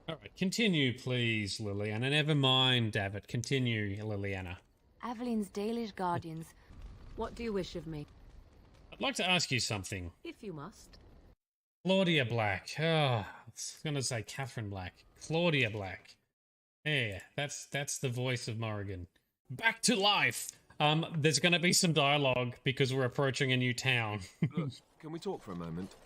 Alright, continue please, Liliana. Never mind, David. Continue, Liliana. Avelin's Dalish guardians. What do you wish of me? I'd like to ask you something. If you must. Claudia Black. Oh, I was going to say Catherine Black. Claudia Black. Yeah, that's the voice of Morrigan. Back to life! There's going to be some dialogue because we're approaching a new town. Look, can we talk for a moment?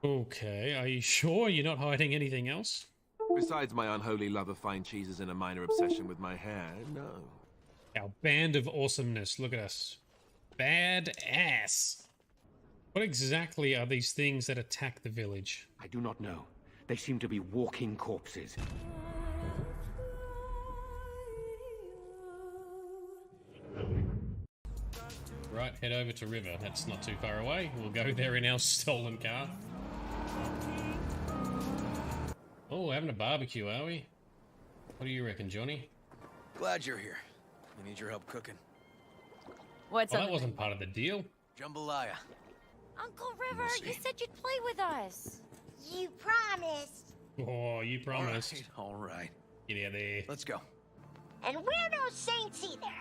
Okay, are you sure you're not hiding anything else? Besides my unholy love of fine cheeses and a minor obsession with my hair, no. Our band of awesomeness. Look at us. Bad ass. What exactly are these things that attack the village? I do not know. They seem to be walking corpses. Right, head over to River. That's not too far away. We'll go there in our stolen car. Oh, having a barbecue, are we? What do you reckon, Johnny? Glad you're here. We need your help cooking. What's Well, up? that wasn't part of the deal. Jambalaya. Uncle River, see. you said you'd play with us. You promised. Oh, you promised. All right. Get out of there. Let's go. And we're no saints either.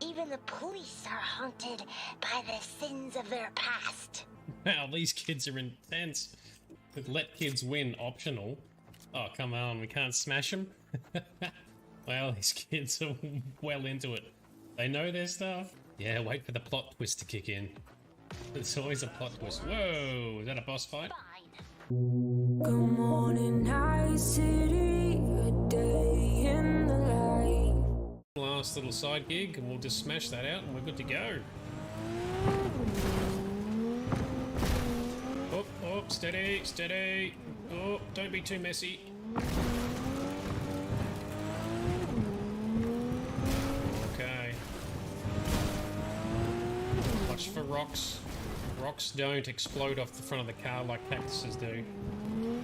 Even the police are haunted by the sins of their past. Wow, these kids are intense. But let kids win optional. Oh, come on, we can't smash them? Well, these kids are well into it. They know their stuff. Yeah, wait for the plot twist to kick in. It's always a plot twist. Whoa, is that a boss fight? Fine. Good morning, night city, a day in the life. Last little side gig, and we'll just smash that out and we're good to go. Oh, oh, steady, steady. Oh, don't be too messy. Okay. Watch for rocks. Rocks don't explode off the front of the car like cactuses do.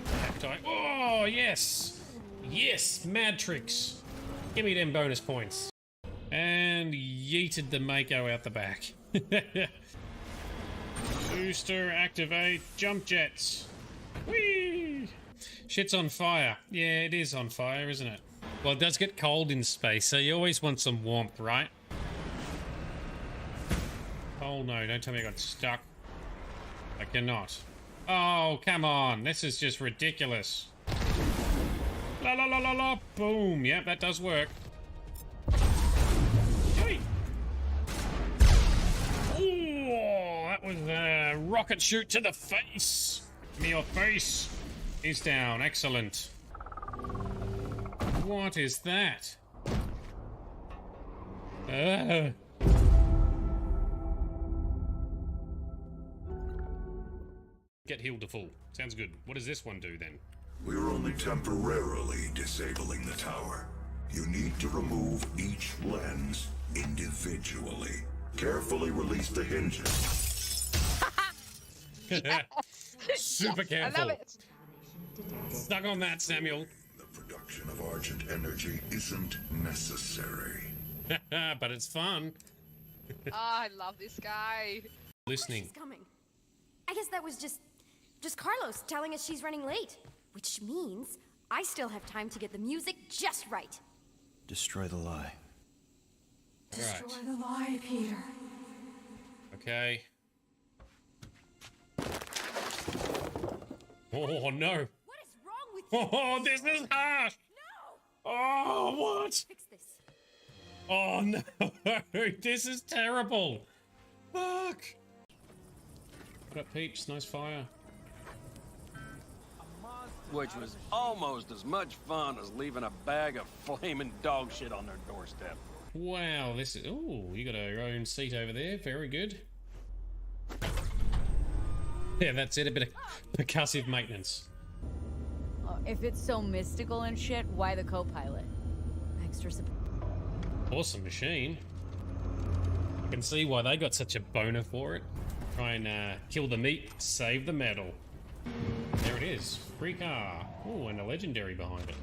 Cacti. Oh, yes! Yes! Mad tricks! Give me them bonus points. And yeeted the Mako out the back. Booster activate. Jump jets. Whee! Shit's on fire. Yeah, it is on fire, isn't it? Well, it does get cold in space, so you always want some warmth, right? Oh no, don't tell me I got stuck. I cannot. Oh, come on. This is just ridiculous. La la la la la. Boom. Yep, that does work. Hey. Oh, that was a rocket shoot to the face. Give me your face. He's down. Excellent. What is that? Get healed to full. Sounds good. What does this one do then? We're only temporarily disabling the tower. You need to remove each lens individually. Carefully release the hinges. Super careful. I love it. Stuck on that, Samuel. The production of Argent energy isn't necessary. But it's fun. Oh, I love this guy. Listening. She's coming. I guess that was just Carlos telling us she's running late, which means I still have time to get the music just right. Destroy the lie. Right. Destroy the lie, Peter. Okay. Oh no. What is wrong with you? Oh, this is harsh. No! Oh, what? Fix this. Oh no. This is terrible. Fuck. What up, peeps? Nice fire. Which was almost as much fun as leaving a bag of flaming dog shit on their doorstep. Wow, this is... Oh, you got your own seat over there. Very good. Yeah, that's it. A bit of percussive maintenance. If it's so mystical and shit, why the co-pilot? Extra support. Awesome machine. I can see why they got such a boner for it. Try and kill the meat, save the metal. There it is. Free car. Oh, and a legendary behind it.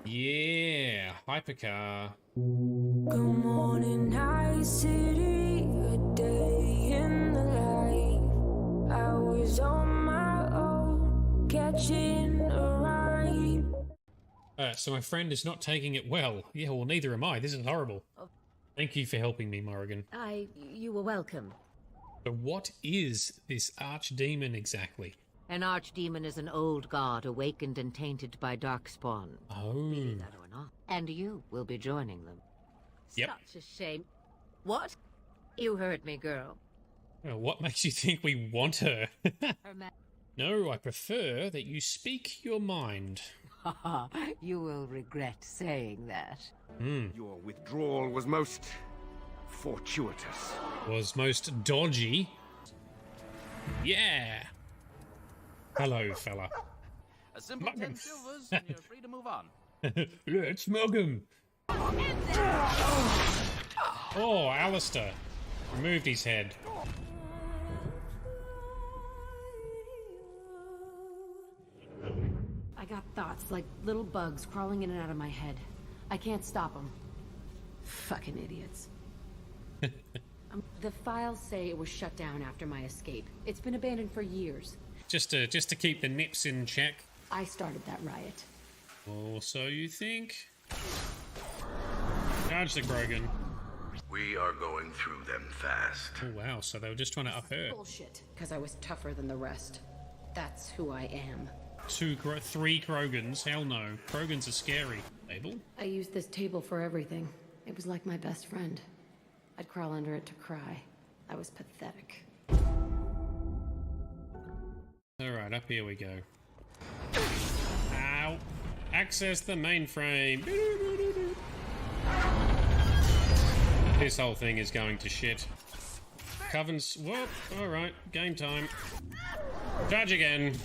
Yeah, hypercar. Good morning, night city, a day in the life. I was on my catching a ride. So my friend is not taking it well. Yeah, well, neither am I. This is horrible. Thank you for helping me, Morrigan. You were welcome. So what is this archdemon exactly? An archdemon is an old god awakened and tainted by darkspawn. Oh. Be that or not. And you will be joining them. Yep. Such a shame. What? You heard me, girl. Well, what makes you think we want her? Her ma- No, I prefer that you speak your mind. You will regret saying that. Your withdrawal was most fortuitous. Was most dodgy. Yeah. Hello, fella. A simple 10 silvers and you're free to move on. Let's mug him. Oh, Alistair. Removed his head. I got thoughts like little bugs crawling in and out of my head. I can't stop them. Fucking idiots. The files say it was shut down after my escape. It's been abandoned for years. Just to keep the nips in check. I started that riot. Or so you think. Charge the Grogan. We are going through them fast. Oh wow, so they were just trying to up her. Bullshit, because I was tougher than the rest. That's who I am. 3 Krogans? Hell no. Krogans are scary. Table? I used this table for everything. It was like my best friend. I'd crawl under it to cry. I was pathetic. Alright, up here we go. Ow. Access the mainframe. This whole thing is going to shit. Coven's... Whoop. Alright, game time. Charge again.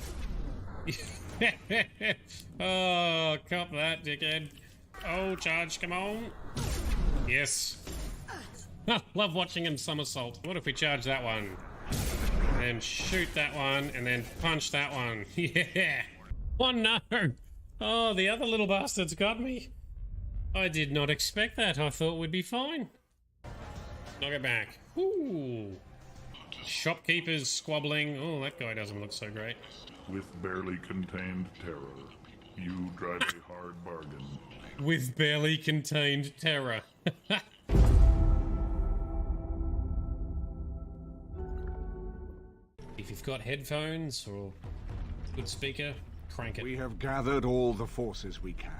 Oh, cop that, dickhead. Oh, charge, come on. Yes. Love watching him somersault. What if we charge that one? And then shoot that one, and then punch that one. Yeah. Oh no. Oh, the other little bastard's got me. I did not expect that. I thought we'd be fine. Knock it back. Ooh. Shopkeepers squabbling. Oh, that guy doesn't look so great. With barely contained terror, you drive a hard bargain. With barely contained terror. If you've got headphones or good speaker, crank it. We have gathered all the forces we can.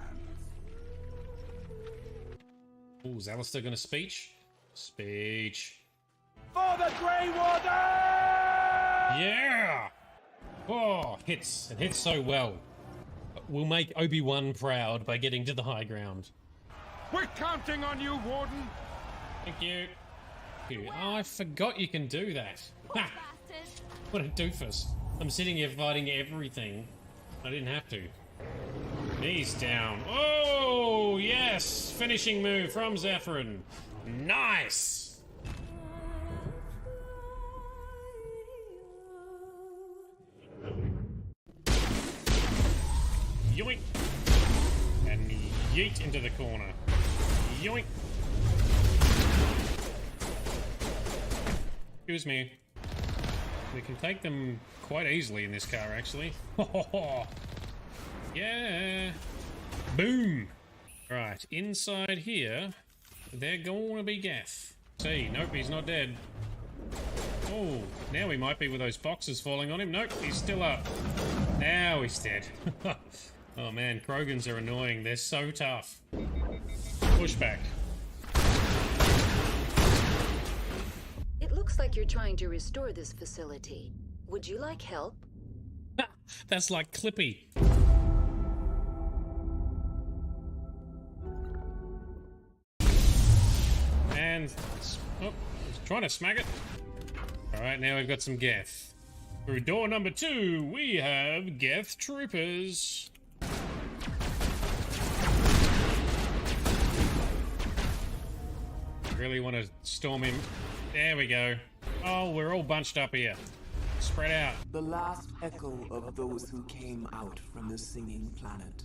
Oh, is Alistair gonna speech? Speech. For the Grey Warden! Yeah! Oh, hits. It hits so well. We'll make Obi-Wan proud by getting to the high ground. We're counting on you, Warden! Thank you. Oh, I forgot you can do that. Ha! What a doofus. I'm sitting here fighting everything. I didn't have to. Knees down. Oh, yes! Finishing move from Zephyrin. Nice! Yoink! And yeet into the corner. Yoink! Excuse me. We can take them quite easily in this car, actually. Yeah! Boom! Right, inside here, they're gonna be gaff. See, nope, he's not dead. Oh, now he might be with those boxes falling on him. Nope, he's still up. Now he's dead. Oh man, Krogans are annoying. They're so tough. Pushback. It looks like you're trying to restore this facility. Would you like help? That's like Clippy. And... oh, he's trying to smack it. Alright, now we've got some Geth. Through door number 2, we have Geth troopers. Really want to storm him. There we go. Oh, we're all bunched up here. Spread out. The last echo of those who came out from the singing planet.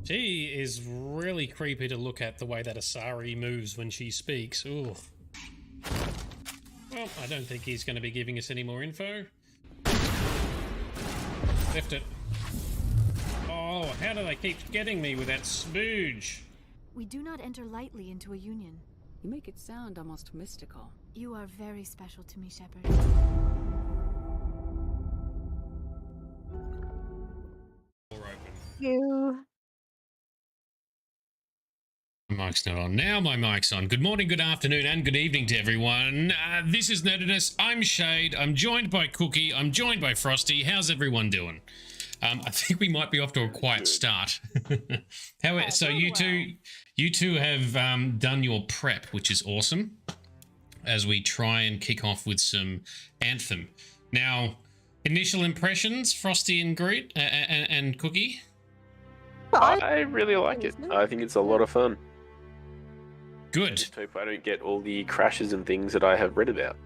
She is really creepy to look at, the way that Asari moves when she speaks. Ooh. Well, I don't think he's going to be giving us any more info. Lift it. Oh, how do they keep getting me with that spooge? We do not enter lightly into a union. You make it sound almost mystical. You are very special to me, Shepard. You. My mic's not on. Now my mic's on. Good morning, good afternoon, and good evening to everyone. This is Nerdedness. I'm Shade. I'm joined by Cookie. I'm joined by Frosty. How's everyone doing? I think we might be off to a quiet start. So you two have done your prep, which is awesome, as we try and kick off with some Anthem. Now, initial impressions, Frosty and Greet and Cookie? I really like it. I think it's a lot of fun. Good. I just hope I don't get all the crashes and things that I have read about.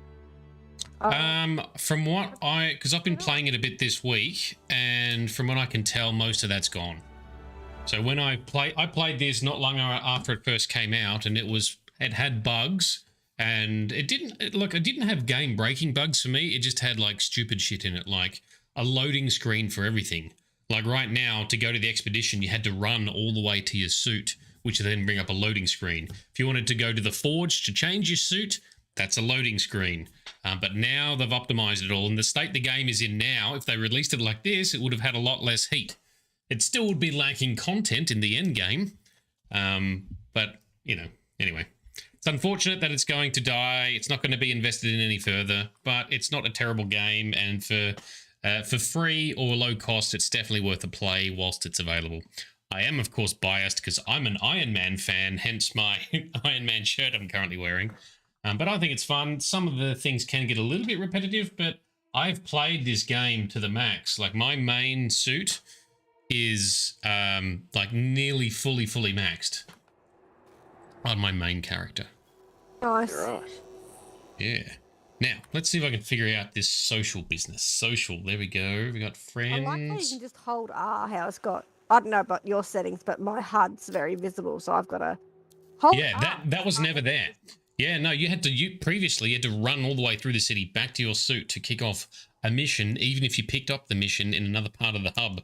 From what because I've been playing it a bit this week, and from what I can tell, most of that's gone. So when I played this not long after it first came out, and it had bugs, and it didn't have game-breaking bugs for me. It just had like stupid shit in it, like a loading screen for everything. Like right now, to go to the expedition, you had to run all the way to your suit, which would then bring up a loading screen. If you wanted to go to the forge to change your suit, that's a loading screen. But now they've optimized it all. In the state the game is in now, if they released it like this, it would have had a lot less heat. It still would be lacking content in the end game. But, anyway. It's unfortunate that it's going to die. It's not going to be invested in any further, but it's not a terrible game. And for free or low cost, it's definitely worth a play whilst it's available. I am, of course, biased because I'm an Iron Man fan, hence my Iron Man shirt I'm currently wearing. But I think it's fun. Some of the things can get a little bit repetitive, but I've played this game to the max. Like, my main suit is like nearly fully maxed on my main character. Nice. Yeah. Now, let's see if I can figure out this social business. Social, there we go. We got friends. I like how you can just hold R, how it's got, I don't know about your settings, but my HUD's very visible, so I've got to hold Yeah, that was never there. Yeah, no, previously you had to run all the way through the city back to your suit to kick off a mission, even if you picked up the mission in another part of the hub.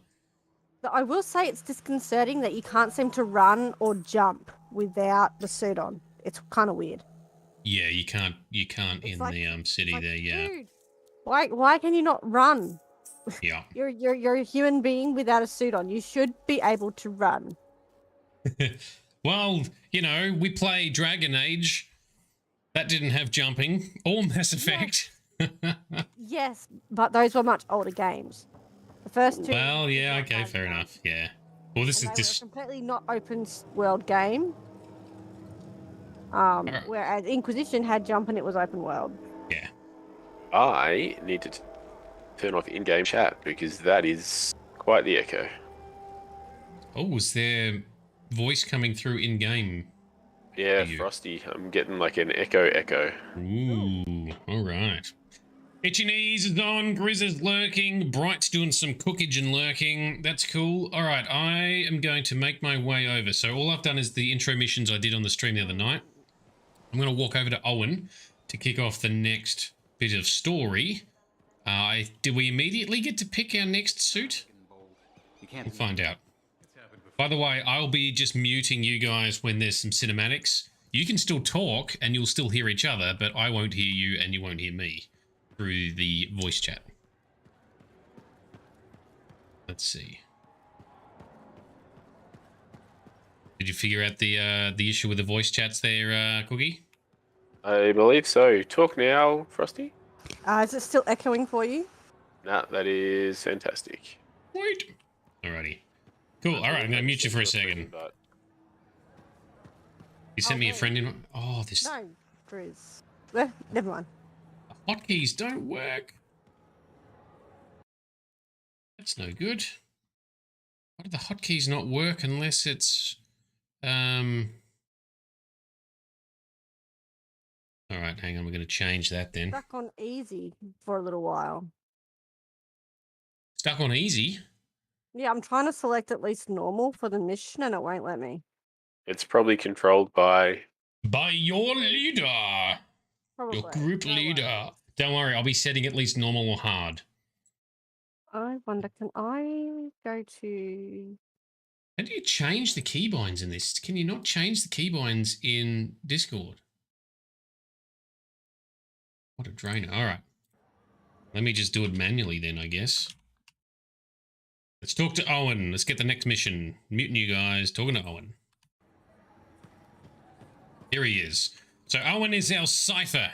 I will say it's disconcerting that you can't seem to run or jump without the suit on. It's kind of weird. Yeah, you can't in the city there, yeah. Dude, why can you not run? Yeah. You're a human being without a suit on. You should be able to run. Well, we play Dragon Age. That didn't have jumping or Mass Effect. Yes, but those were much older games. The first two. Well, yeah, okay, fair enough. Yeah. Well, this is completely not open world game. Whereas Inquisition had jump and it was open world. Yeah. I need to turn off in-game chat because that is quite the echo. Oh, is there voice coming through in-game? Yeah, Frosty. I'm getting like an echo. Ooh, all right. Itchy Knees is on, Grizz is lurking, Bright's doing some cookage and lurking. That's cool. All right, I am going to make my way over. So all I've done is the intro missions I did on the stream the other night. I'm going to walk over to Owen to kick off the next bit of story. Did we immediately get to pick our next suit? We'll find out. By the way, I'll be just muting you guys when there's some cinematics. You can still talk and you'll still hear each other, but I won't hear you and you won't hear me through the voice chat. Let's see. Did you figure out the issue with the voice chats there, Cookie? I believe so. Talk now, Frosty. Is it still echoing for you? Nah, that is fantastic. Wait. Alrighty. Cool. All right, I'm gonna mute you for a second. You sent me a friend in. Oh, this. No, Grizz. Never mind. The hotkeys don't work. That's no good. Why do the hotkeys not work unless it's All right, hang on. We're gonna change that then. Stuck on easy for a little while. Stuck on easy. Yeah, I'm trying to select at least normal for the mission and it won't let me. It's probably controlled by your leader. Probably. Your group leader. Don't worry, I'll be setting at least normal or hard. I wonder, can I go to How do you change the keybinds in this? Can you not change the keybinds in Discord? What a drainer. All right. Let me just do it manually then, I guess. Let's talk to Owen. Let's get the next mission. Muting you guys. Talking to Owen. Here he is. So Owen is our cipher.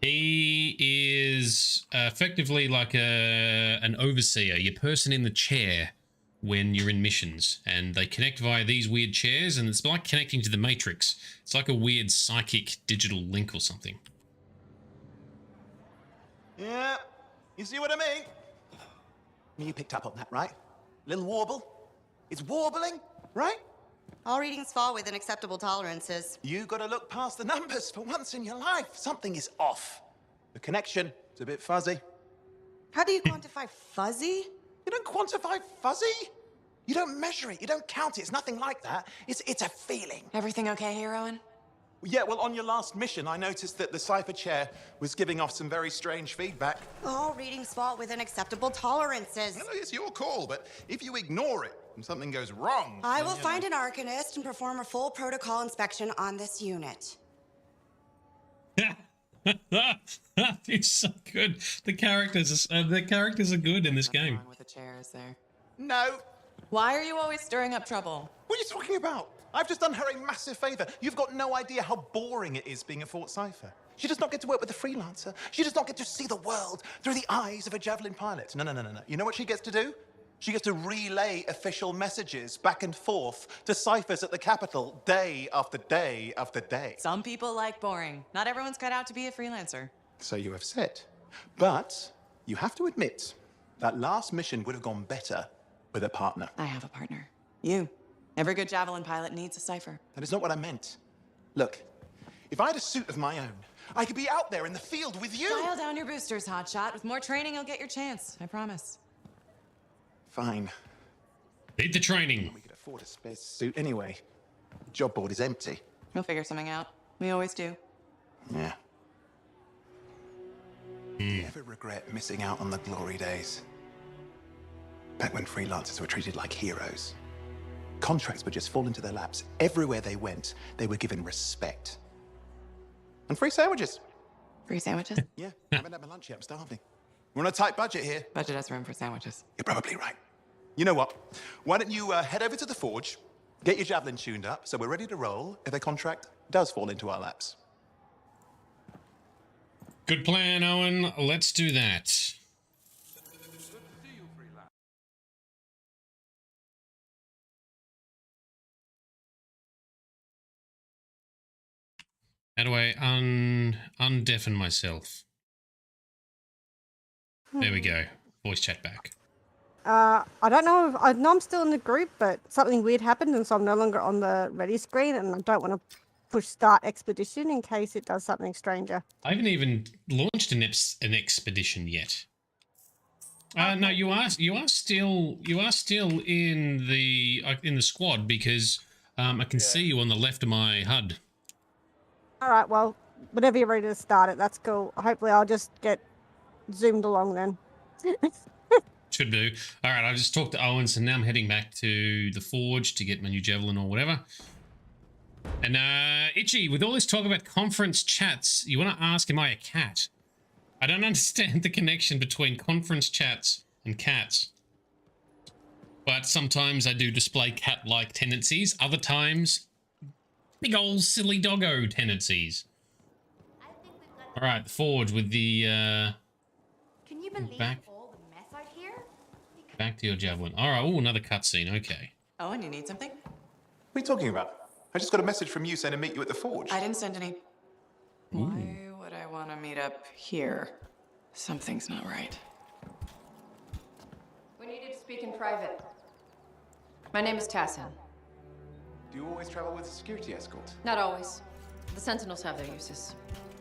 He is effectively like an overseer, your person in the chair when you're in missions. And they connect via these weird chairs, and it's like connecting to the Matrix. It's like a weird psychic digital link or something. Yeah, you see what I mean? You picked up on that, right? Little warble? It's warbling, right? All readings fall within acceptable tolerances. You gotta look past the numbers for once in your life. Something is off. The connection is a bit fuzzy. How do you quantify fuzzy? You don't quantify fuzzy? You don't measure it, you don't count it, it's nothing like that. It's a feeling. Everything okay here, Owen? Yeah, well, on your last mission, I noticed that the cipher chair was giving off some very strange feedback. All readings fall within acceptable tolerances. No, it's your call, but if you ignore it and something goes wrong... I will find an arcanist and perform a full protocol inspection on this unit. It's so good. The characters are good in this game. Wrong with the chair, is there? No. Why are you always stirring up trouble? What are you talking about? I've just done her a massive favor. You've got no idea how boring it is being a Fort Cipher. She does not get to work with a freelancer. She does not get to see the world through the eyes of a Javelin pilot. No. You know what she gets to do? She gets to relay official messages back and forth to ciphers at the Capitol day after day after day. Some people like boring. Not everyone's cut out to be a freelancer. So you have said. But you have to admit, that last mission would have gone better with a partner. I have a partner. You. Every good Javelin pilot needs a cipher. That is not what I meant. Look, if I had a suit of my own, I could be out there in the field with you. Dial down your boosters, hotshot. With more training, you'll get your chance. I promise. Fine. Need the training. We could afford a spare suit anyway. The job board is empty. We'll figure something out. We always do. Yeah. Do you ever regret missing out on the glory days? Back when freelancers were treated like heroes. Contracts would just fall into their laps. Everywhere they went, they were given respect. And free sandwiches. Free sandwiches? Yeah, I haven't had my lunch yet. I'm starving. We're on a tight budget here. Budget has room for sandwiches. You're probably right. You know what? Why don't you head over to the forge, get your Javelin tuned up, so we're ready to roll if a contract does fall into our laps. Good plan, Owen. Let's do that. How do I undeafen myself? There we go. Voice chat back. I don't know if I know I'm still in the group, but something weird happened, and so I'm no longer on the ready screen, and I don't want to push start expedition in case it does something stranger. I haven't even launched an expedition yet. No, you are still in the squad because I can see you on the left of my HUD. All right, well, whenever you're ready to start it, that's cool. Hopefully, I'll just get zoomed along then. Should do. All right, I've just talked to Owen, so now I'm heading back to the forge to get my new Javelin or whatever. And Itchy, with all this talk about conference chats, you want to ask, am I a cat? I don't understand the connection between conference chats and cats. But sometimes I do display cat-like tendencies. Other times, big old silly doggo tendencies. All right, the forge with the Can you believe back all the mess out here? to your Javelin. All right, oh, another cutscene. Okay. Oh, and you need something? What are you talking about? I just got a message from you saying to meet you at the forge. I didn't send any. Why would I want to meet up here? Something's not right. We needed to speak in private. My name is Tassin. Do you always travel with a security escort? Not always. The Sentinels have their uses.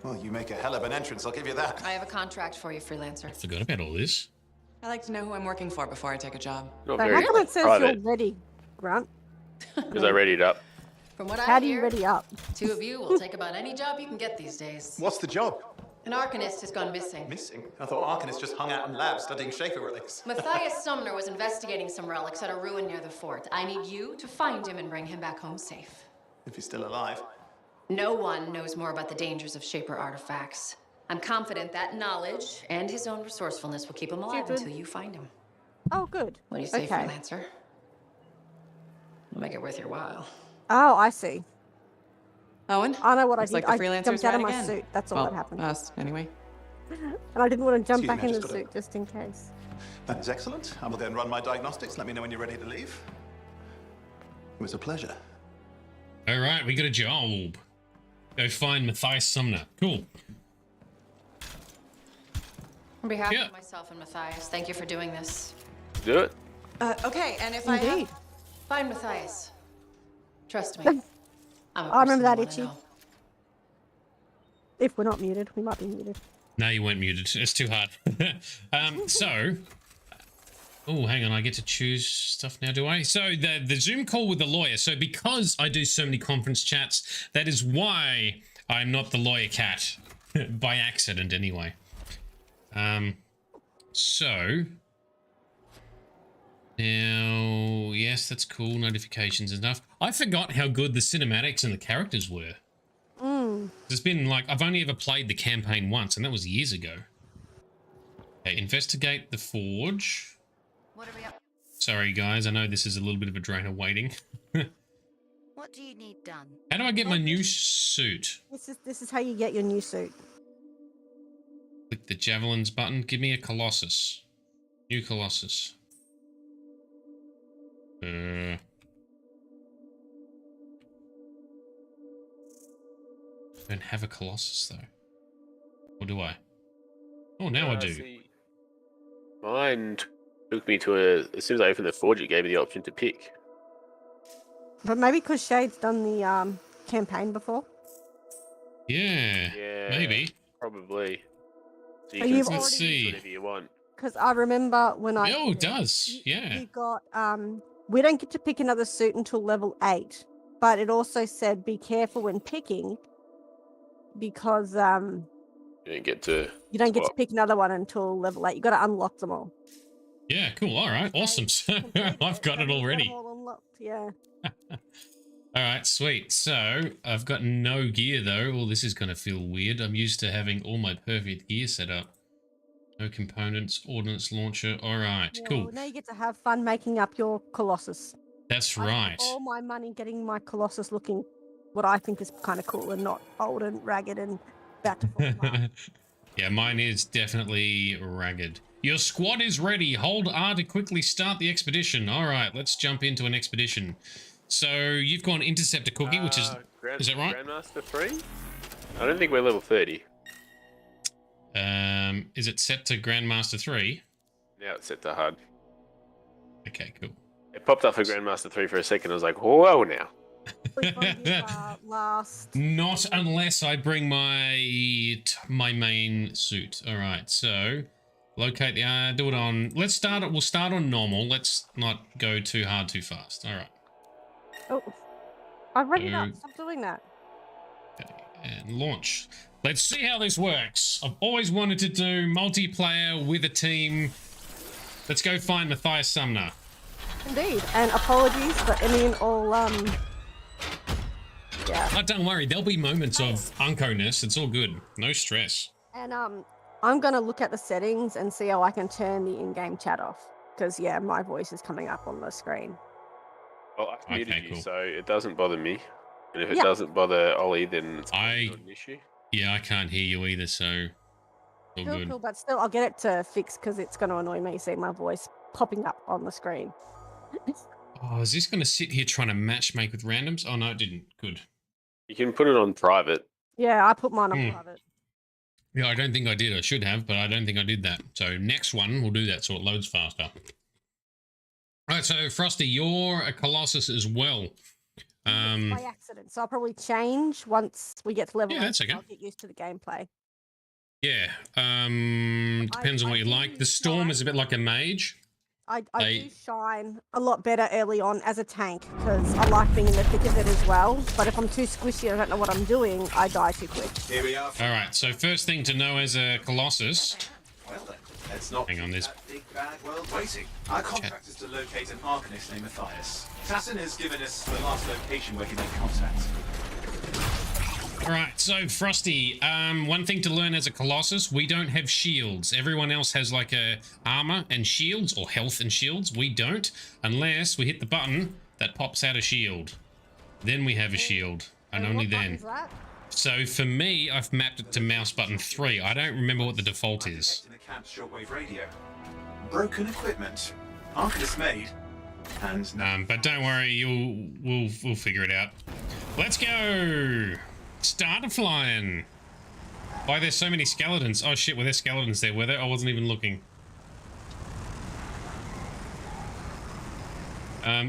Well, you make a hell of an entrance, I'll give you that. I have a contract for you, freelancer. Forgot about all this. I like to know who I'm working for before I take a job. Not So very how come it says private. you're ready, Grunt? Because I readied up. From what How I do you hear, ready up? two of you will take about any job you can get these days. What's the job? An Arcanist has gone missing. Missing? I thought Arcanists just hung out in labs studying Schaefer relics. Matthias Sumner was investigating some relics at a ruin near the fort. I need you to find him and bring him back home safe. If he's still alive. No one knows more about the dangers of Shaper artifacts. I'm confident that knowledge and his own resourcefulness will keep him alive until you find him. Oh, good. What do you say, Okay. freelancer? We'll make it worth your while. Oh, I see. Owen? I know what Looks I did. like the I freelancer's jumped out of right my again. suit. That's all Well, that happened. us, anyway. And I didn't want to jump Excuse back me, I in the just gotta- suit just in case. That is excellent. I will go and run my diagnostics. Let me know when you're ready to leave. It was a pleasure. All right, we got a job. Go find Matthias Sumner. Cool. On behalf of myself and Matthias, thank you for doing this. Do it. Okay, and if Indeed. find Matthias. Trust me. I remember that, itchy. Itchy. If we're not muted, we might be muted. No, you weren't muted. It's too hard. Oh, hang on. I get to choose stuff now, do I? So the Zoom call with the lawyer. So because I do so many conference chats, that is why I'm not the lawyer cat. By accident, anyway. So now, yes, that's cool. Notifications and stuff. I forgot how good the cinematics and the characters were. It's been like, I've only ever played the campaign once, and that was years ago. Okay, investigate the forge. What are we up? Sorry, guys. I know this is a little bit of a drainer waiting. What do you need done? How do I get my new suit? This is how you get your new suit. Click the javelins button. Give me a Colossus. New Colossus. I don't have a Colossus, though. Or do I? Oh, now I do. See. Mine took me to as soon as I opened the forge, it gave me the option to pick. But maybe because Shade's done the campaign before. Yeah, maybe. Probably. So you Are can you choose Let's see. whatever you want. Because I remember when I... Oh, it does. Yeah. You got... we don't get to pick another suit until level 8. But it also said be careful when picking because You don't get to pick another one until level 8. You got to unlock them all. Yeah, cool. All right. Awesome. So I've got it already. All unlocked, yeah. All right, sweet. So I've got no gear, though. Oh, this is going to feel weird. I'm used to having all my perfect gear set up. No components, ordnance launcher. All right, cool. Well, now you get to have fun making up your Colossus. That's I right. spent all my money getting my Colossus looking what I think is kind of cool and not old and ragged and about to fall apart. Yeah, mine is definitely ragged. Your squad is ready. Hold R to quickly start the expedition. All right, let's jump into an expedition. So you've gone intercept a cookie, which is that right? Grandmaster 3? I don't think we're level 30. Is it set to Grandmaster 3? Now it's set to hard. Okay, cool. It popped up for Grandmaster 3 for a second. I was like, whoa now. Which one is last? Not unless I bring my main suit. All right, so locate the do it on. Let's start it. We'll start on normal. Let's not go too hard too fast. All right. Oh, I've read it up. Stop doing that. Okay, and launch. Let's see how this works. I've always wanted to do multiplayer with a team. Let's go find Matthias Sumner. Indeed, and apologies for any and all yeah. Oh, don't worry, there'll be moments of unco-ness. It's all good. No stress. And I'm gonna look at the settings and see how I can turn the in-game chat off. Because yeah, my voice is coming up on the screen. Well, I've muted Okay, you, cool. so it doesn't bother me. And if it doesn't bother Ollie, then it's not an issue. Yeah, I can't hear you either, so all good. Cool, but still, I'll get it to fix because it's gonna annoy me seeing my voice popping up on the screen. Oh, is this going to sit here trying to matchmake with randoms? Oh, no, it didn't. Good. You can put it on private. Yeah, I put mine on private. Yeah, I don't think I did. I should have, but I don't think I did that. So next one, we'll do that so it loads faster. All right, so Frosty, you're a Colossus as well. By accident, so I'll probably change once we get to level 8. that's okay. I'll get used to the gameplay. Yeah, depends on what you like. The Storm is a bit like a mage. I do shine a lot better early on as a tank because I like being in the thick of it as well. But if I'm too squishy and I don't know what I'm doing, I die too quick. Here we are. All right, so first thing to know as a Colossus. Well then, let's not hang on, this big bad world waiting. Our contract is to locate an Arcanist named Matthias. Tassin has given us the last location where he made contact. All right, so Frosty, one thing to learn as a Colossus, we don't have shields. Everyone else has like a armor and shields, or health and shields. We don't, unless we hit the button that pops out a shield. Then we have a shield, and only then. So for me, I've mapped it to mouse button 3. I don't remember what the default is. In the camp's shortwave radio. Broken equipment. Arcanist made. And but don't worry, we'll figure it out. Let's go. Started flying. Why there's so many skeletons? Oh shit, were there skeletons there? Were there? I wasn't even looking.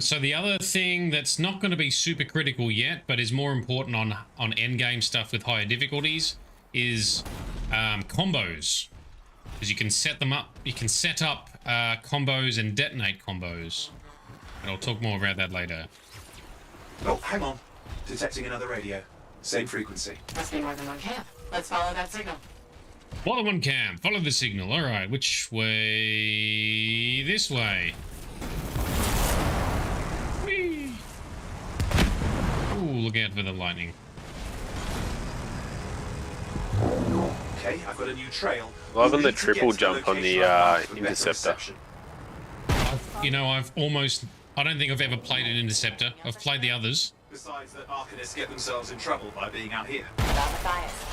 So the other thing that's not going to be super critical yet, but is more important on endgame stuff with higher difficulties, is combos. Because you can set them up. You can set up combos and detonate combos. And I'll talk more about that later. Oh, hang on. Detecting another radio. Same frequency. Must be more than one camp. Let's follow that signal. More than one camp. Follow the signal. All right. Which way? This way. Whee! Ooh, look out for the lightning. Okay, I've got a new trail. Loving the triple jump on the interceptor. You know, I don't think I've ever played an interceptor. I've played the others. Besides that Arcanists get themselves in trouble by being out here.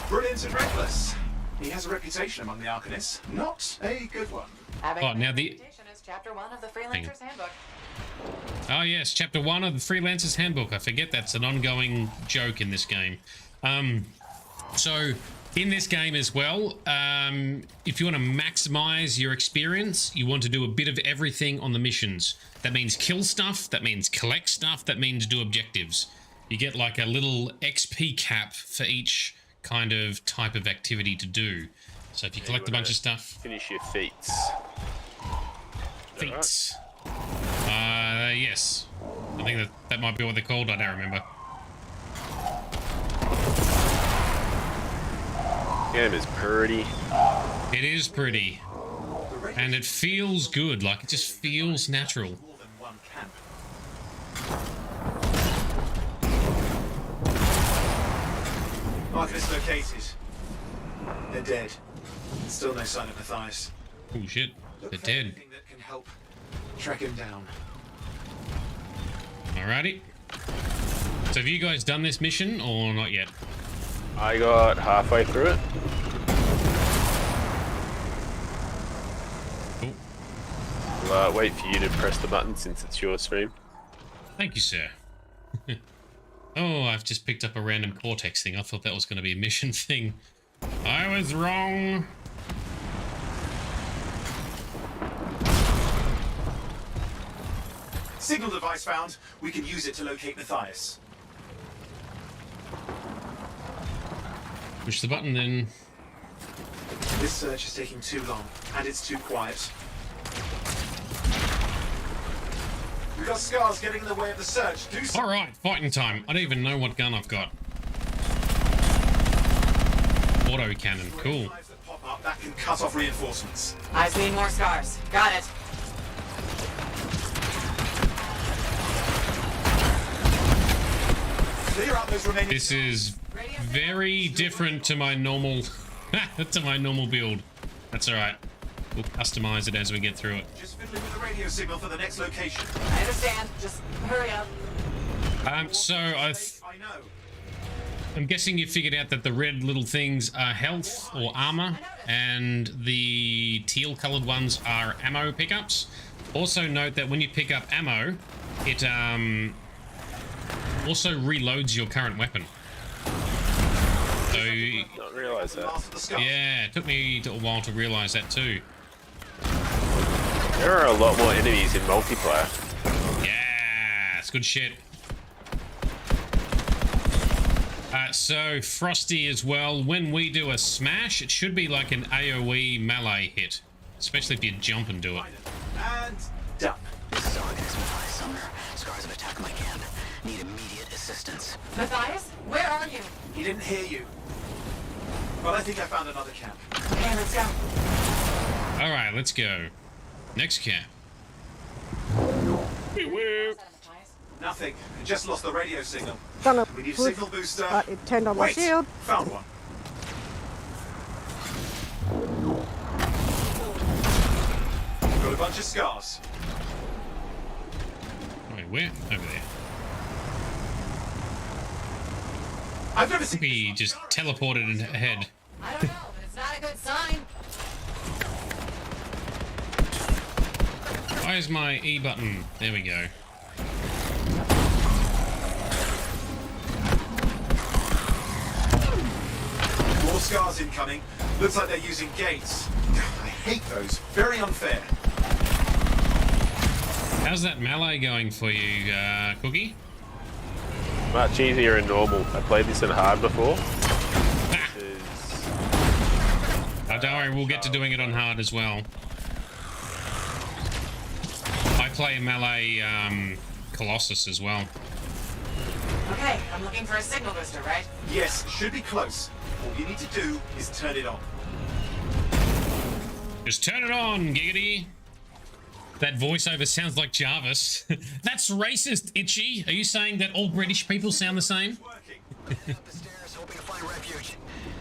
Brilliant and reckless. He has a reputation among the Arcanists. Not a good one. Oh, now the... Is chapter 1 of the Freelancer's Handbook. Oh yes, chapter 1 of the Freelancer's Handbook. I forget that's an ongoing joke in this game. So in this game as well, if you want to maximize your experience, you want to do a bit of everything on the missions. That means kill stuff, that means collect stuff, that means do objectives. You get like a little XP cap for each kind of type of activity to do. So if you collect a bunch of stuff... Finish your feats. Feats. Yes. I think that might be what they're called, I don't remember. Game is pretty. It is pretty. And it feels good, like it just feels natural. Arcanist located. They're dead. Still no sign of Matthias. Oh shit, they're dead. That can help track him down. Alrighty. So have you guys done this mission or not yet? I got halfway through it. I'll wait for you to press the button since it's your stream. Thank you, sir. Oh, I've just picked up a random Cortex thing. I thought that was going to be a mission thing. I was wrong. Signal device found. We can use it to locate Matthias. Push the button then. This search is taking too long, and it's too quiet. We've got scars getting in the way of the search. Do something. Alright, fighting time. I don't even know what gun I've got. Auto cannon, cool. That can cut off reinforcements. I see more scars. Got it. Clear out those remaining. This is very different to my normal build. That's alright. We'll customize it as we get through it. Just fiddling with the radio signal for the next location. I understand. Just hurry up. I'm guessing you figured out that the red little things are health or armor, and the teal colored ones are ammo pickups. Also note that when you pick up ammo, it also reloads your current weapon. So, not realize that. Yeah, it took me a while to realize that too. There are a lot more enemies in multiplayer. Yeah, it's good shit. So Frosty as well, when we do a smash, it should be like an AoE melee hit, especially if you jump and do it. And Done. This is Organism Matthias Sumner. Scars have attacked my camp. Need immediate assistance. Matthias, where are you? He didn't hear you. Well, I think I found another camp. Okay, let's go. All right, let's go. Next camp. Nothing. Just lost the radio signal. Gonna We need push, signal booster. but it turned on my Wait, shield. found one. Got a bunch of scars. Wait, where? Over there. I've never seen. He just teleported ahead. I don't know, but it's not a good sign. Where's my E button? There we go. More scars incoming. Looks like they're using gates. I hate those. Very unfair. How's that melee going for you, Cookie? Much easier in normal. I played this in hard before. Don't worry, we'll get to doing it on hard as well. I play melee Colossus as well. Okay, I'm looking for a signal booster, right? Yes, should be close. All you need to do is turn it on. Just turn it on, giggity. That voiceover sounds like Jarvis. That's racist, Itchy. Are you saying that all British people sound the same? Hoping to find refuge.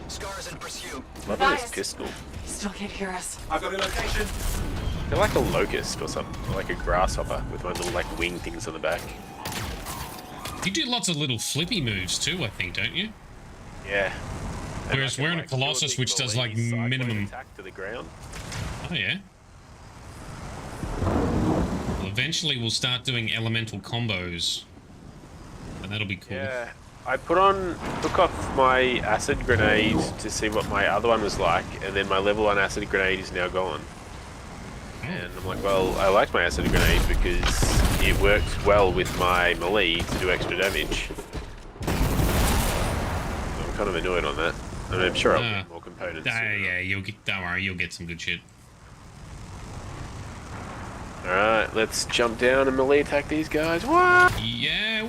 Scars in pursuit. Love this pistol. He still can't hear us. I've got a location. They're like a locust or something, or like a grasshopper with one little like wing things on the back. You do lots of little flippy moves too, I think, don't you? Yeah. Whereas we're in a Colossus which does like minimum attack to the ground. Oh yeah. Well, eventually we'll start doing elemental combos. And that'll be cool. Yeah. I took off my acid grenade to see what my other one was like, and then my level 1 acid grenade is now gone. And I'm like, well, I liked my acid grenade because it worked well with my melee to do extra damage. So I'm kind of annoyed on that. I mean, I'm sure I'll get more components. Yeah, don't worry, you'll get some good shit. Alright, let's jump down and melee attack these guys. What? Yeah,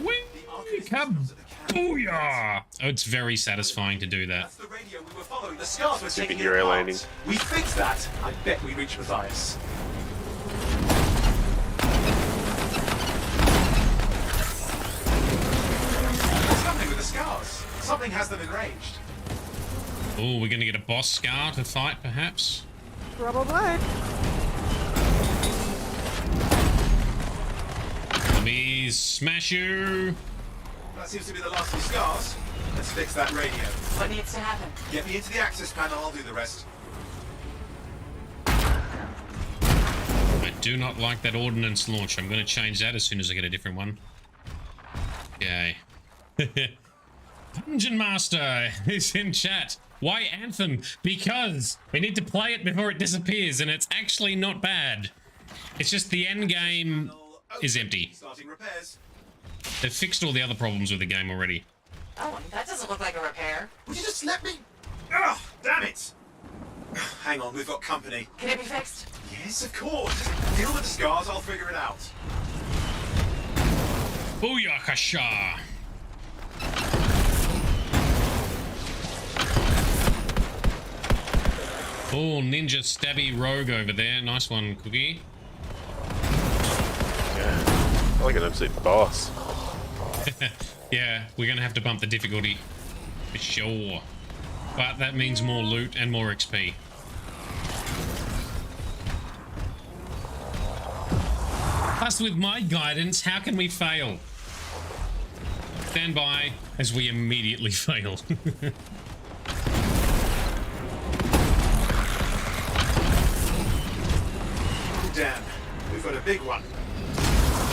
Booyah! Oh, it's very satisfying to do that. The radio we were following. The scars were Super taking hero it apart. landing. We fixed that. I bet we reach Matthias. Something with the scars. Something has them enraged. Oh, we're gonna get a boss scar to fight, perhaps? Probably. Let me smash you! That seems to be the last of the scars. Let's fix that radio. What needs to happen? Get me into the access panel, I'll do the rest. I do not like that ordnance launch. I'm going to change that as soon as I get a different one. Okay. Dungeon Master is in chat. Why Anthem? Because we need to play it before it disappears, and it's actually not bad. It's just the end game is empty. Starting repairs. They've fixed all the other problems with the game already. Oh, that doesn't look like a repair. Would you just let me? Ugh, damn it! Hang on, we've got company. Can it be fixed? Yes, of course. Just deal with the scars, I'll figure it out. Booyakasha! Oh, ninja stabby rogue over there. Nice one, Cookie. Yeah, like an absolute boss. Yeah, we're gonna have to bump the difficulty for sure. But that means more loot and more XP. Plus, with my guidance, how can we fail? Stand by as we immediately fail. Damn, we've got a big one.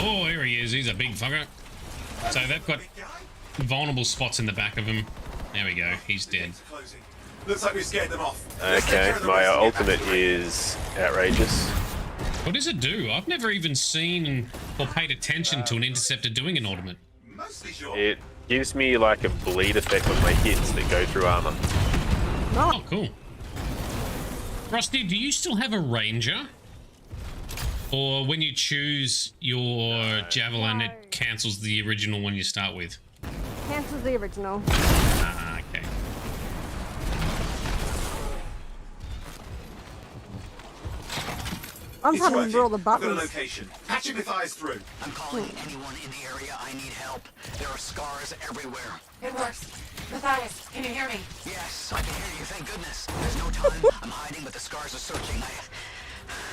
Oh, here he is. He's a big fucker. So they've got vulnerable spots in the back of him. There we go. He's dead. Looks like we scared them off. Okay, my ultimate is outrageous. What does it do? I've never even seen or paid attention to an interceptor doing an ultimate. It gives me like a bleed effect on my hits that go through armor. Oh, cool. Rusty, do you still have a ranger? Or when you choose your javelin, it cancels the original one you start with. Cancels the original. Ah, okay. I'm trying to remember all the I've got a buttons. location. Patching Matthias through. I'm calling anyone in the area. I need help. There are scars everywhere. It works. Matthias, can you hear me? Yes, I can hear you. Thank goodness. There's no time. I'm hiding, but the scars are searching.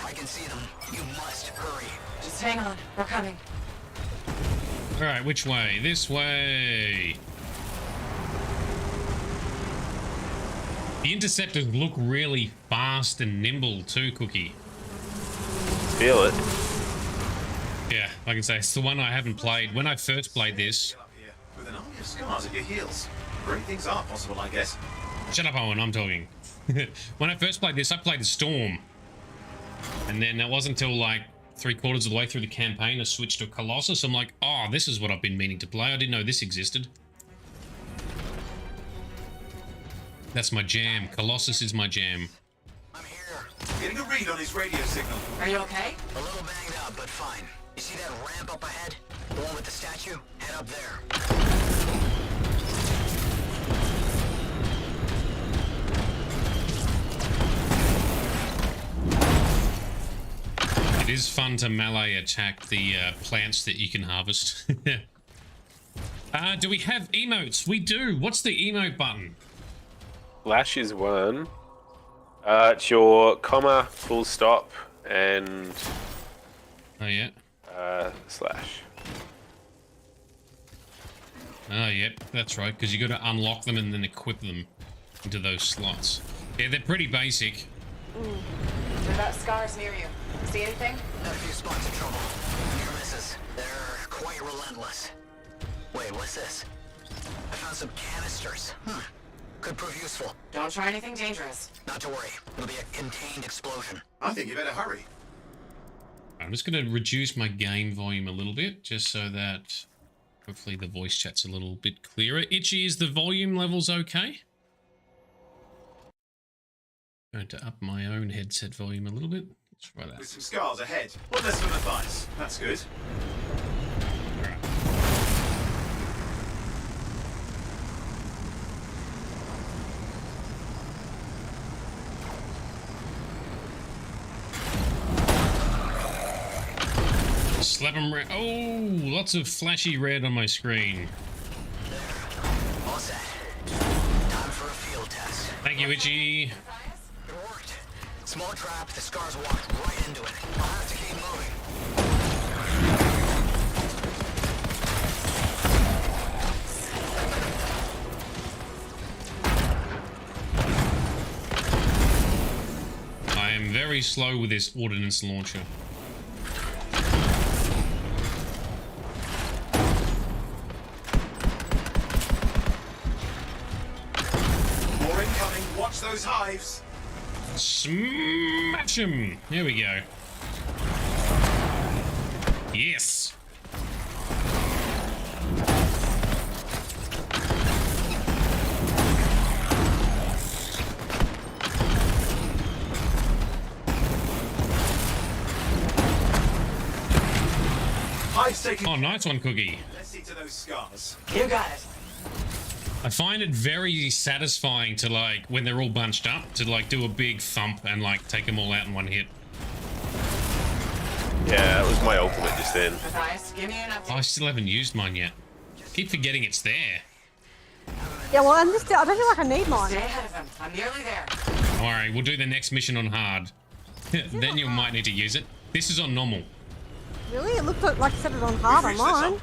I can see them. You must hurry. Just hang on. We're coming. All right, which way? This way. The interceptors look really fast and nimble too, Cookie. Feel it. Yeah, like I say, it's the one I haven't played. When I first played this... With an army of scars at your heels. Great things are possible, I guess. Shut up, Owen, I'm talking. When I first played this, I played the Storm. And then it wasn't until like 3/4 of the way through the campaign I switched to Colossus. I'm like, oh, this is what I've been meaning to play. I didn't know this existed. That's my jam. Colossus is my jam. Getting a read on his radio signal. Are you okay? A little banged up, but fine. You see that ramp up ahead? The one with the statue? Head up there. It is fun to melee attack the plants that you can harvest. Do we have emotes? We do. What's the emote button? Flash is one. It's your comma, full stop, and... Oh, yeah. Slash. Oh, yep, that's right, because you got to unlock them and then equip them into those slots. Yeah, they're pretty basic. What about scars near you? See anything? A few spots of trouble. Near misses. They're quite relentless. Wait, what's this? I found some canisters. Could prove useful. Don't try anything dangerous. Not to worry. It'll be a contained explosion. I think you better hurry. I'm just going to reduce my game volume a little bit, just so that hopefully the voice chat's a little bit clearer. Itchy, is the volume levels okay? Going to up my own headset volume a little bit. Let's try that. With some scars ahead. One less for Matthias. That's good. Slap him red. Oh, lots of flashy red on my screen. All set. Time for a field test. Thank you, Itchy. It worked. Small trap, the scars walked right into it. I'll have to keep moving. I am very slow with this ordnance launcher. More incoming. Watch those hives. Smash him! Here we go. Yes! Hives taking... Oh, nice one, Cookie. Let's see to those scars. You got it. I find it very satisfying to, like, when they're all bunched up, to, like, do a big thump and, like, take them all out in one hit. Yeah, that was my ultimate just then. Matthias, give me an update. Oh, I still haven't used mine yet. Keep forgetting it's there. Yeah, well, I don't feel like I need mine. Stay ahead of him. I'm nearly there. Alright, we'll do the next mission on hard. Then you might need to use it. This is on normal. Really? It looked like I set it on hard on mine.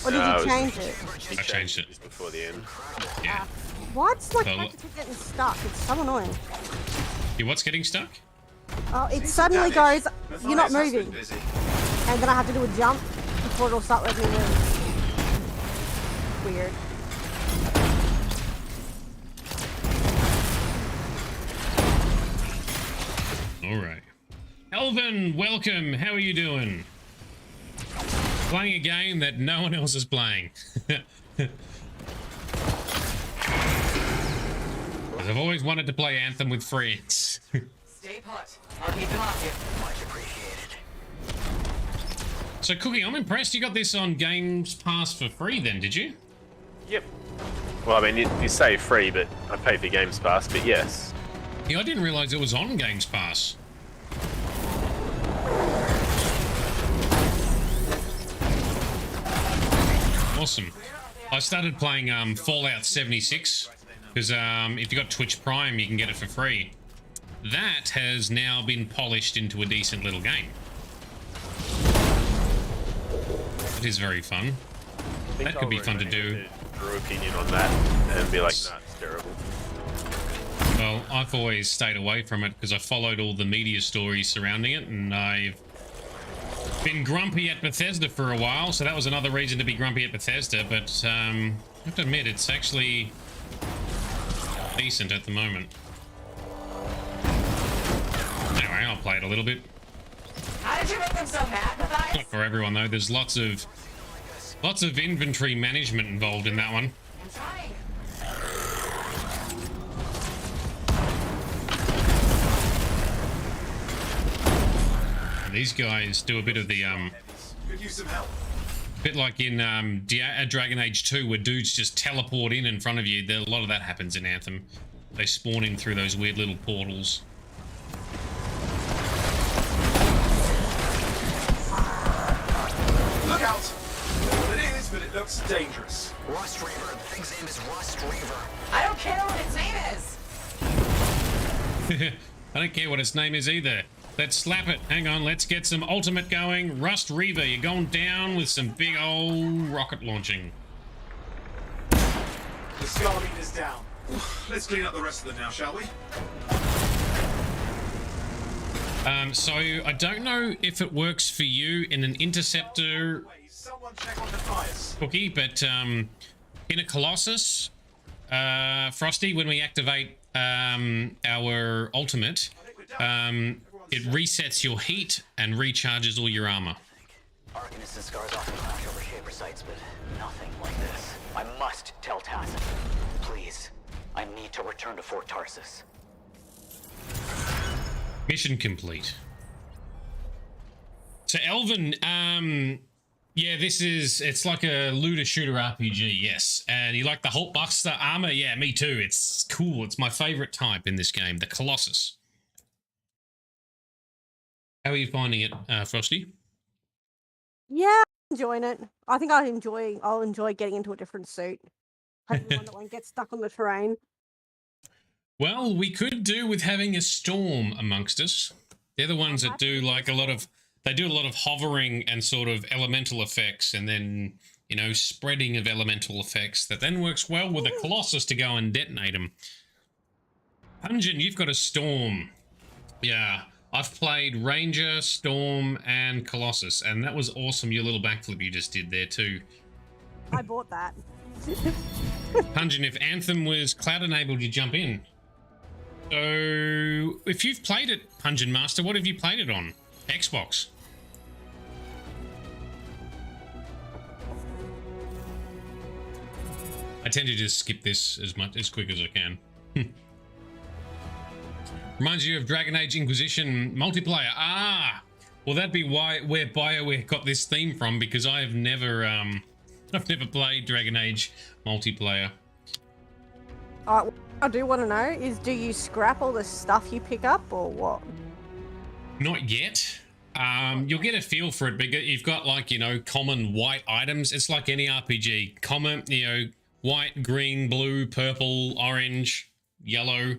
Or did you change it? I changed it. Just before the end. Yeah. Why it's like So- keep getting stuck? It's so annoying. Yeah, what's getting stuck? Oh, it suddenly goes, you're not moving. And then I have to do a jump before it'll start letting me move. Weird. Alright. Elvin, welcome. How are you doing? Playing a game that no one else is playing. I've always wanted to play Anthem with friends. Stay put. I'll keep him off you. Much appreciated. So, Cookie, I'm impressed you got this on Games Pass for free then, did you? Yep. Well, I mean, you say free, but I pay for Games Pass, but yes. Yeah, I didn't realise it was on Games Pass. Awesome. I started playing Fallout 76, because if you got Twitch Prime, you can get it for free. That has now been polished into a decent little game. It is very fun. That could be fun to do. Drew opinion on that and be like, nah, it's terrible. Well, I've always stayed away from it because I followed all the media stories surrounding it, and I've been grumpy at Bethesda for a while, so that was another reason to be grumpy at Bethesda, but I have to admit, it's actually decent at the moment. Anyway, I'll play it a little bit. How did you make them so mad, Matthias? Not for everyone though. There's lots of inventory management involved in that one. I'm trying. These guys do a bit of the Could use some help. bit like in Dragon Age 2, where dudes just teleport in front of you. A lot of that happens in Anthem. They spawn in through those weird little portals. Look out! Well, it is, but it looks dangerous. Rust Reaver. The thing's name is Rust Reaver. I don't care what its name is. I don't care what its name is either. Let's slap it. Hang on, let's get some ultimate going. Rust Reaver, you're going down with some big old rocket launching. The scar is down. Let's clean up the rest of them now, shall we? So I don't know if it works for you in an interceptor Cookie, but in a Colossus, Frosty, when we activate our ultimate, it resets your heat and recharges all your armor. Arcanists and scars often clash over Shaper sites, but nothing like this. I must tell Tassin. Please, I need to return to Fort Tarsus. Mission complete. So Elvin, yeah, it's like a looter shooter RPG, yes. And you like the Hulkbuster armor? Yeah, me too. It's cool. It's my favorite type in this game, the Colossus. How are you finding it, Frosty? Yeah, I'm enjoying it. I think I'll enjoy getting into a different suit. Hopefully one that won't get stuck on the terrain. Well, we could do with having a storm amongst us. They're the ones that do like they do a lot of hovering and sort of elemental effects, and then, you know, spreading of elemental effects that then works well with a Colossus to go and detonate them. Punjin, you've got a storm. Yeah, I've played Ranger, Storm, and Colossus, and that was awesome, your little backflip you just did there too. I bought that. Punjin, if Anthem was cloud-enabled, you jump in. So, if you've played it, Punjin Master, what have you played it on? Xbox? I tend to just skip this as quick as I can. Reminds you of Dragon Age Inquisition multiplayer. Ah, well that'd be where BioWare got this theme from, because I've never played Dragon Age multiplayer. What I do want to know is, do you scrap all the stuff you pick up or what? Not yet. You'll get a feel for it, because you've got, like, you know, common white items. It's like any RPG. Common, you know, white, green, blue, purple, orange, yellow.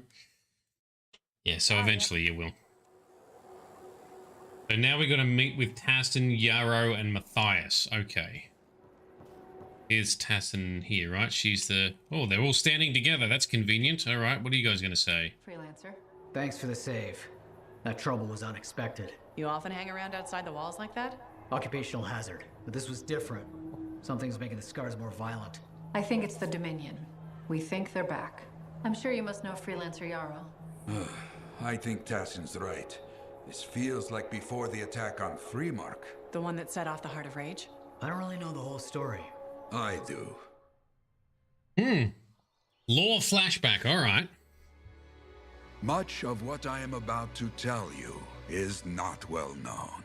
Yeah, so eventually you will. So now we've got to meet with Tassin, Yarrow, and Matthias. Okay. Here's Tassin here, right? She's the... Oh, they're all standing together. That's convenient. All right, what are you guys going to say? Freelancer. Thanks for the save. That trouble was unexpected. You often hang around outside the walls like that? Occupational hazard, but this was different. Something's making the scars more violent. I think it's the Dominion. We think they're back. I'm sure you must know Freelancer Yarrow. I think Tassin's right. This feels like before the attack on Freemark. The one that set off the Heart of Rage? I don't really know the whole story. I do. Lore flashback, all right. Much of what I am about to tell you is not well known.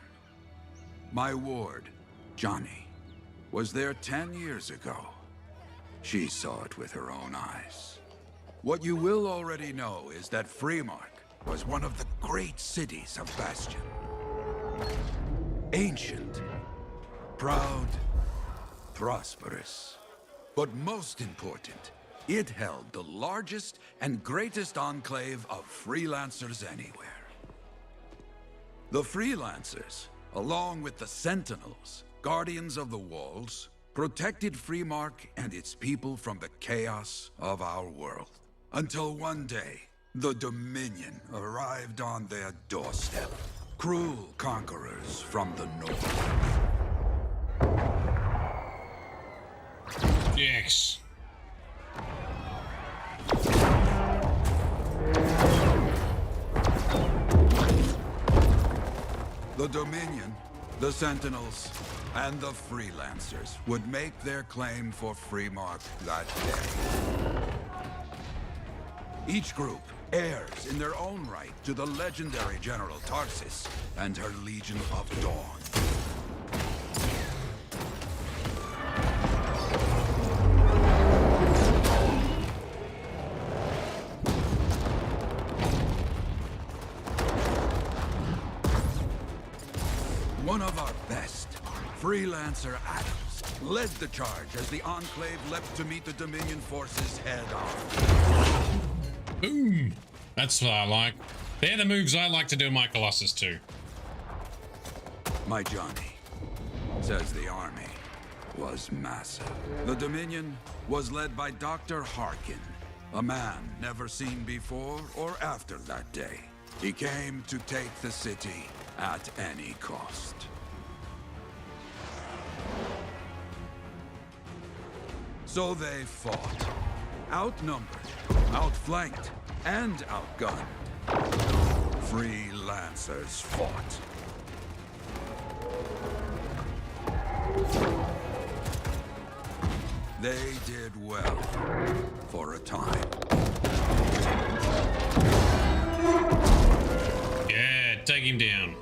My ward, Johnny was there 10 years ago. She saw it with her own eyes. What you will already know is that Freemark was one of the great cities of Bastion. Ancient, proud, prosperous. But most important, it held the largest and greatest enclave of freelancers anywhere. The freelancers, along with the Sentinels, guardians of the walls, protected Freemark and its people from the chaos of our world. Until one day, the Dominion arrived on their doorstep. Cruel conquerors from the north. Yes. The Dominion, the Sentinels, and the Freelancers would make their claim for Freemark that day. Each group heirs in their own right to the legendary General Tarsis and her Legion of Dawn. One of our best, Freelancer Adams, led the charge as the Enclave leapt to meet the Dominion forces head-on. Boom! That's what I like. They're the moves I like to do in my Colossus too. My Johnny says the army was massive. The Dominion was led by Dr. Harkin, a man never seen before or after that day. He came to take the city at any cost. So they fought. Outnumbered, outflanked, and outgunned. Freelancers fought. They did well for a time. Yeah, take him down.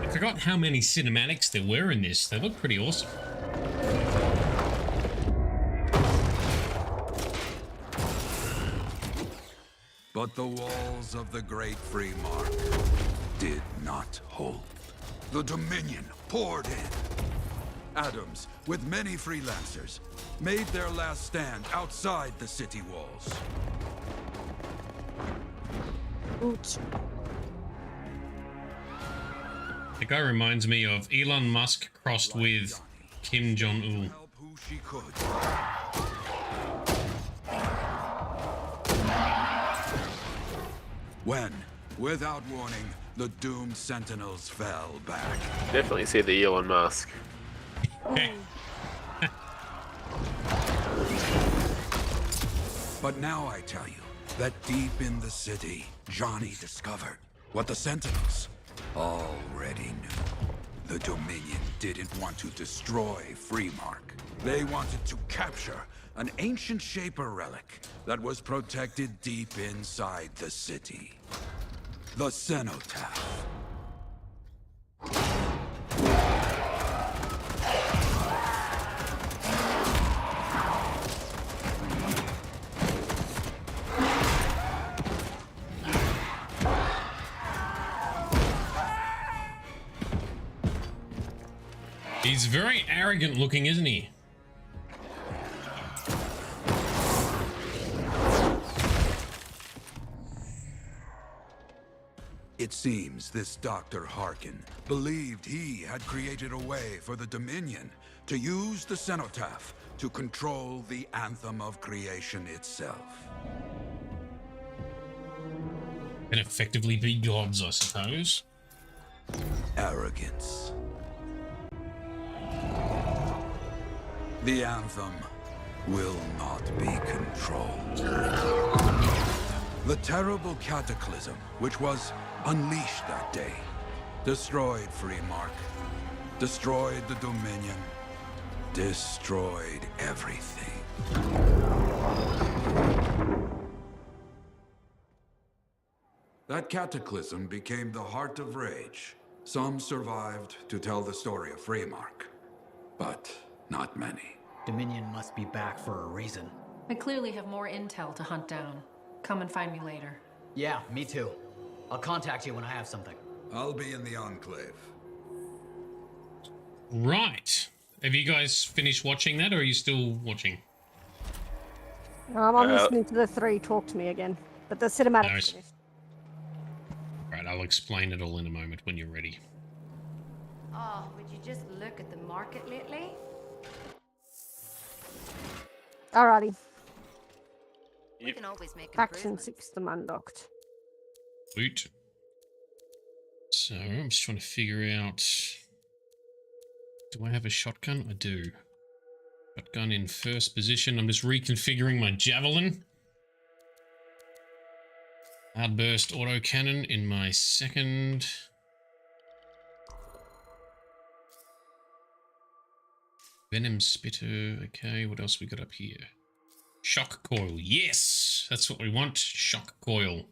I forgot how many cinematics there were in this. They look pretty awesome. But the walls of the Great Freemark did not hold. The Dominion poured in. Adams, with many Freelancers, made their last stand outside the city walls. Ouch. The guy reminds me of Elon Musk crossed with Kim Jong-un. Help who she could. When, without warning, the doomed Sentinels fell back. Definitely see the Elon Musk. But now I tell you that deep in the city, Johnny discovered what the Sentinels already knew. The Dominion didn't want to destroy Freemark. They wanted to capture an ancient Shaper relic that was protected deep inside the city. The Cenotaph. He's very arrogant looking, isn't he? It seems this Dr. Harkin believed he had created a way for the Dominion to use the Cenotaph to control the Anthem of creation itself. And effectively be gods, I suppose. Arrogance. The Anthem will not be controlled. The terrible cataclysm, which was unleashed that day, destroyed Freemark, destroyed the Dominion, destroyed everything. That cataclysm became the Heart of Rage, Some survived to tell the story of Freemark, but not many. Dominion must be back for a reason. I clearly have more intel to hunt down. Come and find me later. Yeah, me too. I'll contact you when I have something. I'll be in the Enclave. Right. Have you guys finished watching that, or are you still watching? I'm listening to the three talk to me again, but the cinematic. No, right, I'll explain it all in a moment when you're ready. Oh, would you just look at the market lately? Alrighty. We can always make Faction system unlocked. Boot. So I'm just trying to figure out. Do I have a shotgun? I do. Shotgun in first position. I'm just reconfiguring my javelin. Outburst autocannon in my second. Venom spitter. Okay, what else we got up here? Shock coil. Yes, that's what we want. Shock coil.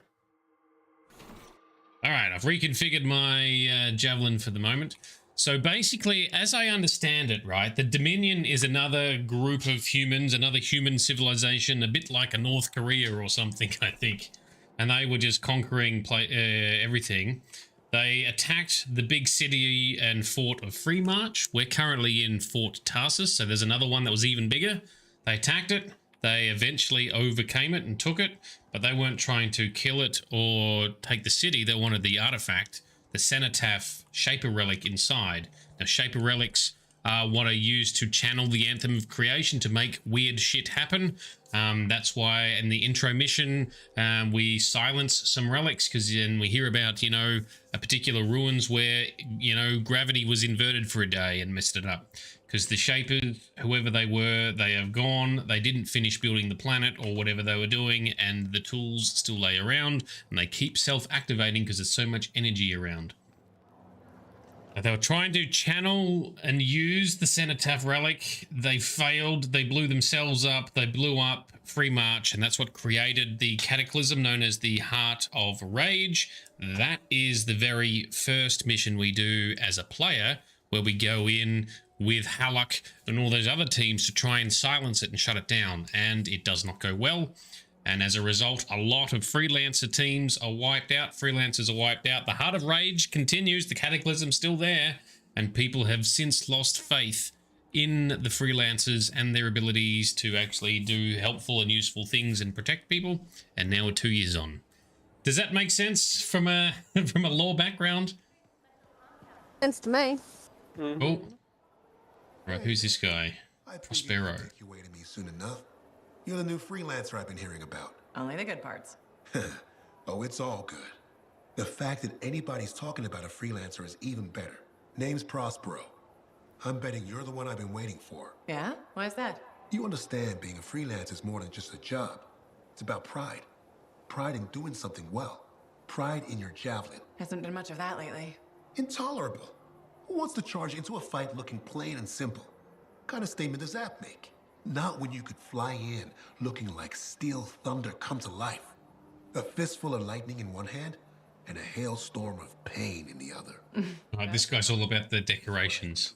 All right, I've reconfigured my javelin for the moment. So basically, as I understand it, right, the Dominion is another group of humans, another human civilization, a bit like a North Korea or something, I think. And they were just conquering everything. They attacked the big city and fort of Freemarch. We're currently in Fort Tarsus, so there's another one that was even bigger. They attacked it. They eventually overcame it and took it, but they weren't trying to kill it or take the city. They wanted the artifact, the cenotaph Shaper relic inside. Now, Shaper relics are what are used to channel the Anthem of Creation to make weird shit happen. That's why in the intro mission, we silence some relics, because then we hear about, you know, a particular ruins where, you know, gravity was inverted for a day and messed it up. Because the Shapers, whoever they were, they have gone. They didn't finish building the planet or whatever they were doing, and the tools still lay around, and they keep self-activating because there's so much energy around. They were trying to channel and use the Cenotaph relic. They failed. They blew themselves up. They blew up Freemarch, and that's what created the cataclysm known as the Heart of Rage. That is the very first mission we do as a player, where we go in with Halleck and all those other teams to try and silence it and shut it down, and it does not go well. And as a result, a lot of freelancer teams are wiped out. Freelancers are wiped out. The Heart of Rage continues. The Cataclysm's still there. And people have since lost faith in the freelancers and their abilities to actually do helpful and useful things and protect people. And now we're 2 years on. Does that make sense from a from a lore background? Sense to me. Oh. Right, who's this guy? Prospero. Make your way to me soon enough. You're the new freelancer I've been hearing about. Only the good parts. Oh, it's all good. The fact that anybody's talking about a freelancer is even better. Name's Prospero. I'm betting you're the one I've been waiting for. Yeah? Why is that? You understand being a freelancer is more than just a job. It's about pride. Pride in doing something well. Pride in your javelin. Hasn't been much of that lately. Intolerable. Who wants to charge into a fight looking plain and simple? What kind of statement does that make? Not when you could fly in looking like steel thunder come to life. A fistful of lightning in one hand and a hailstorm of pain in the other. This guy's all about the decorations.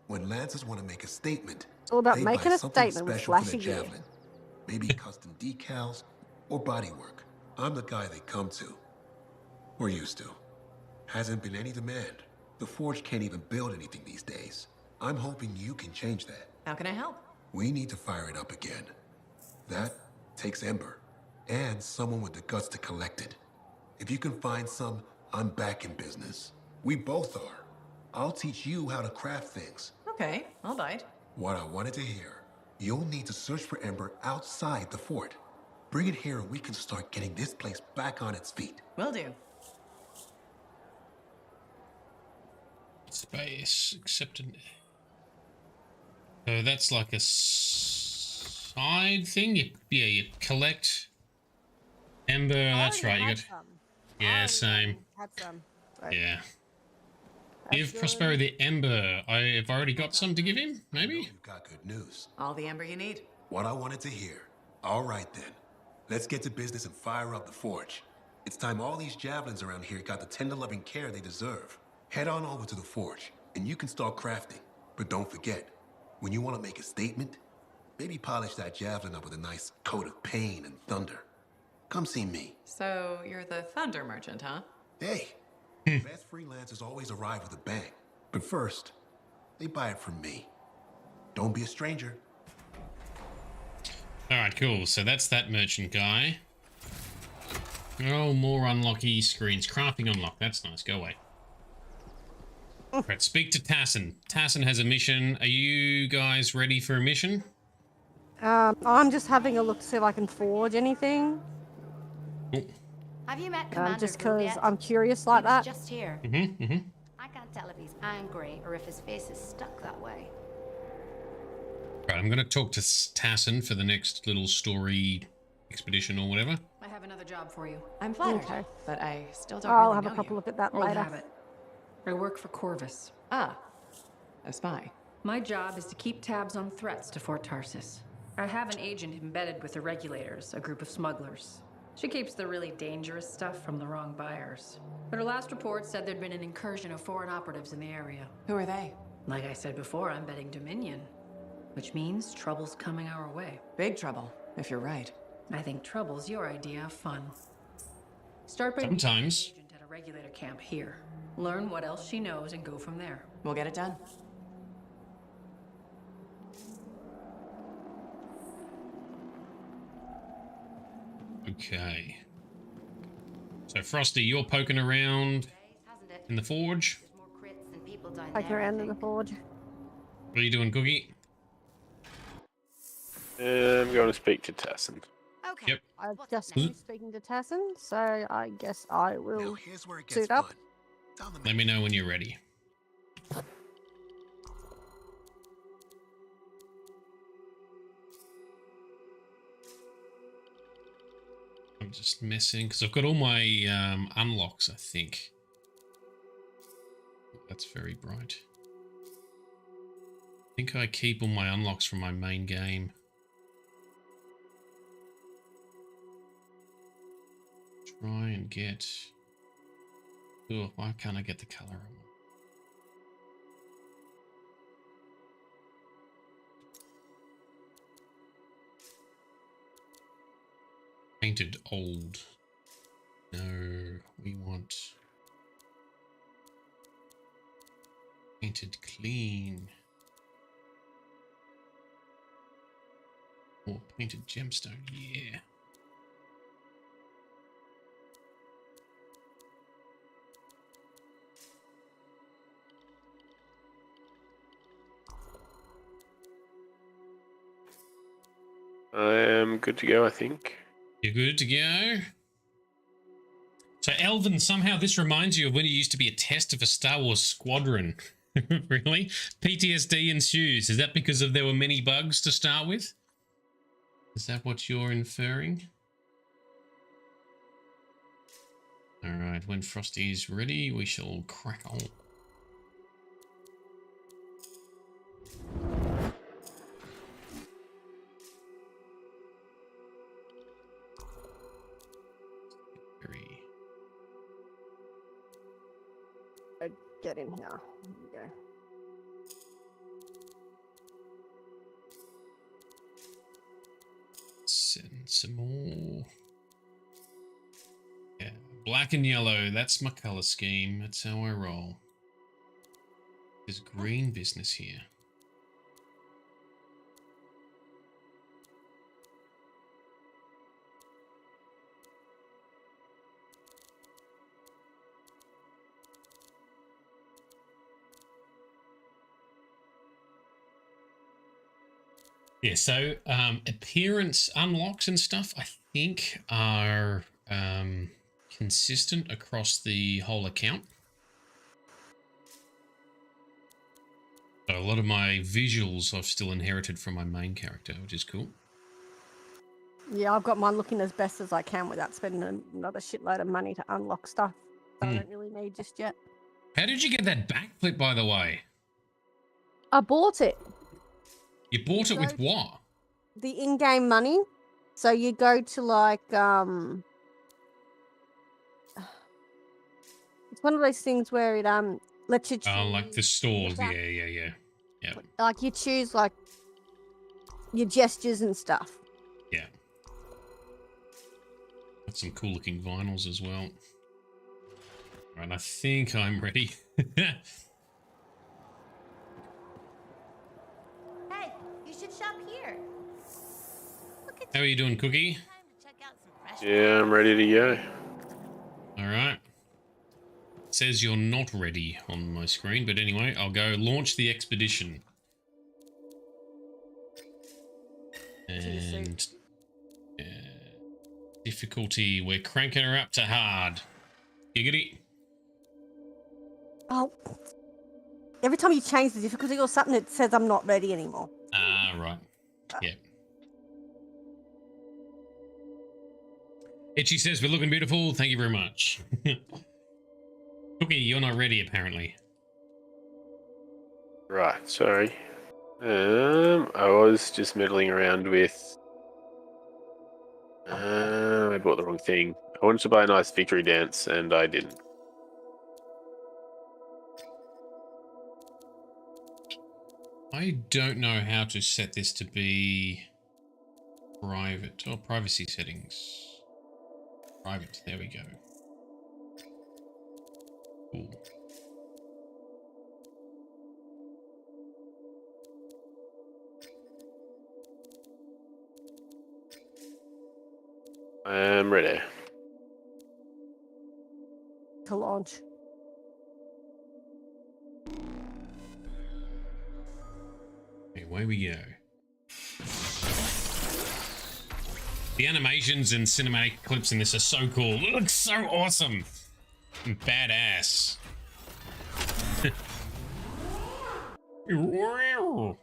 When Lancers want to make a statement, It's all about they making buy a something statement with special for flashy their gear. javelin. Maybe custom decals or bodywork. I'm the guy they come to. Or used to. Hasn't been any demand. The Forge can't even build anything these days. I'm hoping you can change that. How can I help? We need to fire it up again. That takes Ember, and someone with the guts to collect it. If you can find some, I'm back in business. We both are. I'll teach you how to craft things. Okay, I'll bite. What I wanted to hear, you'll need to search for Ember outside the fort. Bring it here and we can start getting this place back on its feet. Will do. Space accepted. So that's like a side thing. You collect Ember. That's right. You got. Yeah, same. Had some. Yeah. Give Prospero the Ember. I've already got some to give him. Maybe. You've got good news. All the Ember you need. What I wanted to hear. All right then. Let's get to business and fire up the Forge. It's time all these javelins around here got the tender loving care they deserve. Head on over to the forge, and you can start crafting. But don't forget, when you want to make a statement, maybe polish that javelin up with a nice coat of pain and thunder. Come see me. So you're the thunder merchant, huh? Hey, the best freelancers always arrive with a bang. But first, they buy it from me. Don't be a stranger. Alright, cool. So that's that merchant guy. Oh, more unlocky screens. Crafting unlock. That's nice. Go away. Right, speak to Tassin. Tassin has a mission. Are you guys ready for a mission? I'm just having a look to see if I can forge anything. Have you met Commander Just Gould because yet? I'm curious like He was that. just here. Mm-hmm. I can't tell if he's angry or if his face is stuck that way. Right, I'm going to talk to Tassin for the next little story expedition or whatever. I have another job for you. I'm flattered, Okay. but I still don't I'll really have know a couple you. look at that Old later. habit. I work for Corvus. Ah, a spy. My job is to keep tabs on threats to Fort Tarsis. I have an agent embedded with the regulators, a group of smugglers. She keeps the really dangerous stuff from the wrong buyers. But her last report said there'd been an incursion of foreign operatives in the area. Who are they? Like I said before, I'm betting Dominion. Which means trouble's coming our way. Big trouble, if you're right. I think trouble's your idea of fun. Start by Sometimes. meeting an agent at a regulator camp here. Learn what else she knows and go from there. We'll get it done. Okay. So, Frosty, you're poking around in the forge. More crits and people down Poking there, I around in the think. forge. What are you doing, Cookie? I'm going to speak to Tassin. Okay. Yep. I've just finished speaking to Tassin, so I guess I will Here's where it gets suit up. fun. Let me know when you're ready. I'm just messing because I've got all my unlocks, I think. That's very bright. I think I keep all my unlocks from my main game. Try and get... Oh, why can't I get the color I want? Painted old. No, we want painted clean. Or painted gemstone, yeah. I am good to go, I think. You're good to go? So, Elvin, somehow this reminds you of when you used to be a tester for Star Wars Squadron. Really? PTSD ensues. Is that because there were many bugs to start with? Is that what you're inferring? Alright, when Frosty is ready, we shall crack on. Get in here. There we go. Send some more. Yeah, black and yellow. That's my color scheme. That's how I roll. There's green business here. Yeah, so appearance unlocks and stuff, I think, are consistent across the whole account. So a lot of my visuals I've still inherited from my main character, which is cool. Yeah, I've got mine looking as best as I can without spending another shitload of money to unlock stuff that I don't really need just yet. How did you get that backflip, by the way? I bought it. You bought it with what? The in-game money. So you go to like it's one of those things where it lets you choose. Oh, like the stores. Yeah. Yeah. Like you choose like your gestures and stuff. Yeah. Got some cool looking vinyls as well. Right, I think I'm ready. Hey, you should shop here. How are you doing, Cookie? Yeah, I'm ready to go. All right. Says you're not ready on my screen, but anyway, I'll go launch the expedition. And difficulty, we're cranking her up to hard. Giggity. Oh. Every time you change the difficulty or something, it says I'm not ready anymore. Ah, right. Yeah. Itchy says we're looking beautiful. Thank you very much. Cookie, you're not ready apparently. Right, sorry. I was just meddling around with... I bought the wrong thing. I wanted to buy a nice victory dance, and I didn't. I don't know how to set this to be private. Oh, privacy settings. Private, there we go. Cool. I'm ready. To launch. Away we go. The animations and cinematic clips in this are so cool. It looks so awesome. And badass. So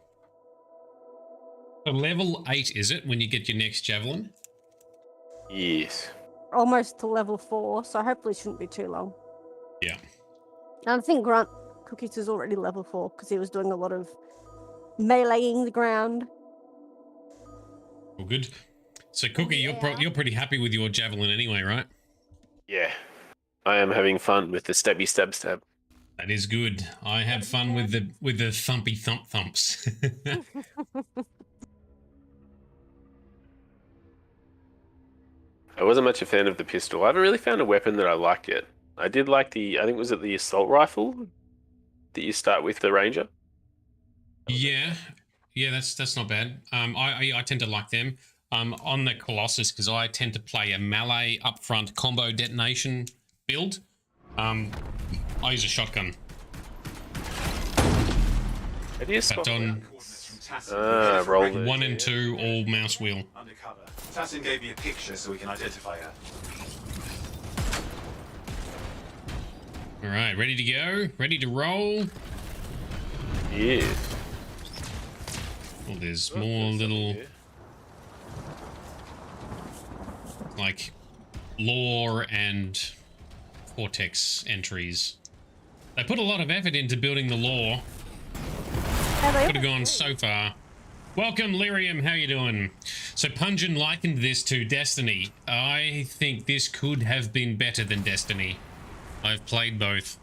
level 8 is it when you get your next javelin? Yes. Almost to level 4, so hopefully it shouldn't be too long. Yeah. And I think Grunt Cookies is already level 4 because he was doing a lot of meleeing the ground. All good. So Cookie, you're pretty happy with your javelin anyway, right? Yeah. I am having fun with the stabby stab stab. That is good. I have fun with the thumpy thump thumps. I wasn't much a fan of the pistol. I haven't really found a weapon that I liked yet. I did like the, I think was it the assault rifle that you start with the ranger? Yeah, that's not bad. I tend to like them. On the Colossus, because I tend to play a melee upfront combo detonation build. I use a shotgun. How do you spot on roll 1 and 2 all mouse wheel. Undercover. Tassin gave me a picture so we can identify her. All right, ready to go? Ready to roll? Yeah. Well, there's more little like lore and Cortex entries. They put a lot of effort into building the lore. Could have gone so far. Welcome, Lyrium. How you doing? So Punjin likened this to Destiny. I think this could have been better than Destiny. I've played both.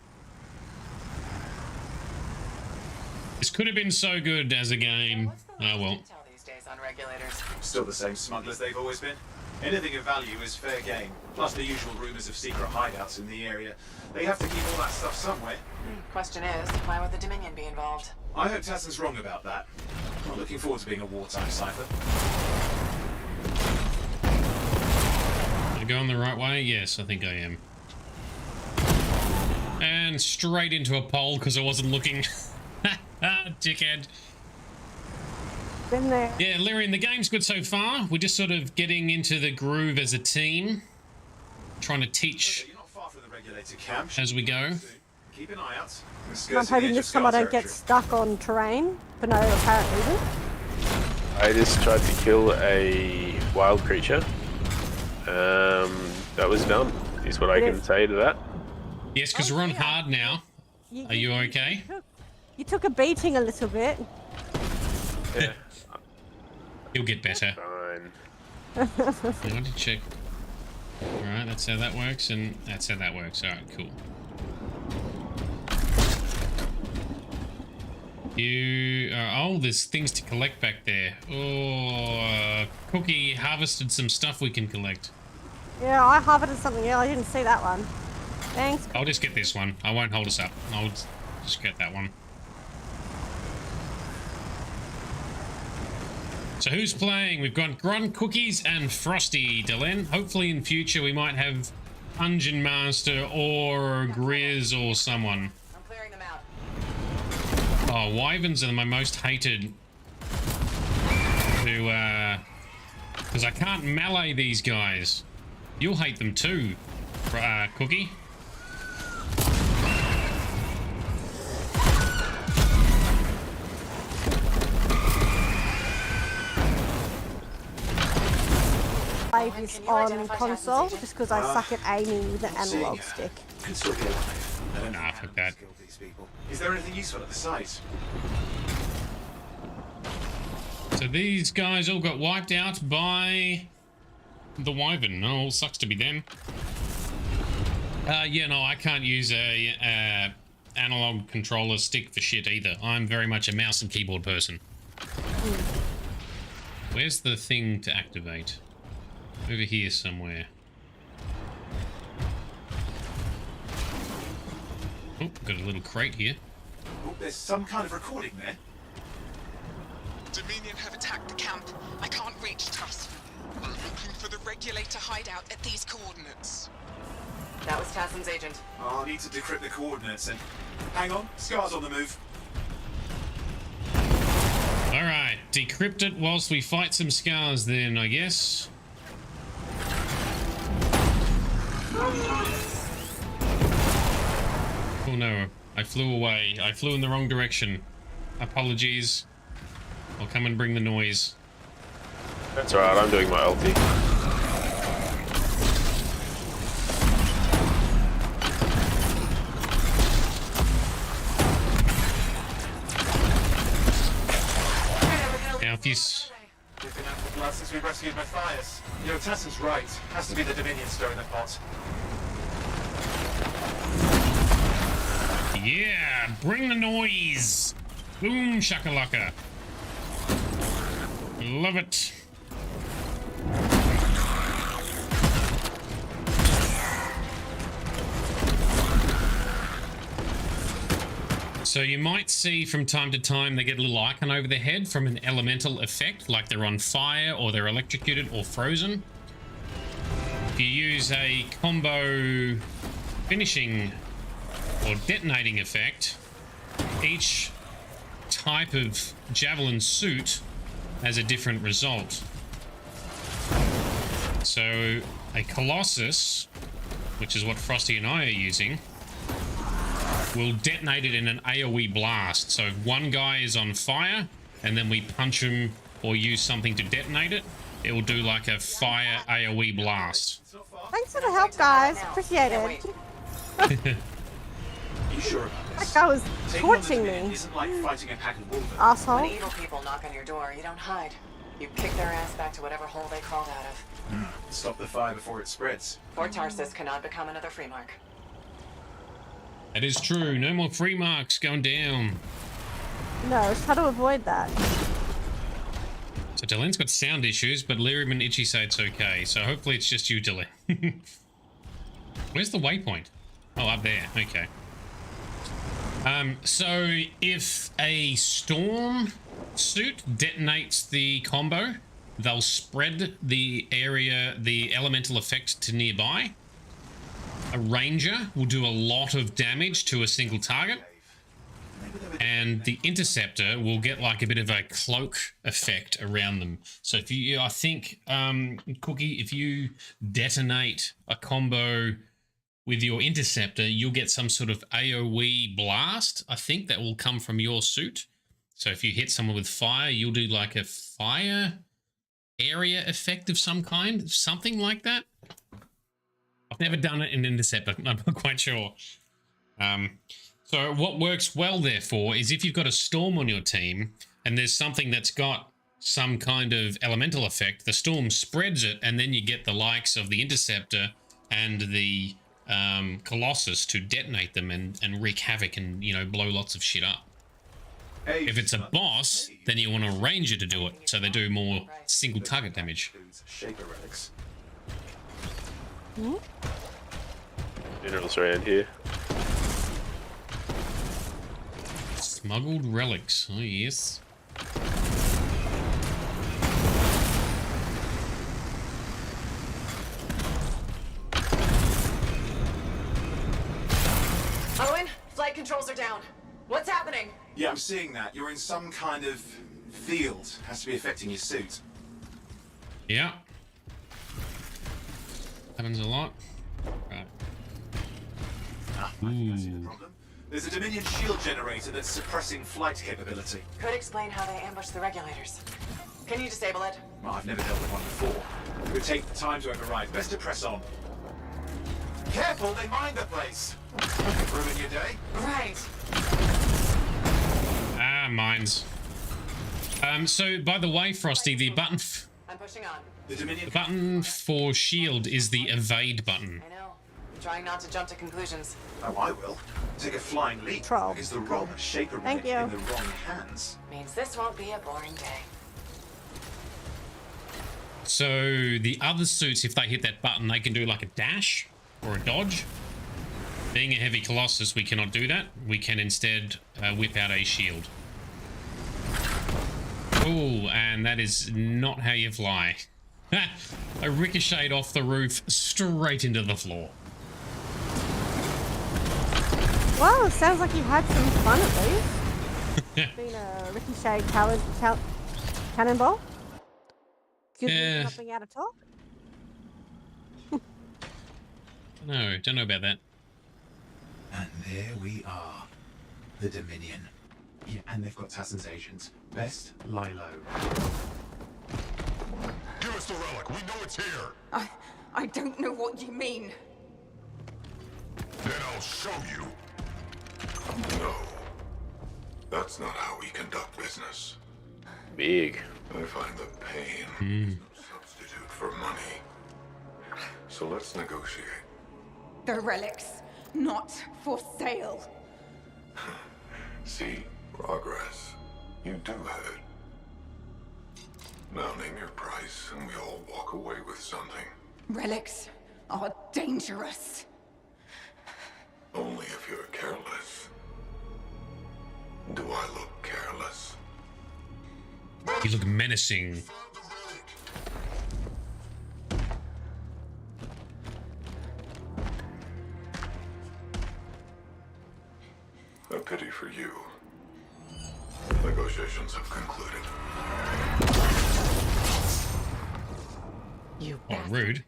This could have been so good as a game. Oh well. These days on regulators. Still the same smugglers they've always been. Anything of value is fair game. Plus the usual rumors of secret hideouts in the area. They have to keep all that stuff somewhere. Question is, why would the Dominion be involved? I hope Tassin's wrong about that. I'm looking forward to being a wartime cipher. Am I going the right way? Yes, I think I am. And straight into a pole because I wasn't looking. Dickhead. Been there. Yeah, Lyrian, the game's good so far. We're just sort of getting into the groove as a team. Trying to teach as we go. Keep an eye out. I'm hoping this time I don't get stuck on terrain, but no, apparently isn't. I just tried to kill a wild creature. That was dumb, is what I can say to that. Yes, because we're on hard now. Are you okay? You took a beating a little bit. Yeah. You'll get better. Fine. I want to check. Alright, that's how that works, and that's how that works. Alright, cool. Oh, there's things to collect back there. Oh, Cookie harvested some stuff we can collect. Yeah, I harvested something else. I didn't see that one. Thanks. I'll just get this one. I won't hold us up. I'll just get that one. So who's playing? We've got Grunt, Cookies, and Frosty. Delenn. Hopefully in future we might have Dungeon Master or Grizz or someone. I'm clearing them out. Oh, Wyverns are my most hated. Because I can't melee these guys. You'll hate them too, Cookie. Play this on console just because I suck at aiming with an analog stick. Could still be alive. I don't know Nah, how fuck that. skilled these people. Is there anything useful at the site? So these guys all got wiped out by the Wyvern. Oh, sucks to be them. Yeah, no, I can't use a analog controller stick for shit either. I'm very much a mouse and keyboard person. Where's the thing to activate? Over here somewhere. Oh, got a little crate here. Oh, there's some kind of recording there. Dominion have attacked the camp. I can't reach Tuss. I'm looking for the regulator hideout at these coordinates. That was Tassim's agent. I'll need to decrypt the coordinates and... Hang on, Scar's on the move. Alright, decrypt it whilst we fight some scars then, I guess. Oh no, I flew away. I flew in the wrong direction. Apologies. I'll come and bring the noise. That's alright, I'm doing my ulti. Now if you... We've been out for blood since we rescued Matthias. You know, Tassim's right. Has to be the Dominion stirring the pot. Yeah, bring the noise. Boom shakalaka. Love it. So you might see from time to time they get a little icon over their head from an elemental effect, like they're on fire or they're electrocuted or frozen. If you use a combo finishing or detonating effect, each type of javelin suit has a different result. So a Colossus, which is what Frosty and I are using, will detonate it in an AoE blast. So if one guy is on fire and then we punch him or use something to detonate it, it will do like a fire AoE blast. Thanks for the help, guys. Appreciate it. You sure about this? That guy was Taking on the torching Dominion me. isn't like fighting a pack of wolves. Asshole. When evil people knock on your door, you don't hide. You kick their ass back to whatever hole they crawled out of. Stop the fire before it spreads. Fort Tarsus cannot become another free mark. That is true. No more free marks going down. No, try to avoid that. So Delenn's got sound issues, but Lyrium and Itchy say it's okay. So hopefully it's just you, Delen. Where's the waypoint? Oh, up there. Okay. So if a storm suit detonates the combo, they'll spread the area, the elemental effect to nearby. A ranger will do a lot of damage to a single target. And the interceptor will get like a bit of a cloak effect around them. So if you, I think, Cookie, if you detonate a combo with your interceptor, you'll get some sort of AoE blast. I think that will come from your suit. So if you hit someone with fire, you'll do like a fire area effect of some kind, something like that. I've never done it in interceptor. I'm not quite sure. So what works well, therefore, is if you've got a storm on your team and there's something that's got some kind of elemental effect, the storm spreads it, and then you get the likes of the interceptor and the Colossus to detonate them and wreak havoc and, you know, blow lots of shit up. If it's a boss, then you want a ranger to do it, so they do more single target damage. Shaper relics. Minerals around here. Smuggled relics. Oh yes. Owen, flight controls are down. What's happening? Yeah, I'm seeing that. You're in some kind of field. Has to be affecting your suit. Yeah. Happens a lot. Right. I see the problem. There's a Dominion shield generator that's suppressing flight capability. Could explain how they ambushed the regulators. Can you disable it? Well, I've never dealt with one before. It would take time to override. Best to press on. Careful, they mine the place. Ruin your day. Right. Ah, mines. So by the way, Frosty, the button I'm pushing on. the button for shield is the evade button. I know. I'm trying not to jump to conclusions. Oh, I will. Take a flying leap. Troll. Is the wrong shaper Thank relic you. in the wrong hands. Means this won't be a boring day. So the other suits, if they hit that button, they can do like a dash or a dodge. Being a heavy colossus, we cannot do that. We can instead whip out a shield. Oh, and that is not how you fly. I ricocheted off the roof straight into the floor. Well, it sounds like you had some fun at least. Been a ricochet cannonball. Yeah. Jumping out of top. No, don't know about that. And there we are. The Dominion. Yeah, and they've got Tassin's agents. Best lie low. Give us the relic. We know it's here. I don't know what you mean. Then I'll show you. No. That's not how we conduct business. Big. I find the pain is no substitute for money. So let's negotiate. The relics, not for sale. See, progress. You do have it. Now name your price and we all walk away with something. Relics are dangerous. Only if you're careless. Do I look careless? You look menacing. A pity for you. Negotiations have concluded. You Oh, rude.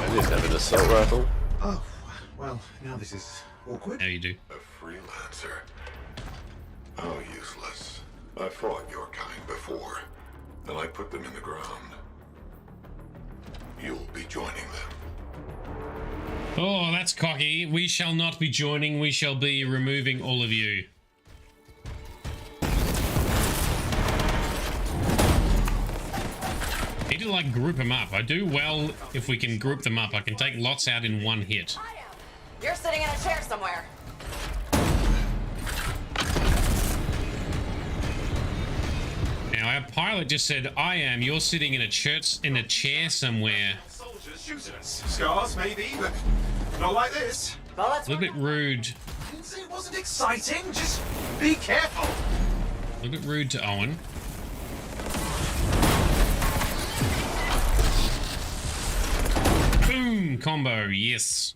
I just have an assault rifle. Oh, well, now this is awkward. How you do? A freelancer. How useless. I fought your kind before, and I put them in the ground. You'll be joining them. Oh, that's cocky. We shall not be joining. We shall be removing all of you. Need to like group them up. I do well if we can group them up. I can take lots out in one hit. You're sitting in a chair somewhere. Now our pilot just said, "I am." You're sitting in a chair somewhere. Soldiers shoot at us. Scars, maybe, but not like this. A little bit rude. Didn't say it wasn't exciting. Just be careful. A little bit rude to Owen. Boom! Combo, yes.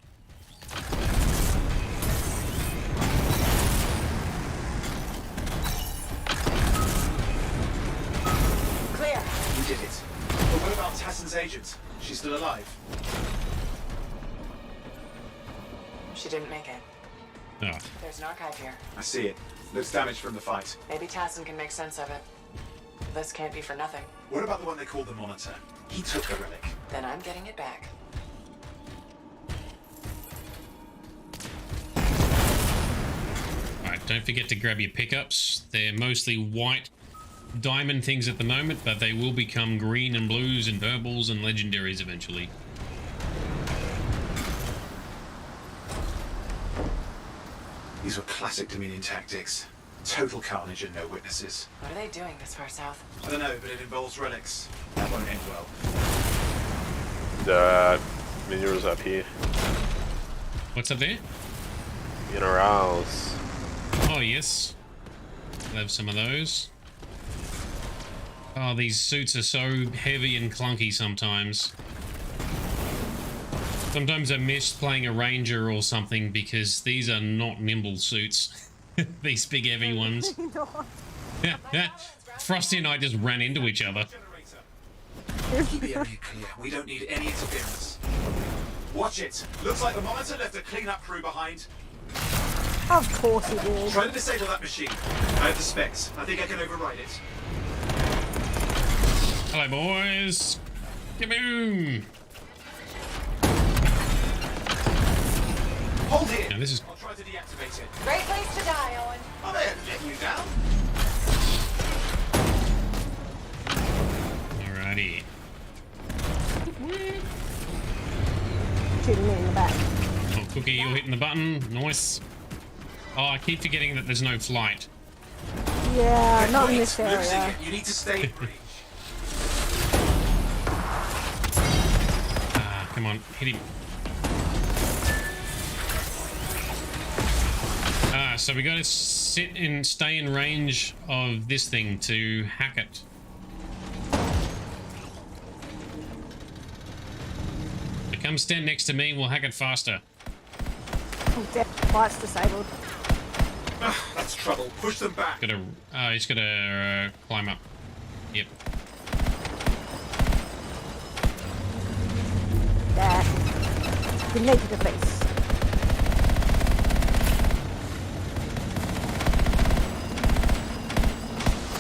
Clear. You did it. But what about Tassin's agent? She's still alive. She didn't make it. Oh. There's an archive here. I see it. Looks damaged from the fight. Maybe Tassin can make sense of it. This can't be for nothing. What about the one they called the Monitor? He took the relic. Then I'm getting it back. Alright, don't forget to grab your pickups. They're mostly white diamond things at the moment, but they will become green and blues and purples and legendaries eventually. These were classic Dominion tactics. Total carnage and no witnesses. What are they doing this far south? I don't know, but it involves relics. That won't end well. The minerals up here. What's up there? Minerals. Oh, yes. I'll have some of those. Oh, these suits are so heavy and clunky sometimes. Sometimes I miss playing a ranger or something because these are not nimble suits. These big heavy ones. Frosty and I just ran into each other. Keep the area clear. We don't need any interference. Watch it. Looks like the monitor left a cleanup crew behind. Of course he did. Try to disable that machine. I have the specs. I think I can override it. Hello, boys. Kaboom! Hold here. Now, this is... I'll try to deactivate it. Great place to die, Owen. I may have let you down. Alrighty. Shooting me in the back. Oh, Cookie, you're hitting the button. Nice. Oh, I keep forgetting that there's no flight. Yeah, not in this area. Losing it. You need to stay breach. Ah, come on, hit him. Ah, so we got to sit and stay in range of this thing to hack it. So come stand next to me, we'll hack it faster. Oh, death. Flight's disabled. That's trouble. Push them back. He's gotta climb up. Yep. There. Grenade to the face.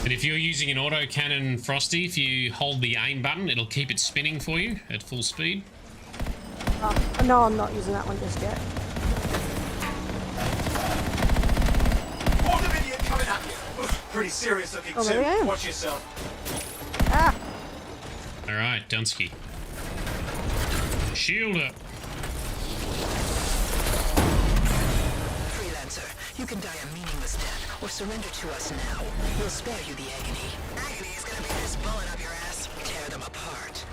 And if you're using an autocannon, Frosty, if you hold the aim button, it'll keep it spinning for you at full speed. No, I'm not using that one just yet. Coming at you. Pretty serious looking too. Yeah. Watch yourself. Ah. All right, Dunsky. Shield up. Freelancer, you can die a meaningless death or surrender to us now. We'll spare you the agony. Agony is gonna be this bullet up your ass. Tear them apart.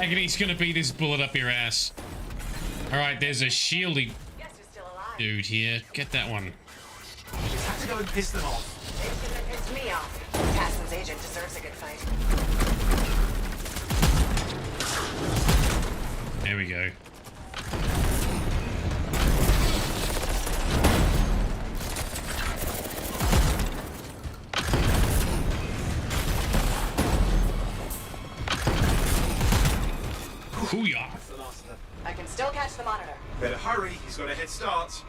Agony's gonna be this bullet up your ass. All right, there's a shieldy dude here. Get that one. Just have to go and piss them off. It should have pissed me off. Tassin's agent deserves a good fight. There we go. Hoo-yah. I can still catch the monitor. Better hurry. He's got a head start.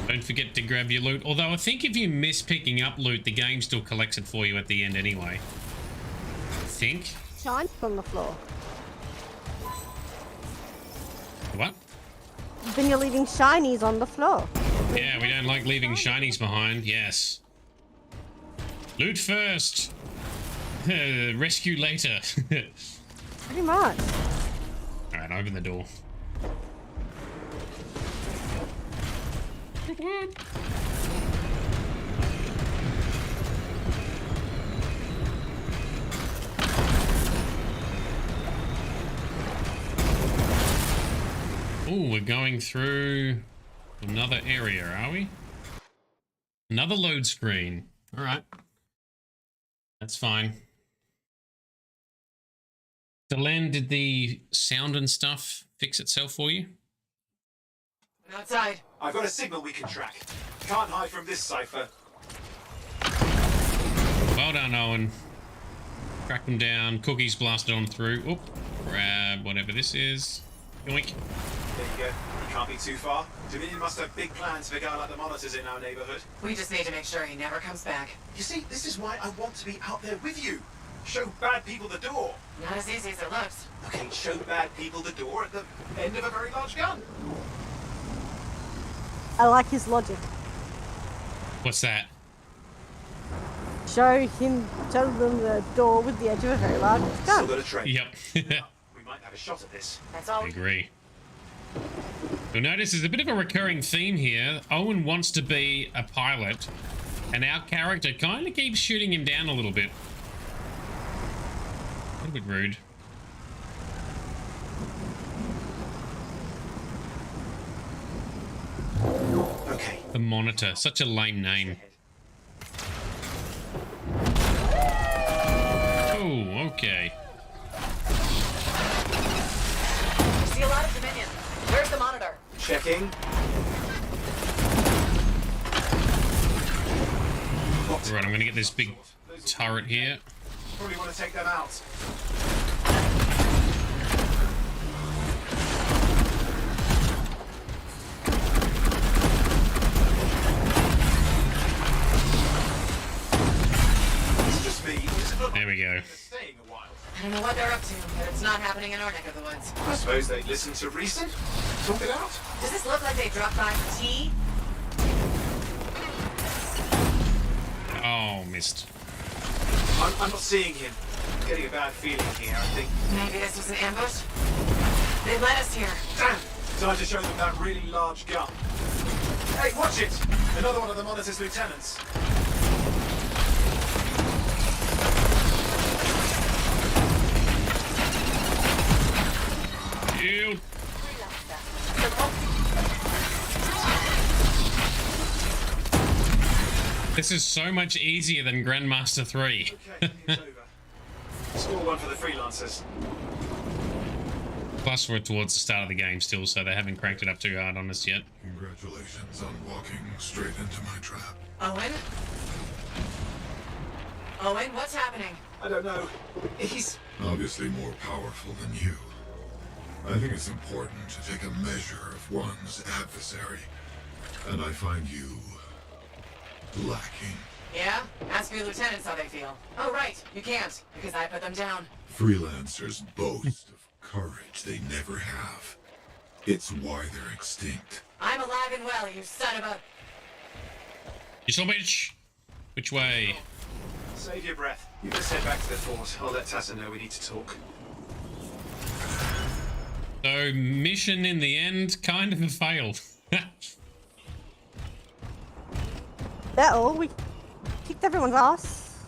Don't forget to grab your loot. Although I think if you miss picking up loot, the game still collects it for you at the end anyway. I think. Shine on the floor. What? Then you're leaving shinies on the floor. Yeah, we don't like leaving shinies behind. Yes. Loot first. Rescue later. Pretty much. Alright, open the door. Oh, we're going through another area, are we? Another load screen. Alright. That's fine. Delenn, did the sound and stuff fix itself for you? Outside. I've got a signal we can track. Can't hide from this cipher. Well done, Owen. Track them down. Cookies blasted on through. Oop. Grab whatever this is. Yoink. There you go. You can't be too far. Dominion must have big plans for a guy like the monitors in our neighborhood. We just need to make sure he never comes back. You see, this is why I want to be out there with you. Show bad people the door. Not as easy as it looks. Okay, show bad people the door at the end of a very large gun. I like his logic. What's that? Show them the door with the edge of a very large gun. Still got a train. Yep. We might have a shot at this. That's all. I agree. You'll notice there's a bit of a recurring theme here. Owen wants to be a pilot, and our character kind of keeps shooting him down a little bit. A little bit rude. Okay. The Monitor, such a lame name. Oh, okay. See a lot of Dominion. Where's the monitor? Checking. Right, I'm gonna get this big turret here. Probably want to take them out. It's just me. There we go. I don't know what they're up to, but it's not happening in our neck of the woods. I suppose they listen to reason? Talk it out? Does this look like they dropped by for tea? Oh, missed. I'm not seeing him. I'm getting a bad feeling here, I think. Maybe this was an ambush? They led us here. Damn! Time to show them that really large gun. Hey, watch it! Another one of the Monitor's lieutenants. Ew. This is so much easier than Grandmaster 3. Okay, it's over. Score one for the freelancers. Plus, we're towards the start of the game still, so they haven't cranked it up too hard on us yet. Congratulations on walking straight into my trap. Owen? Owen, what's happening? I don't know. He's Obviously more powerful than you. I think it's important to take a measure of one's adversary. And I find you lacking. Yeah? Ask your lieutenants how they feel. Oh, right. You can't, because I put them down. Freelancers boast of courage they never have. It's why they're extinct. I'm alive and well, you son of a... You saw bitch. Which way? Save your breath. You just head back to the fort. I'll let Tassa know we need to talk. So, mission in the end, kind of a fail. That all? We kicked everyone's ass?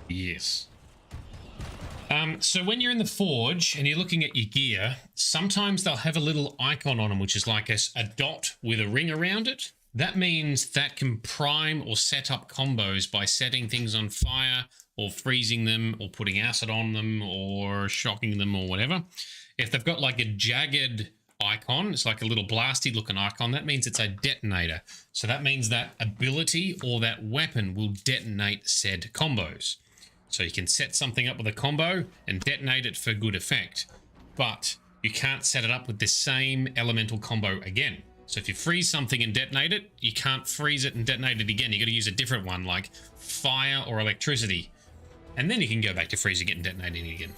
Yes. So when you're in the forge and you're looking at your gear, sometimes they'll have a little icon on them, which is like a dot with a ring around it. That means that can prime or set up combos by setting things on fire or freezing them or putting acid on them or shocking them or whatever. If they've got like a jagged icon, it's like a little blasty looking icon, that means it's a detonator. So that means that ability or that weapon will detonate said combos. So you can set something up with a combo and detonate it for good effect, but you can't set it up with the same elemental combo again. So if you freeze something and detonate it, you can't freeze it and detonate it again. You got to use a different one like fire or electricity. And then you can go back to freezing it and detonating it again.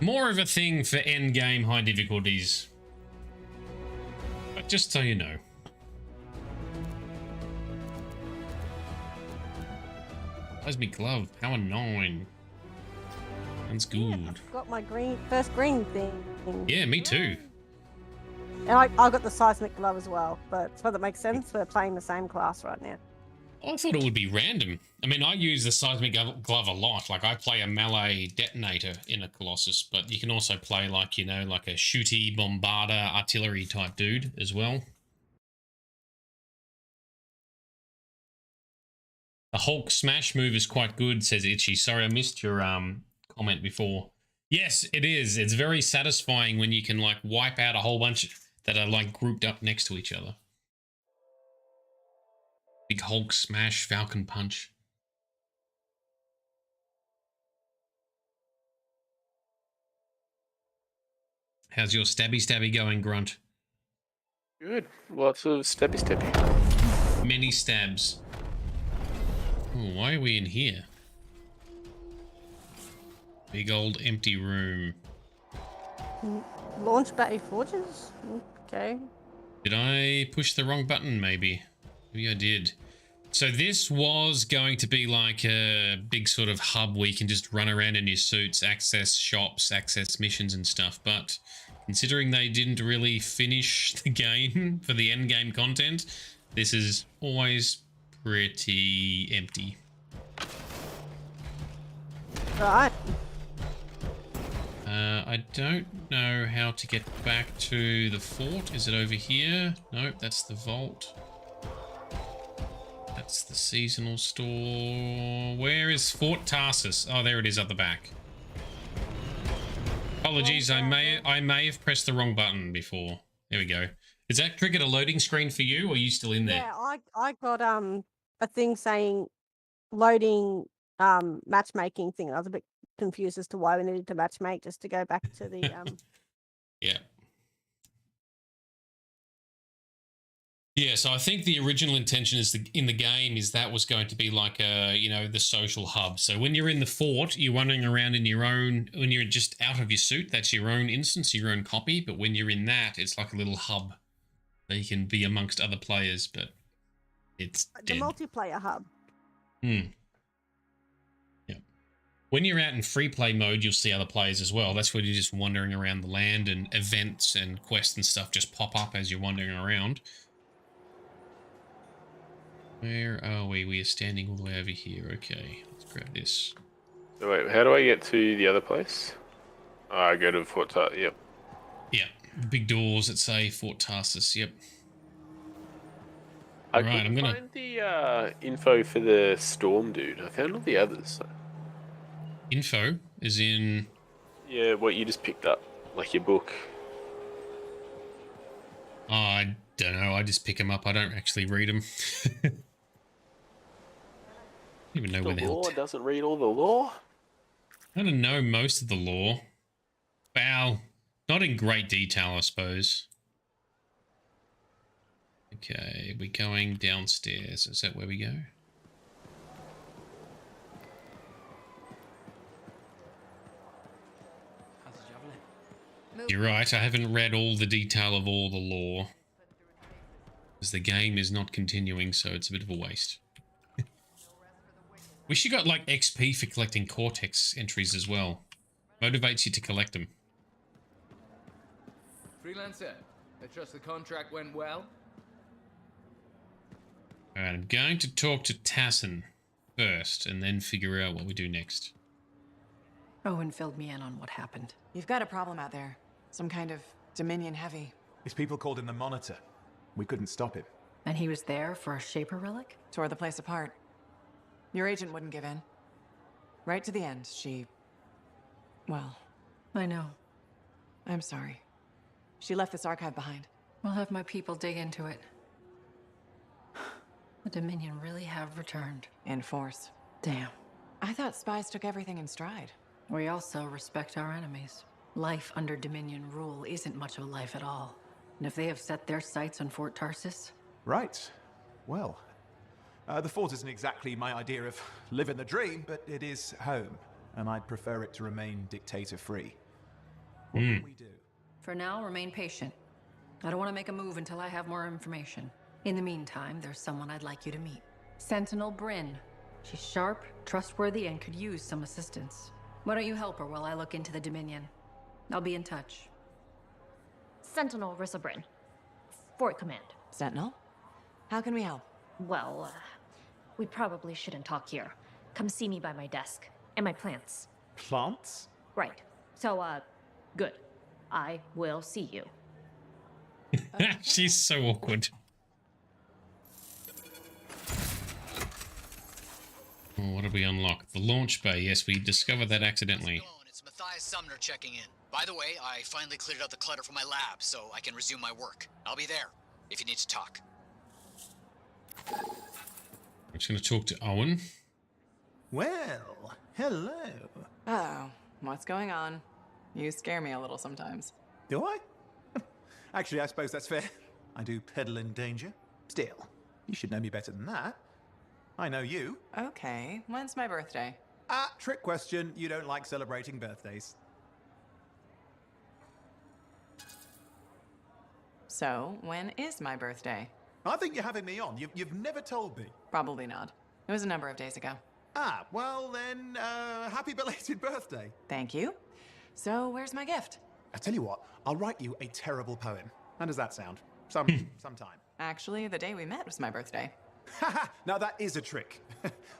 More of a thing for end game high difficulties. But just so you know. Where's my glove? Power 9. That's good. Yeah, I've got my first green thing. Yeah, me too. And I got the seismic glove as well, but so that makes sense. We're playing the same class right now. I thought it would be random. I mean, I use the seismic glove a lot. Like, I play a melee detonator in a Colossus, but you can also play, like, you know, like a shooty, bombarder, artillery type dude as well. The Hulk smash move is quite good, says Itchy. Sorry, I missed your comment before. Yes, it is. It's very satisfying when you can, like, wipe out a whole bunch that are, like, grouped up next to each other. Big Hulk smash, Falcon punch. How's your stabby going, Grunt? Good. Lots of stabby. Many stabs. Oh, why are we in here? Big old empty room. Launch battery forges? Okay. Did I push the wrong button, maybe? Maybe I did. So this was going to be like a big sort of hub where you can just run around in your suits, access shops, access missions and stuff. But considering they didn't really finish the game for the end game content, this is always pretty empty. Right. I don't know how to get back to the fort. Is it over here? Nope, that's the vault. That's the seasonal store. Where is Fort Tarsus? Oh, there it is at the back. Apologies, I may have pressed the wrong button before. There we go. Is that triggered a loading screen for you, or are you still in there? Yeah, I got a thing saying loading matchmaking thing. I was a bit confused as to why we needed to matchmake, just to go back to the Yeah. Yeah, so I think the original intention is in the game is that was going to be like a, you know, the social hub. So when you're in the fort, you're wandering around in your own, when you're just out of your suit, that's your own instance, your own copy. But when you're in that, it's like a little hub that you can be amongst other players, but it's the dead. multiplayer hub. Yeah. When you're out in free play mode, you'll see other players as well. That's where you're just wandering around the land, and events and quests and stuff just pop up as you're wandering around. Where are we? We are standing all the way over here. Okay, let's grab this. So wait, how do I get to the other place? Oh, I go to Fort Tarsus, yep. Yeah, big doors that say Fort Tarsus, yep. I couldn't find the info for the Storm dude. I found all the others. So. Info is in... Yeah, what you just picked up, like your book. Oh, I don't know, I just pick them up. I don't actually read them. I don't even know where the hell... The law doesn't read all the law? I don't know most of the lore. Wow. Not in great detail, I suppose. Okay, we're going downstairs. Is that where we go? You're right, I haven't read all the detail of all the lore. Because the game is not continuing, so it's a bit of a waste. Wish you got like XP for collecting Cortex entries as well. Motivates you to collect them. Freelancer, I trust the contract went well? Alright, I'm going to talk to Tassin first, and then figure out what we do next. Owen filled me in on what happened. You've got a problem out there. Some kind of Dominion heavy. His people called him the Monitor. We couldn't stop him. And he was there for a Shaper relic? Tore the place apart. Your agent wouldn't give in. Right to the end, she... Well... I know. I'm sorry. She left this archive behind. We'll have my people dig into it. The Dominion really have returned. In force. Damn. I thought spies took everything in stride. We also respect our enemies. Life under Dominion rule isn't much of a life at all. And if they have set their sights on Fort Tarsus... Right. Well, the fort isn't exactly my idea of living the dream, but it is home, and I'd prefer it to remain dictator-free. What can we do? For now, remain patient. I don't want to make a move until I have more information. In the meantime, there's someone I'd like you to meet. Sentinel Bryn. She's sharp, trustworthy, and could use some assistance. Why don't you help her while I look into the Dominion? I'll be in touch. Sentinel Rissa Bryn. Fort Command. Sentinel? How can we help? Well, we probably shouldn't talk here. Come see me by my desk. And my plants. Plants? Right. So, good. I will see you. She's so awkward. Oh, what did we unlock? The launch bay. Yes, we discovered that accidentally. It's Matthias Sumner checking in. By the way, I finally cleared out the clutter from my lab, so I can resume my work. I'll be there if you need to talk. I'm just going to talk to Owen. Well, hello. Oh, what's going on? You scare me a little sometimes. Do I? Actually, I suppose that's fair. I do peddle in danger. Still, you should know me better than that. I know you. Okay, when's my birthday? Trick question. You don't like celebrating birthdays. So, when is my birthday? I think you're having me on. You've never told me. Probably not. It was a number of days ago. Ah, well then, happy belated birthday. Thank you. So, where's my gift? I tell you what, I'll write you a terrible poem. How does that sound? Sometime. Actually, the day we met was my birthday. Now that is a trick.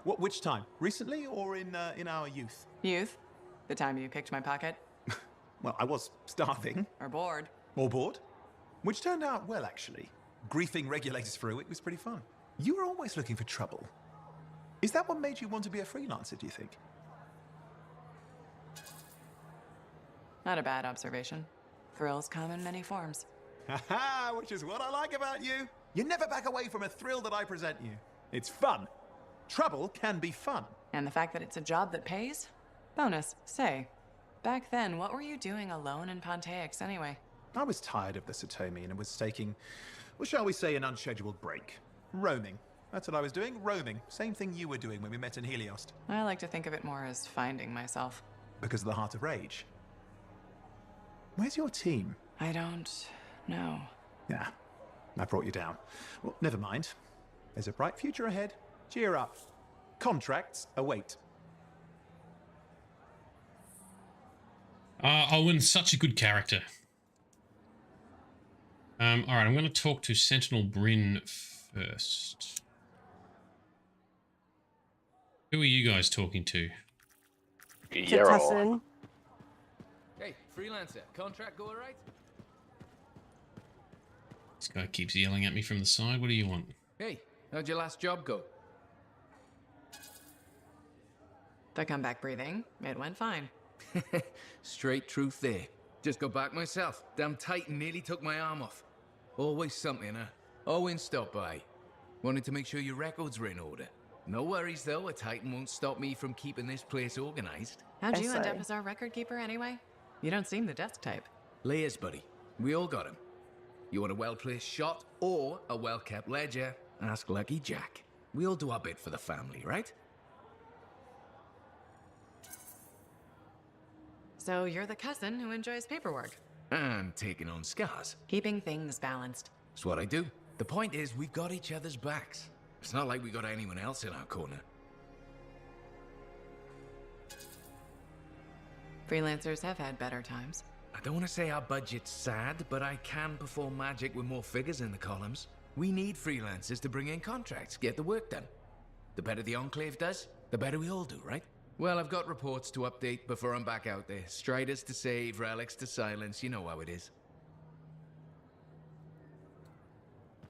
Which time? Recently or in our youth? Youth? The time you picked my pocket? Well, I was starving. Or bored. Or bored. Which turned out well, actually. Griefing regulators through it was pretty fun. You were always looking for trouble. Is that what made you want to be a freelancer, do you think? Not a bad observation. Thrills come in many forms. Haha, which is what I like about you. You never back away from a thrill that I present you. It's fun. Trouble can be fun. And the fact that it's a job that pays? Bonus. Say, back then, what were you doing alone in Pontaix anyway? I was tired of the Satomi and was taking, well, shall we say, an unscheduled break. Roaming. That's what I was doing, roaming. Same thing you were doing when we met in Heliost. I like to think of it more as finding myself. Because of the Heart of Rage. Where's your team? I don't know. Yeah, I brought you down. Well, never mind. There's a bright future ahead. Cheer up. Contracts await. Owen's such a good character. Alright, I'm going to talk to Sentinel Bryn first. Who are you guys talking to? Hey, freelancer, contract go alright? This guy keeps yelling at me from the side. What do you want? Hey, how'd your last job go? To come back breathing, it went fine. Straight truth there. Just got back myself. Damn Titan nearly took my arm off. Always something, huh? Owen stopped by. Wanted to make sure your records were in order. No worries though, a Titan won't stop me from keeping this place organized. How'd you end up as our record keeper anyway? You don't seem the desk type. Layers, buddy. We all got him. You want a well-placed shot or a well-kept ledger? Ask Lucky Jack. We all do our bit for the family, right? So you're the cousin who enjoys paperwork. And taking on scars. Keeping things balanced. That's what I do. The point is, we've got each other's backs. It's not like we got anyone else in our corner. Freelancers have had better times. I don't want to say our budget's sad, but I can perform magic with more figures in the columns. We need freelancers to bring in contracts, get the work done. The better the Enclave does, the better we all do, right? Well, I've got reports to update before I'm back out there. Striders to save, relics to silence, you know how it is.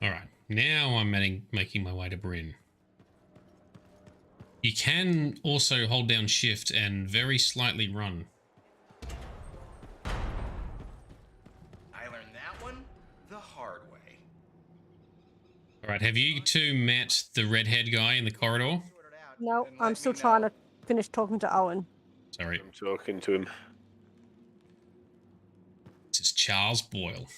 Alright, now I'm making my way to Bryn. You can also hold down shift and very slightly run. I learned that one the hard way. Alright, have you two met the redhead guy in the corridor? No, I'm still trying to finish talking to Owen. Sorry. I'm talking to him. This is Charles Boyle.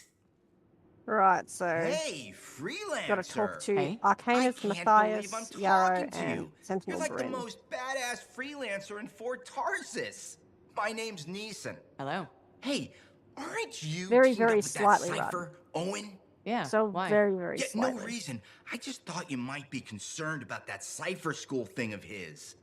Right, so Hey, freelancer! got to talk to Hey? Arcanus, I can't Matthias, believe I'm Yarrow, talking to and you. Sentinel You're like Bryn. the most badass freelancer in Fort Tarsis. My name's Neeson. Hello. Hey, aren't you Very, teamed very up with slightly that run. cipher, Owen? Yeah, So why? very, very Yeah, slightly. no reason. I just thought you might be concerned about that cipher school thing of his.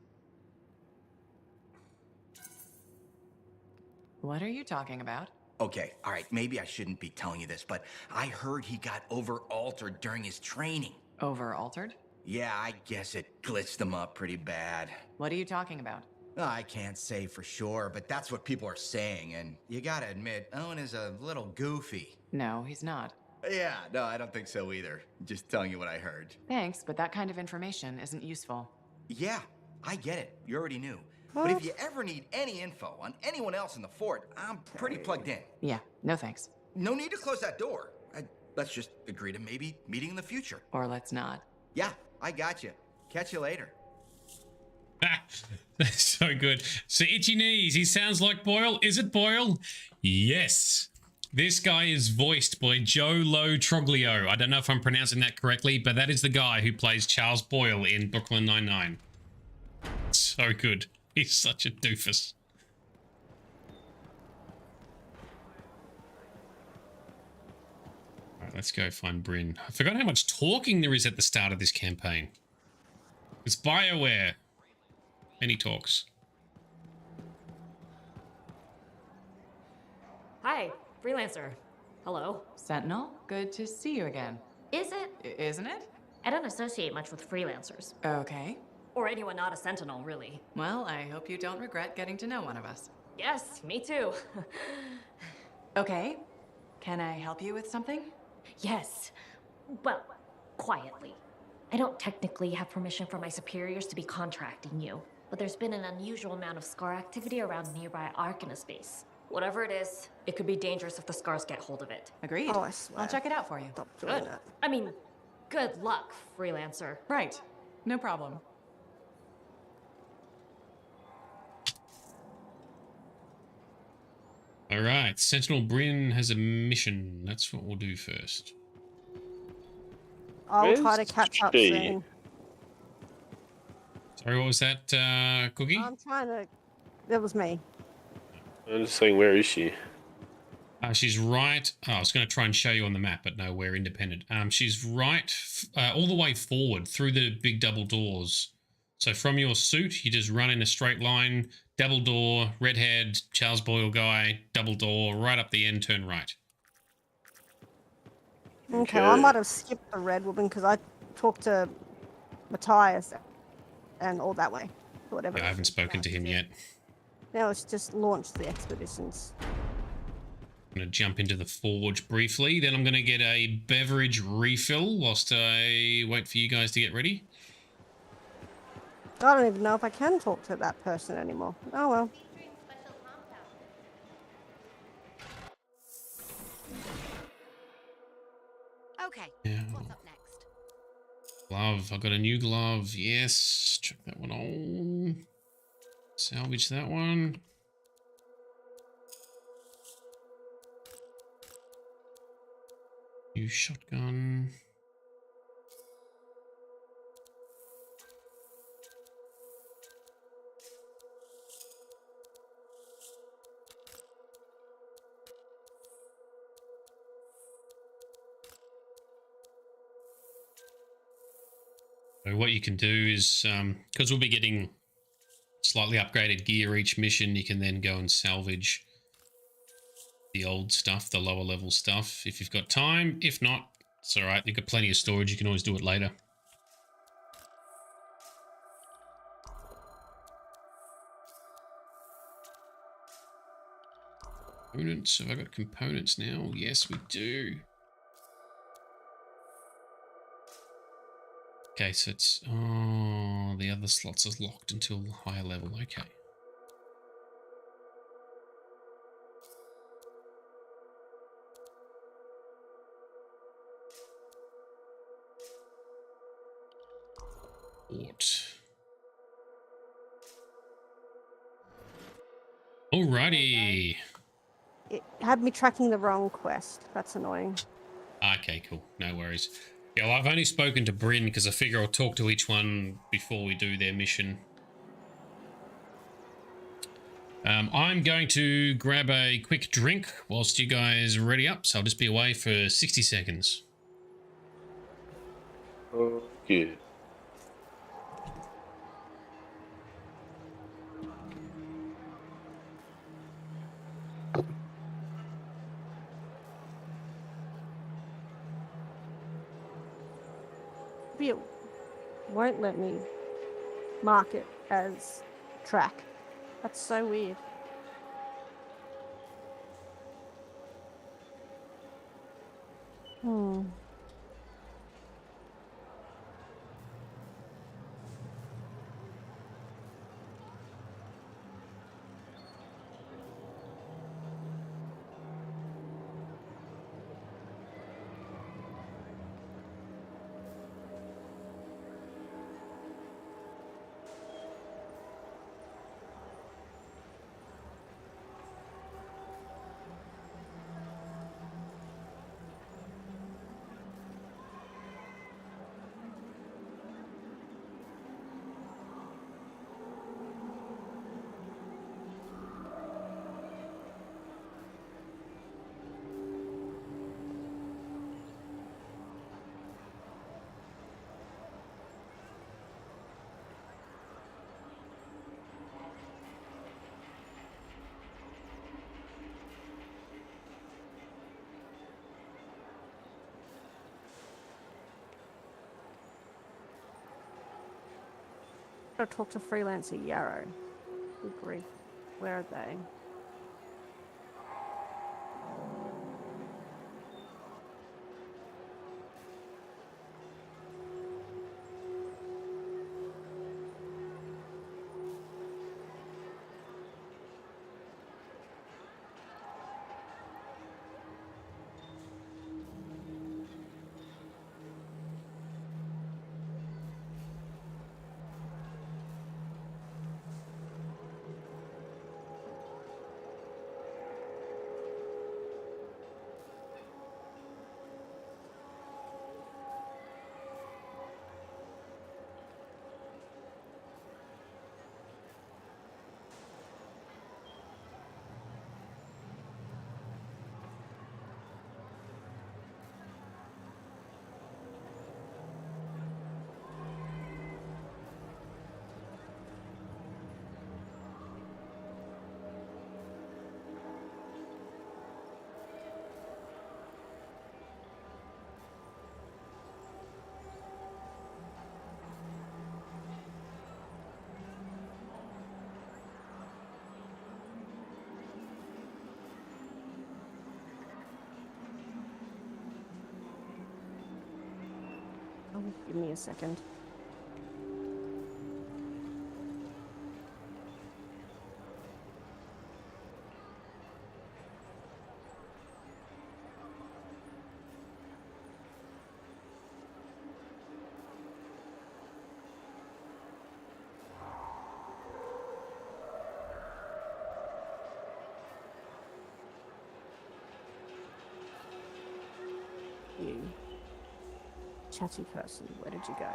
What are you talking about? Okay, all right, maybe I shouldn't be telling you this, but I heard he got over-altered during his training. Over-altered? Yeah, I guess it glitched him up pretty bad. What are you talking about? I can't say for sure, but that's what people are saying, and you gotta admit, Owen is a little goofy. No, he's not. Yeah, no, I don't think so either. Just telling you what I heard. Thanks, but that kind of information isn't useful. Yeah, I get it. You already knew. But if you ever need any info on anyone else in the fort, I'm pretty plugged in. Yeah, no thanks. No need to close that door. Let's just agree to maybe meeting in the future. Or let's not. Yeah, I got you. Catch you later. Ah, that's so good. So Itchy Knees, he sounds like Boyle. Is it Boyle? Yes. This guy is voiced by Joe Lo Troglio. I don't know if I'm pronouncing that correctly, but that is the guy who plays Charles Boyle in Brooklyn Nine-Nine. So good. He's such a doofus. Alright, let's go find Bryn. I forgot how much talking there is at the start of this campaign. It's bioware. Many talks. Hi, freelancer. Hello. Sentinel, good to see you again. Is it? Isn't it? I don't associate much with freelancers. Okay. Or anyone not a sentinel, really. Well, I hope you don't regret getting to know one of us. Yes, me too. Okay. Can I help you with something? Yes. Well, quietly. I don't technically have permission from my superiors to be contracting you, but there's been an unusual amount of scar activity around nearby Arcanus base. Whatever it is, it could be dangerous if the scars get hold of it. Agreed. Oh, I swear. I'll check it out for you. Stop doing Good. that. I mean, good luck, freelancer. Right. No problem. Alright, Sentinel Bryn has a mission. That's what we'll do first. I'll try to Where's catch up she? soon. Sorry, what was that, Cookie? I'm trying to... That was me. I'm just saying, where is she? She's right. Oh, I was going to try and show you on the map, but no, we're independent. She's right all the way forward through the big double doors. So from your suit, you just run in a straight line, double door, redhead, Charles Boyle guy, double door, right up the end, turn right. Okay, I might have skipped the red woman because I talked to Matthias and all that way. Whatever. Yeah, I haven't spoken to him yet. Now it's just launched the expeditions. I'm going to jump into the forge briefly, then I'm going to get a beverage refill whilst I wait for you guys to get ready. I don't even know if I can talk to that person anymore. Oh well. Okay, Yeah. what's up next? Glove. I got a new glove. Yes. Check that one on. Salvage that one. New shotgun. So what you can do is, because we'll be getting slightly upgraded gear each mission, you can then go and salvage the old stuff, the lower level stuff, if you've got time. If not, it's all right. You've got plenty of storage. You can always do it later. Components. Have I got components now? Yes, we do. Okay, so it's... Oh, the other slots are locked until higher level. Okay. Alrighty. It had me tracking the wrong quest. That's annoying. Okay, cool. No worries. Yeah, well, I've only spoken to Bryn because I figure I'll talk to each one before we do their mission. I'm going to grab a quick drink whilst you guys ready up, so I'll just be away for 60 seconds. Okay. It won't let me mark it as track. That's so weird. Gotta talk to freelancer Yarrow. Good grief. Where are they? Oh, give me a second. You. Chatty person, where did you go?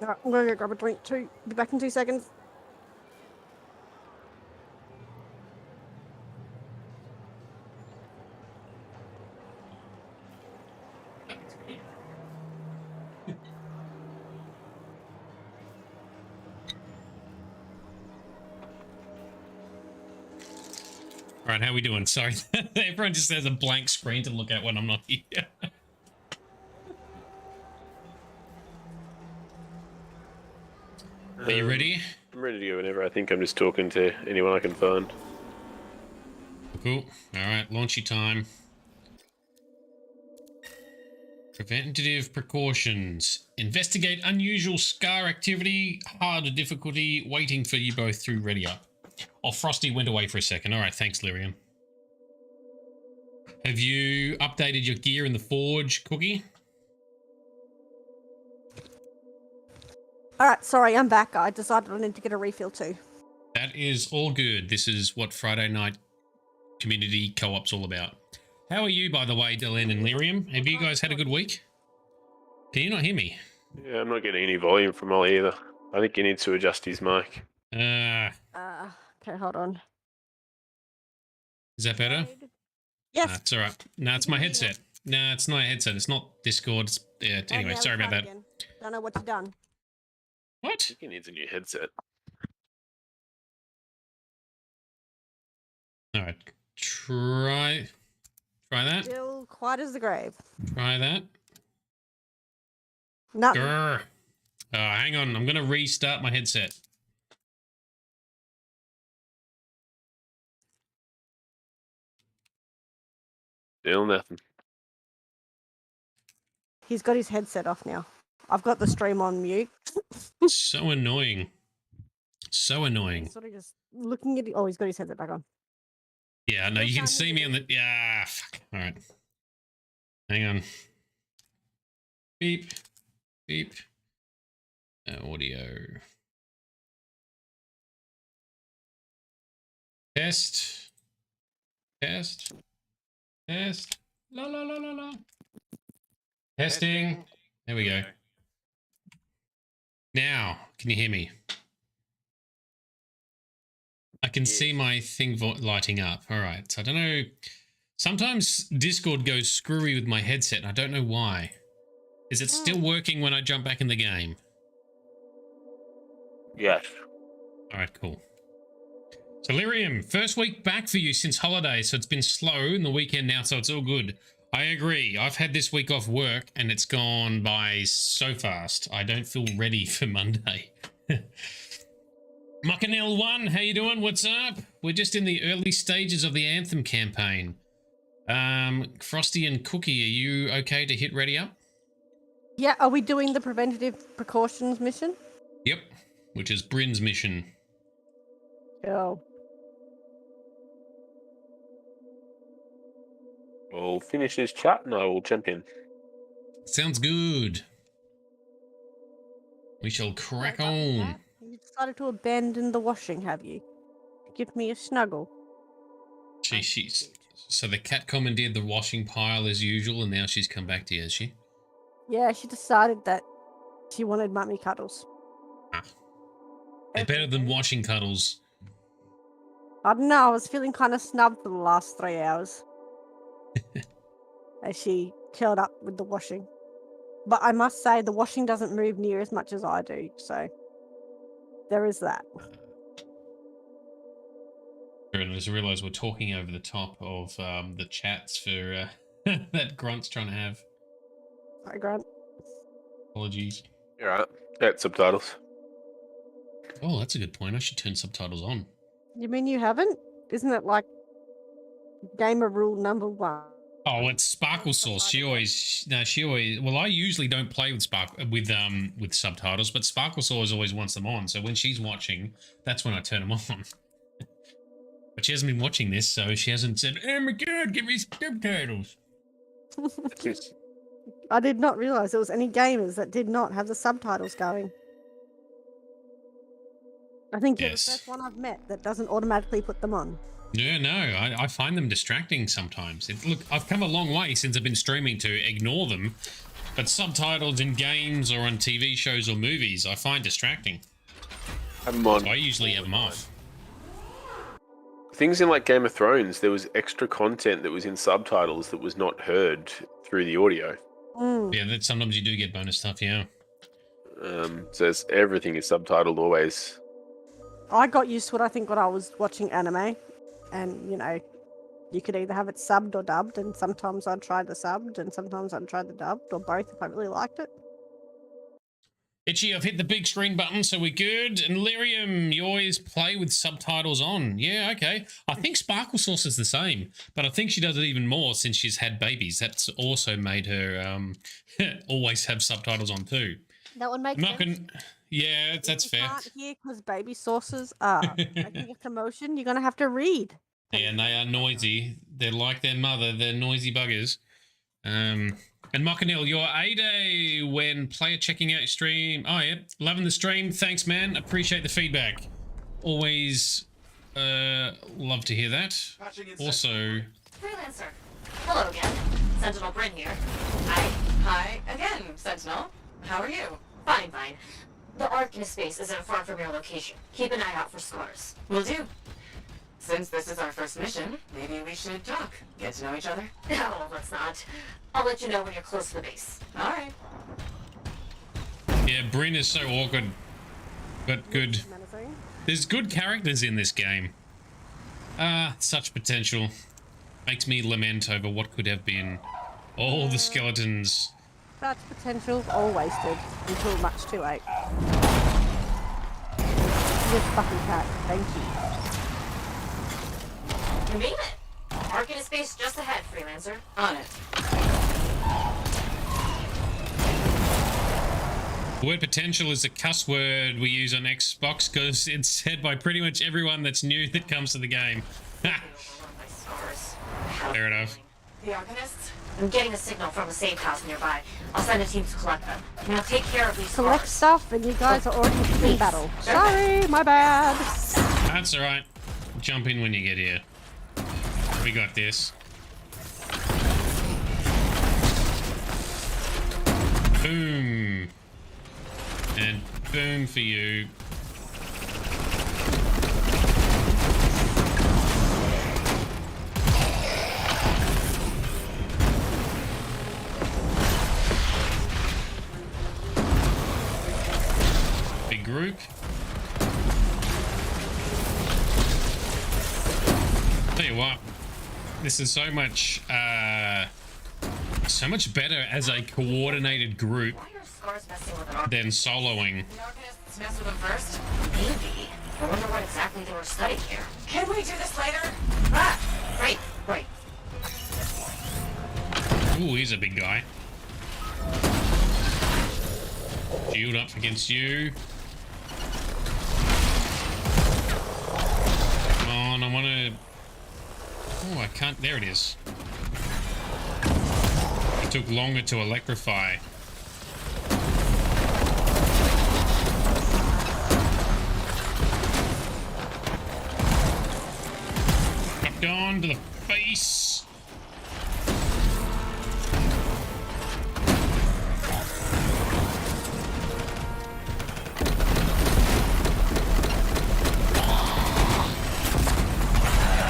Alright, I'm gonna go grab a drink too. Be back in 2 seconds. All right, how we doing? Sorry, everyone just has a blank screen to look at when I'm not here. Are you ready? I'm ready to go whenever. I think I'm just talking to anyone I can find. Cool. All right, launchy time. Preventative precautions. Investigate unusual scar activity. Harder difficulty. Waiting for you both through ready up. Oh, Frosty went away for a second. All right, thanks, Lyrian. Have you updated your gear in the forge, Cookie? Alright, sorry, I'm back. I decided I need to get a refill too. That is all good. This is what Friday night community co-op's all about. How are you, by the way, Delenn and Lyrium? Have you guys had a good week? Can you not hear me? Yeah, I'm not getting any volume from Ollie either. I think he needs to adjust his mic. Okay, hold on. Is that better? Yes. Nah, it's all right. No, it's my headset. No, it's not a headset. It's not Discord. It's, anyway, sorry about that. Again. Don't know what you've done. What? I think he needs a new headset. All right, try that. Still quiet as the grave. Try that. No. Hang on. I'm gonna restart my headset. Still nothing. He's got his headset off now. I've got the stream on mute. So annoying. So annoying. Sort of just looking at it. Oh, he's got his headset back on. Yeah, no, you can see me on the... Yeah, fuck. All right. Hang on. Beep. Beep. Audio. Test. Test. Test. La la la la la. Testing. There we go. Now, can you hear me? I can see my thing lighting up. All right. So I don't know. Sometimes Discord goes screwy with my headset. And I don't know why. Is it still working when I jump back in the game? Yes. All right, cool. So Lyrium, first week back for you since holiday, so it's been slow in the weekend now, so it's all good. I agree. I've had this week off work, and it's gone by so fast. I don't feel ready for Monday. Muckanell1, how you doing? What's up? We're just in the early stages of the Anthem campaign. Frosty and Cookie, are you okay to hit ready up? Yeah, are we doing the preventative precautions mission? Yep, which is Bryn's mission. Oh. We'll finish this chat and I will jump in. Sounds good. We shall crack on. You decided to abandon the washing, have you? Give me a snuggle. So the cat commandeered the washing pile as usual, and now she's come back to you, has she? Yeah, she decided that she wanted mummy cuddles. They're better than washing cuddles. I don't know, I was feeling kind of snubbed for the last 3 hours. As she curled up with the washing. But I must say, the washing doesn't move near as much as I do, so there is that. I just realised we're talking over the top of the chats for that Grunt's trying to have. Hi, Grunt. Apologies. You're right. That's subtitles. Oh, that's a good point. I should turn subtitles on. You mean you haven't? Isn't it like gamer rule number 1? Oh, it's Sparkle Sauce. She always. Well, I usually don't play with with subtitles, but Sparkle Sauce always wants them on. So when she's watching, that's when I turn them on. But she hasn't been watching this, so she hasn't said, "Oh my god, give me subtitles." I did not realise there was any gamers that did not have the subtitles going. I think you're the first one I've met that doesn't automatically put them on. No, I find them distracting sometimes. Look, I've come a long way since I've been streaming to ignore them, but subtitles in games or on TV shows or movies I find distracting. So I usually have them off. Things in like Game of Thrones, there was extra content that was in subtitles that was not heard through the audio. Yeah, that sometimes you do get bonus stuff, yeah. So everything is subtitled always. I got used to it, I think, when I was watching anime. And, you know, you could either have it subbed or dubbed, and sometimes I'd try the subbed, and sometimes I'd try the dubbed, or both if I really liked it. Itchy, I've hit the big screen button, so we're good. And Lyrium, you always play with subtitles on. Yeah, okay. I think Sparkle Sauce is the same, but I think she does it even more since she's had babies. That's also made her always have subtitles on too. That would make sense. Yeah, that's fair. You can't hear because baby sauces are making a commotion. You're going to have to read. Yeah, and they are noisy. They're like their mother. They're noisy buggers. And Mockanil, you're A-Day when player checking out your stream. Oh, yeah. Loving the stream. Thanks, man. Appreciate the feedback. Always love to hear that. Also... Freelancer. Hello again. Sentinel Bryn here. Hi again, Sentinel. How are you? Fine. The Arcanist space isn't far from your location. Keep an eye out for scars. Will do. Since this is our first mission, maybe we should talk. Get to know each other? No, let's not. I'll let you know when you're close to the base. Alright. Yeah, Bryn is so awkward, but good. There's good characters in this game. Such potential. Makes me lament over what could have been. All the skeletons. Such potential, all wasted until much too late. You fucking cat. Thank you. You made it. Arcanist space just ahead, Freelancer. On it. The word potential is a cuss word we use on Xbox because it's said by pretty much everyone that's new that comes to the game. Fair enough. The Arcanists? I'm getting a signal from a safe house nearby. I'll send a team to collect them. Now take care of these collect stuff and you guys are already in battle. Sorry, my bad. That's alright. Jump in when you get here. We got this. room for you. Big group. Tell you what, this is so much better as a coordinated group than soloing. Mess with them first? Maybe. I wonder what exactly they were studying here. Can we do this later? Ah! Right. Ooh, he's a big guy. Shield up against you. Come on, I want to... Oh, I can't... There it is. It took longer to electrify. Up on to the face.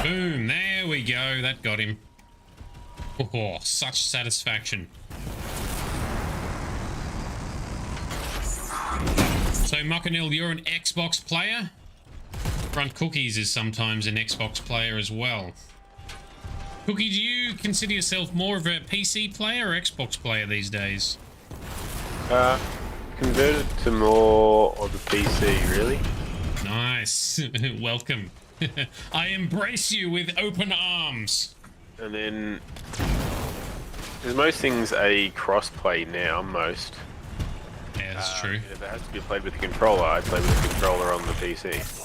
Boom, there we go. That got him. Oh, such satisfaction. So, Muckanil, you're an Xbox player? Front Cookies is sometimes an Xbox player as well. Cookie, do you consider yourself more of a PC player or Xbox player these days? Converted to more of the PC, really. Nice. Welcome. I embrace you with open arms. And then there's most things a cross-play now, most. Yeah, that's true. If it has to be played with a controller, I play with a controller on the PC.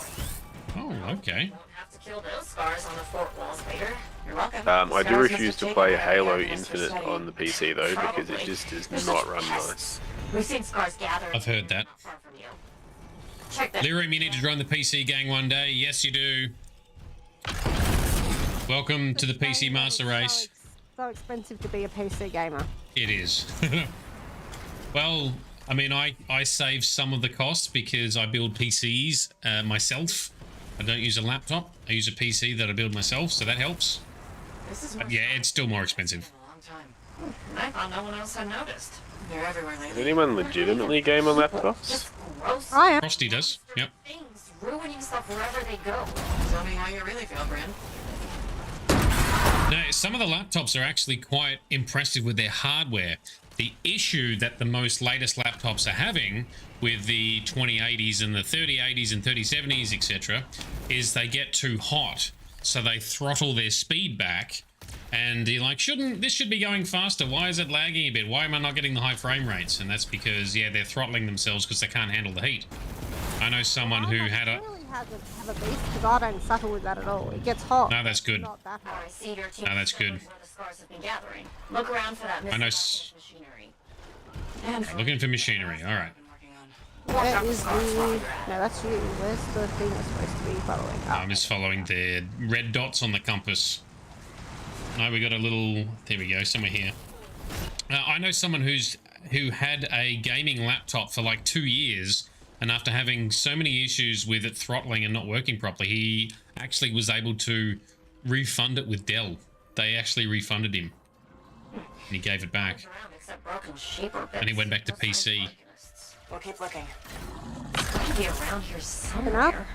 Oh, okay. Have to kill those scars on the fort walls later. You're welcome. I do refuse to play Halo Infinite on the PC though, because it just does not run nice. We've seen scars gather. I've heard that. Check that. Lyrium, you need to join the PC gang one day. Yes, you do. Welcome to the PC Master Race. So expensive to be a PC gamer. It is. Well, I mean, I save some of the costs because I build PCs myself. I don't use a laptop. I use a PC that I build myself, so that helps. But yeah, it's still more expensive. I thought no one else had noticed. They're everywhere lately. Does anyone legitimately game on laptops? Gross. I am. Frosty does. Yep. Things ruining stuff wherever they go. Tell me how you really feel, Bryn. No, some of the laptops are actually quite impressive with their hardware. The issue that the most latest laptops are having with the 2080s and the 3080s and 3070s, etc., is they get too hot, so they throttle their speed back. And you're like, this should be going faster. Why is it lagging a bit? Why am I not getting the high frame rates? And that's because, yeah, they're throttling themselves because they can't handle the heat. I know someone who had a... Have a beast because I don't suffer with that at all. It gets hot. No, that's good. Not that hot. No, that's good. Look around for that I know. machinery. Looking for machinery. All right. Where is the... No, that's you. Where's the thing that's supposed to be following? Oh. I'm just following the red dots on the compass. No, we got a little... There we go, somewhere here. I know someone who had a gaming laptop for like 2 years, and after having so many issues with it throttling and not working properly, he actually was able to refund it with Dell. They actually refunded him. And he gave it back. And he went back to PC. We'll keep looking. It's got to be around here somewhere.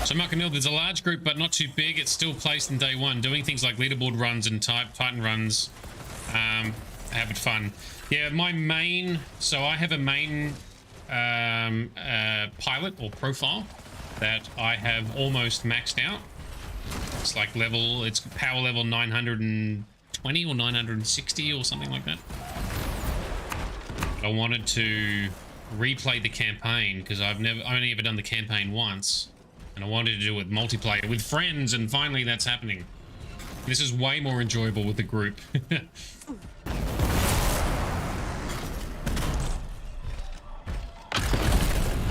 So Muckanil, there's a large group, but not too big. It's still placed in day one, doing things like leaderboard runs and Titan runs. Having fun. Yeah, my main... So I have a main pilot or profile that I have almost maxed out. It's like it's power level 920 or 960 or something like that. I wanted to replay the campaign because I've only ever done the campaign once, and I wanted to do it multiplayer with friends, and finally that's happening. This is way more enjoyable with the group.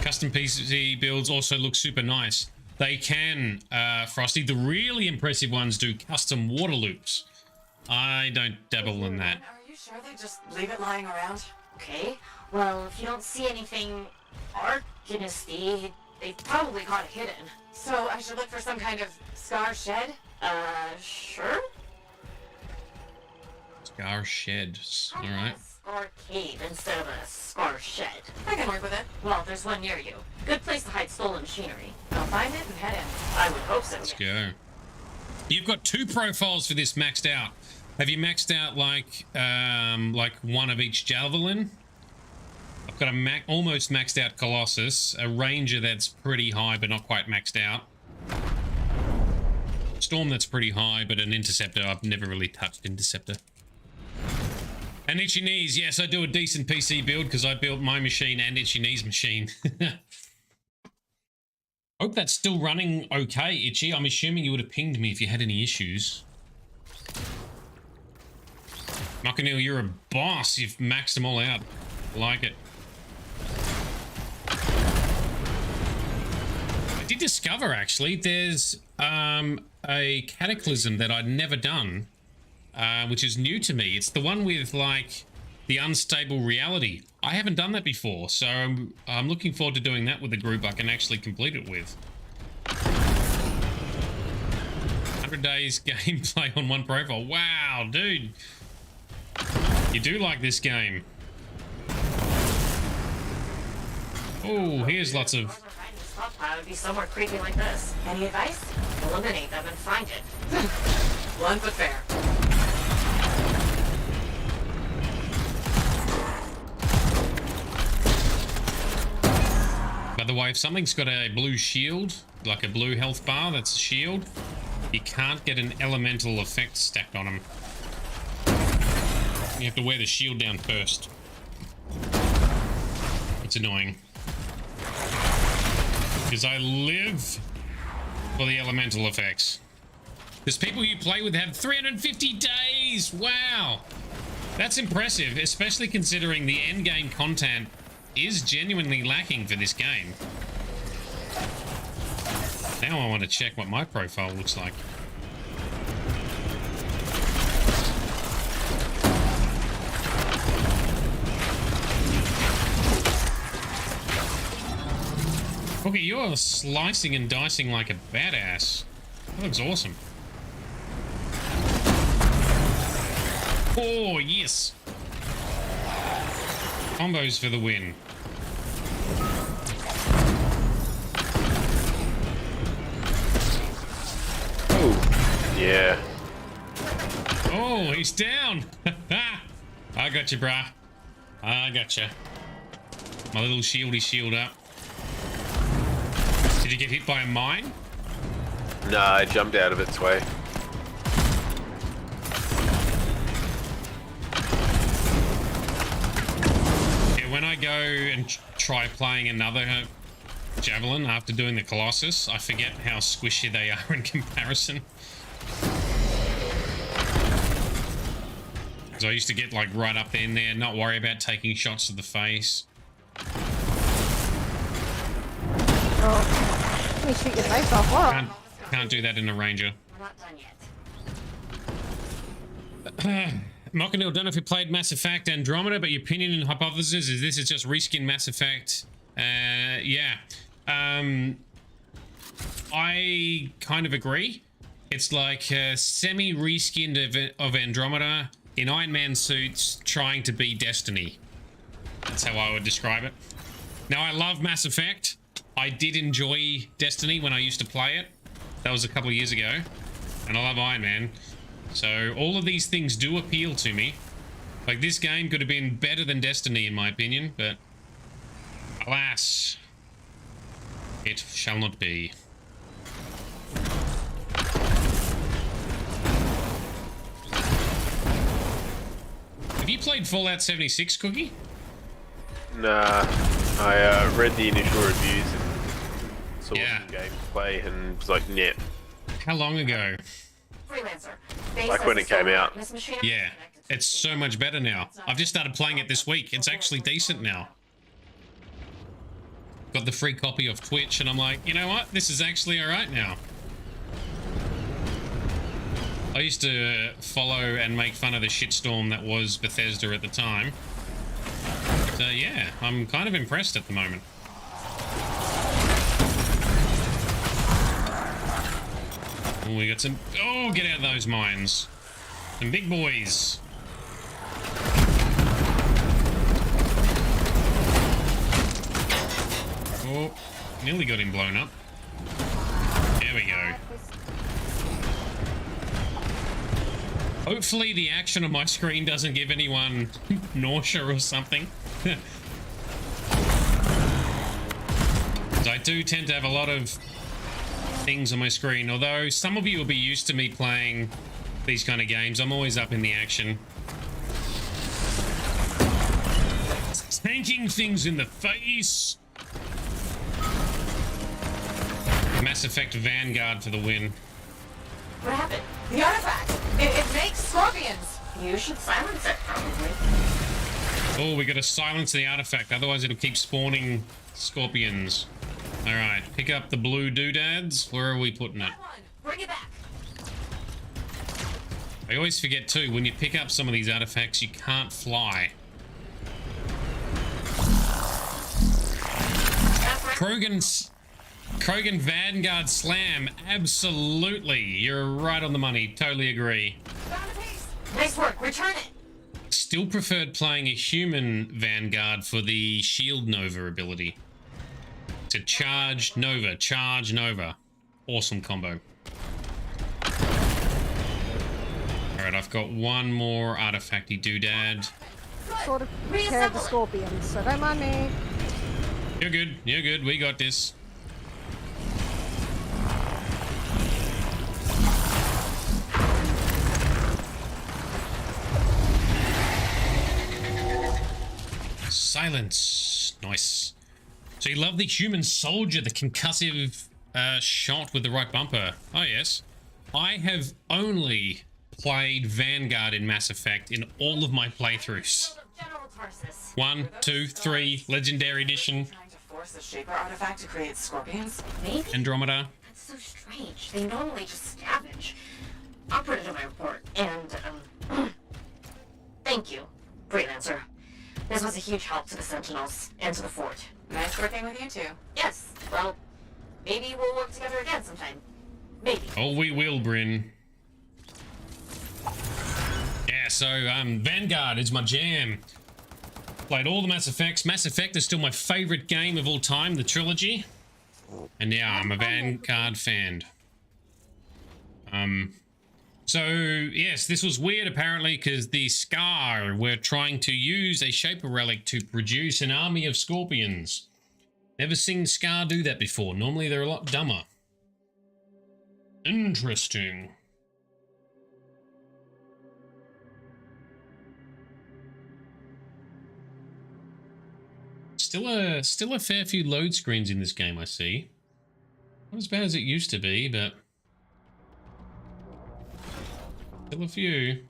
Custom PC builds also look super nice. They can, Frosty. The really impressive ones do custom water loops. I don't dabble in that. Are you Sure they just leave it lying around? Okay. Well, if you don't see anything Arcanisty, they probably got it hidden. So I should look for some kind of scar shed? Sure. Scar shed. Alright. Scar cave instead of a scar shed. I can work with it. Well, there's one near you. Good place to hide stolen machinery. I'll find it and head in. I would hope so. Let's go. You've got 2 profiles for this maxed out. Have you maxed out like one of each javelin? I've got a almost maxed out Colossus, a Ranger that's pretty high but not quite maxed out, Storm that's pretty high, but an Interceptor. I've never really touched Interceptor. And Itchy Knees. Yes, I do a decent PC build because I built my machine and Itchy Knees machine. Hope that's still running okay, Itchy. I'm assuming you would have pinged me if you had any issues. Macanil, you're a boss. You've maxed them all out. I like it. I did discover, actually, there's a Cataclysm that I'd never done, which is new to me. It's the one with, like, the unstable reality. I haven't done that before, so I'm looking forward to doing that with a group I can actually complete it with. 100 days gameplay on one profile. Wow, dude. You do like this game. Oh, here's lots of... Stockpile would be somewhere creepy like this. Any advice? Eliminate them and find it. Blunt but fair. By the way, if something's got a blue shield, like a blue health bar that's a shield, you can't get an elemental effect stacked on them. You have to wear the shield down first. It's annoying. Because I live for the elemental effects. There's people you play with have 350 days! Wow! That's impressive, especially considering the endgame content is genuinely lacking for this game. Now I want to check what my profile looks like. Okay, you're slicing and dicing like a badass. That looks awesome. Oh, yes. Combos for the win. Oh, yeah. Oh, he's down. I got you, brah. I got you. My little shieldy shield up. Did you get hit by a mine? Nah, I jumped out of its way. Yeah, when I go and try playing another javelin after doing the Colossus, I forget how squishy they are in comparison. Because I used to get like right up in there, not worry about taking shots to the face. Oh. Let me shoot your face off. What? Can't do that in a Ranger. We're not done yet. Mockinil, don't know if you played Mass Effect Andromeda, but your opinion and hypothesis is this is just reskin Mass Effect. Yeah. I kind of agree. It's like semi-reskinned of Andromeda in Iron Man suits trying to be Destiny. That's how I would describe it. Now, I love Mass Effect. I did enjoy Destiny when I used to play it. That was a couple of years ago. And I love Iron Man. So all of these things do appeal to me. Like, this game could have been better than Destiny in my opinion, but alas, it shall not be. Have you played Fallout 76, Cookie? Nah, I read the initial reviews and saw some gameplay and was like, nah. How long ago? Like when it came out. Yeah, it's so much better now. I've just started playing it this week. It's actually decent now. Got the free copy of Twitch and I'm like, you know what? This is actually alright now. I used to follow and make fun of the shitstorm that was Bethesda at the time. So yeah, I'm kind of impressed at the moment. Oh, we got some... Oh, get out of those mines. Some big boys. Oh, nearly got him blown up. There we go. Hopefully the action on my screen doesn't give anyone nausea or something. I do tend to have a lot of things on my screen, although some of you will be used to me playing these kind of games. I'm always up in the action. Tanking things in the face. Mass Effect Vanguard for the win. What happened? The artifact! It makes scorpions! You should silence it, probably. Oh, we gotta silence the artifact, otherwise it'll keep spawning scorpions. Alright, pick up the blue doodads. Where are we putting it? Bring it back! I always forget too, when you pick up some of these artifacts, you can't fly. Krogan Vanguard Slam, absolutely. You're right on the money, totally agree. Nice work, return it! Still preferred playing a human Vanguard for the Shield Nova ability. To charge Nova, charge Nova. Awesome combo. Alright, I've got one more artifacty doodad. Sort of prepared the scorpions, so don't mind me. You're good, you're good, we got this. Silence. Nice. So you love the human soldier, the concussive shot with the right bumper. Oh yes. I have only played Vanguard in Mass Effect in all of my playthroughs. 1, 2, 3, Legendary Edition. Trying to force the Shaper artifact to create scorpions? Maybe? Andromeda. That's so strange. They normally just scavenge. I'll put it in my report. And, thank you, Freelancer. This was a huge help to the Sentinels and to the fort. Nice working with you two. Yes. Well, maybe we'll work together again sometime. Maybe. Oh, we will, Bryn. Yeah, so Vanguard is my jam. Played all the Mass Effects. Mass Effect is still my favorite game of all time, the trilogy. And yeah, I'm a Vanguard fan. So, yes, this was weird apparently because the Scar were trying to use a Shaper relic to produce an army of scorpions. Never seen Scar do that before. Normally they're a lot dumber. Interesting. Still a fair few load screens in this game, I see. Not as bad as it used to be, but still a few.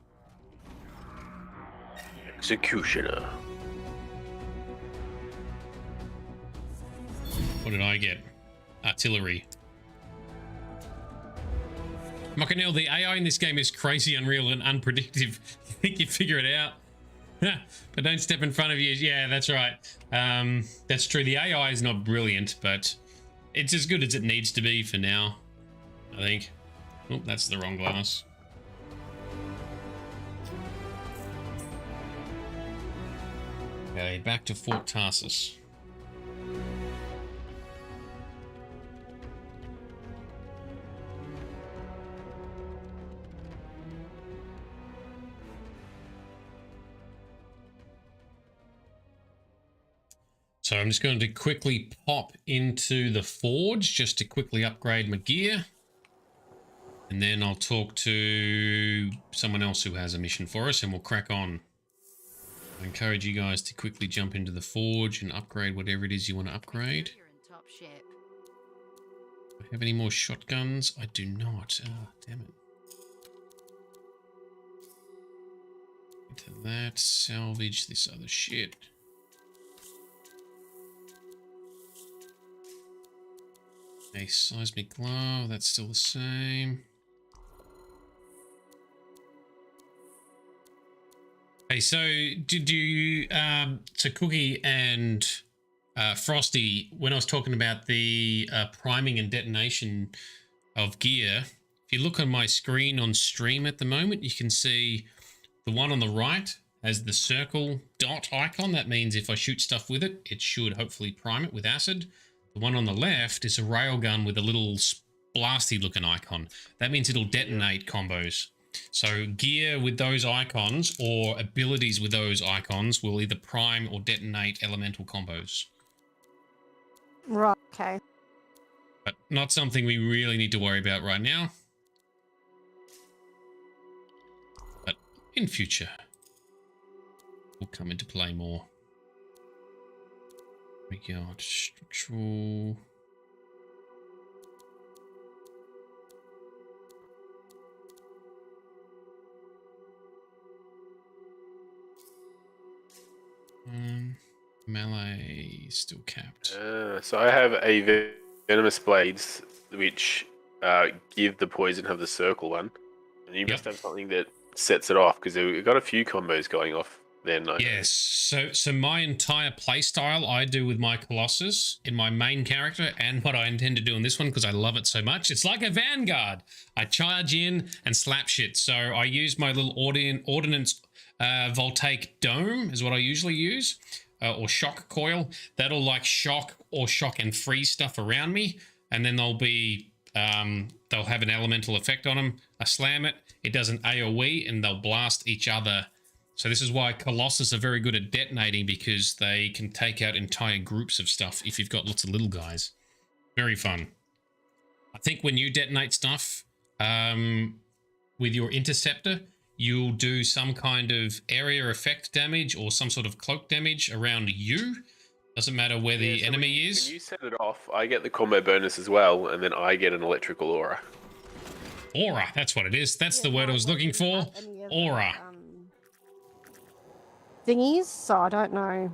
Executioner. What did I get? Artillery. Macanel, the AI in this game is crazy, unreal, and unpredictable. You think you figure it out? But don't step in front of you. Yeah, that's right. That's true. The AI is not brilliant, but it's as good as it needs to be for now, I think. Oh, that's the wrong glass. Okay, back to Fort Tarsus. So I'm just going to quickly pop into the forge just to quickly upgrade my gear. And then I'll talk to someone else who has a mission for us and we'll crack on. I encourage you guys to quickly jump into the forge and upgrade whatever it is you want to upgrade. Do I have any more shotguns? I do not. Oh, damn it. Into that, salvage this other shit. A seismic glove, that's still the same. Hey, so did you, so Cookie and Frosty, when I was talking about the priming and detonation of gear, if you look on my screen on stream at the moment, you can see the one on the right has the circle dot icon. That means if I shoot stuff with it, it should hopefully prime it with acid. The one on the left is a railgun with a little blasty looking icon. That means it'll detonate combos. So gear with those icons or abilities with those icons will either prime or detonate elemental combos. Right, okay. But not something we really need to worry about right now. But in future, will come into play more. We got structural. Melee still capped. So I have a venomous blades which give the poison of the circle one, and you must have something that sets it off because we've got a few combos going off there. Yes. So my entire playstyle I do with my Colossus in my main character, and what I intend to do in this one because I love it so much. It's like a Vanguard. I charge in and slap shit. So I use my little ordnance voltaic dome is what I usually use. Or shock coil. That'll like shock or shock and freeze stuff around me, and then they'll be they'll have an elemental effect on them. I slam it, it does an AoE, and they'll blast each other. So this is why Colossus are very good at detonating, because they can take out entire groups of stuff if you've got lots of little guys. Very fun. I think when you detonate stuff with your interceptor, you'll do some kind of area effect damage or some sort of cloak damage around you. Doesn't matter where the enemy is. When you set it off, I get the combo bonus as well, and then I get an electrical aura. Aura, that's what it is. That's the word I was looking for. Aura. Thingies, so I don't know.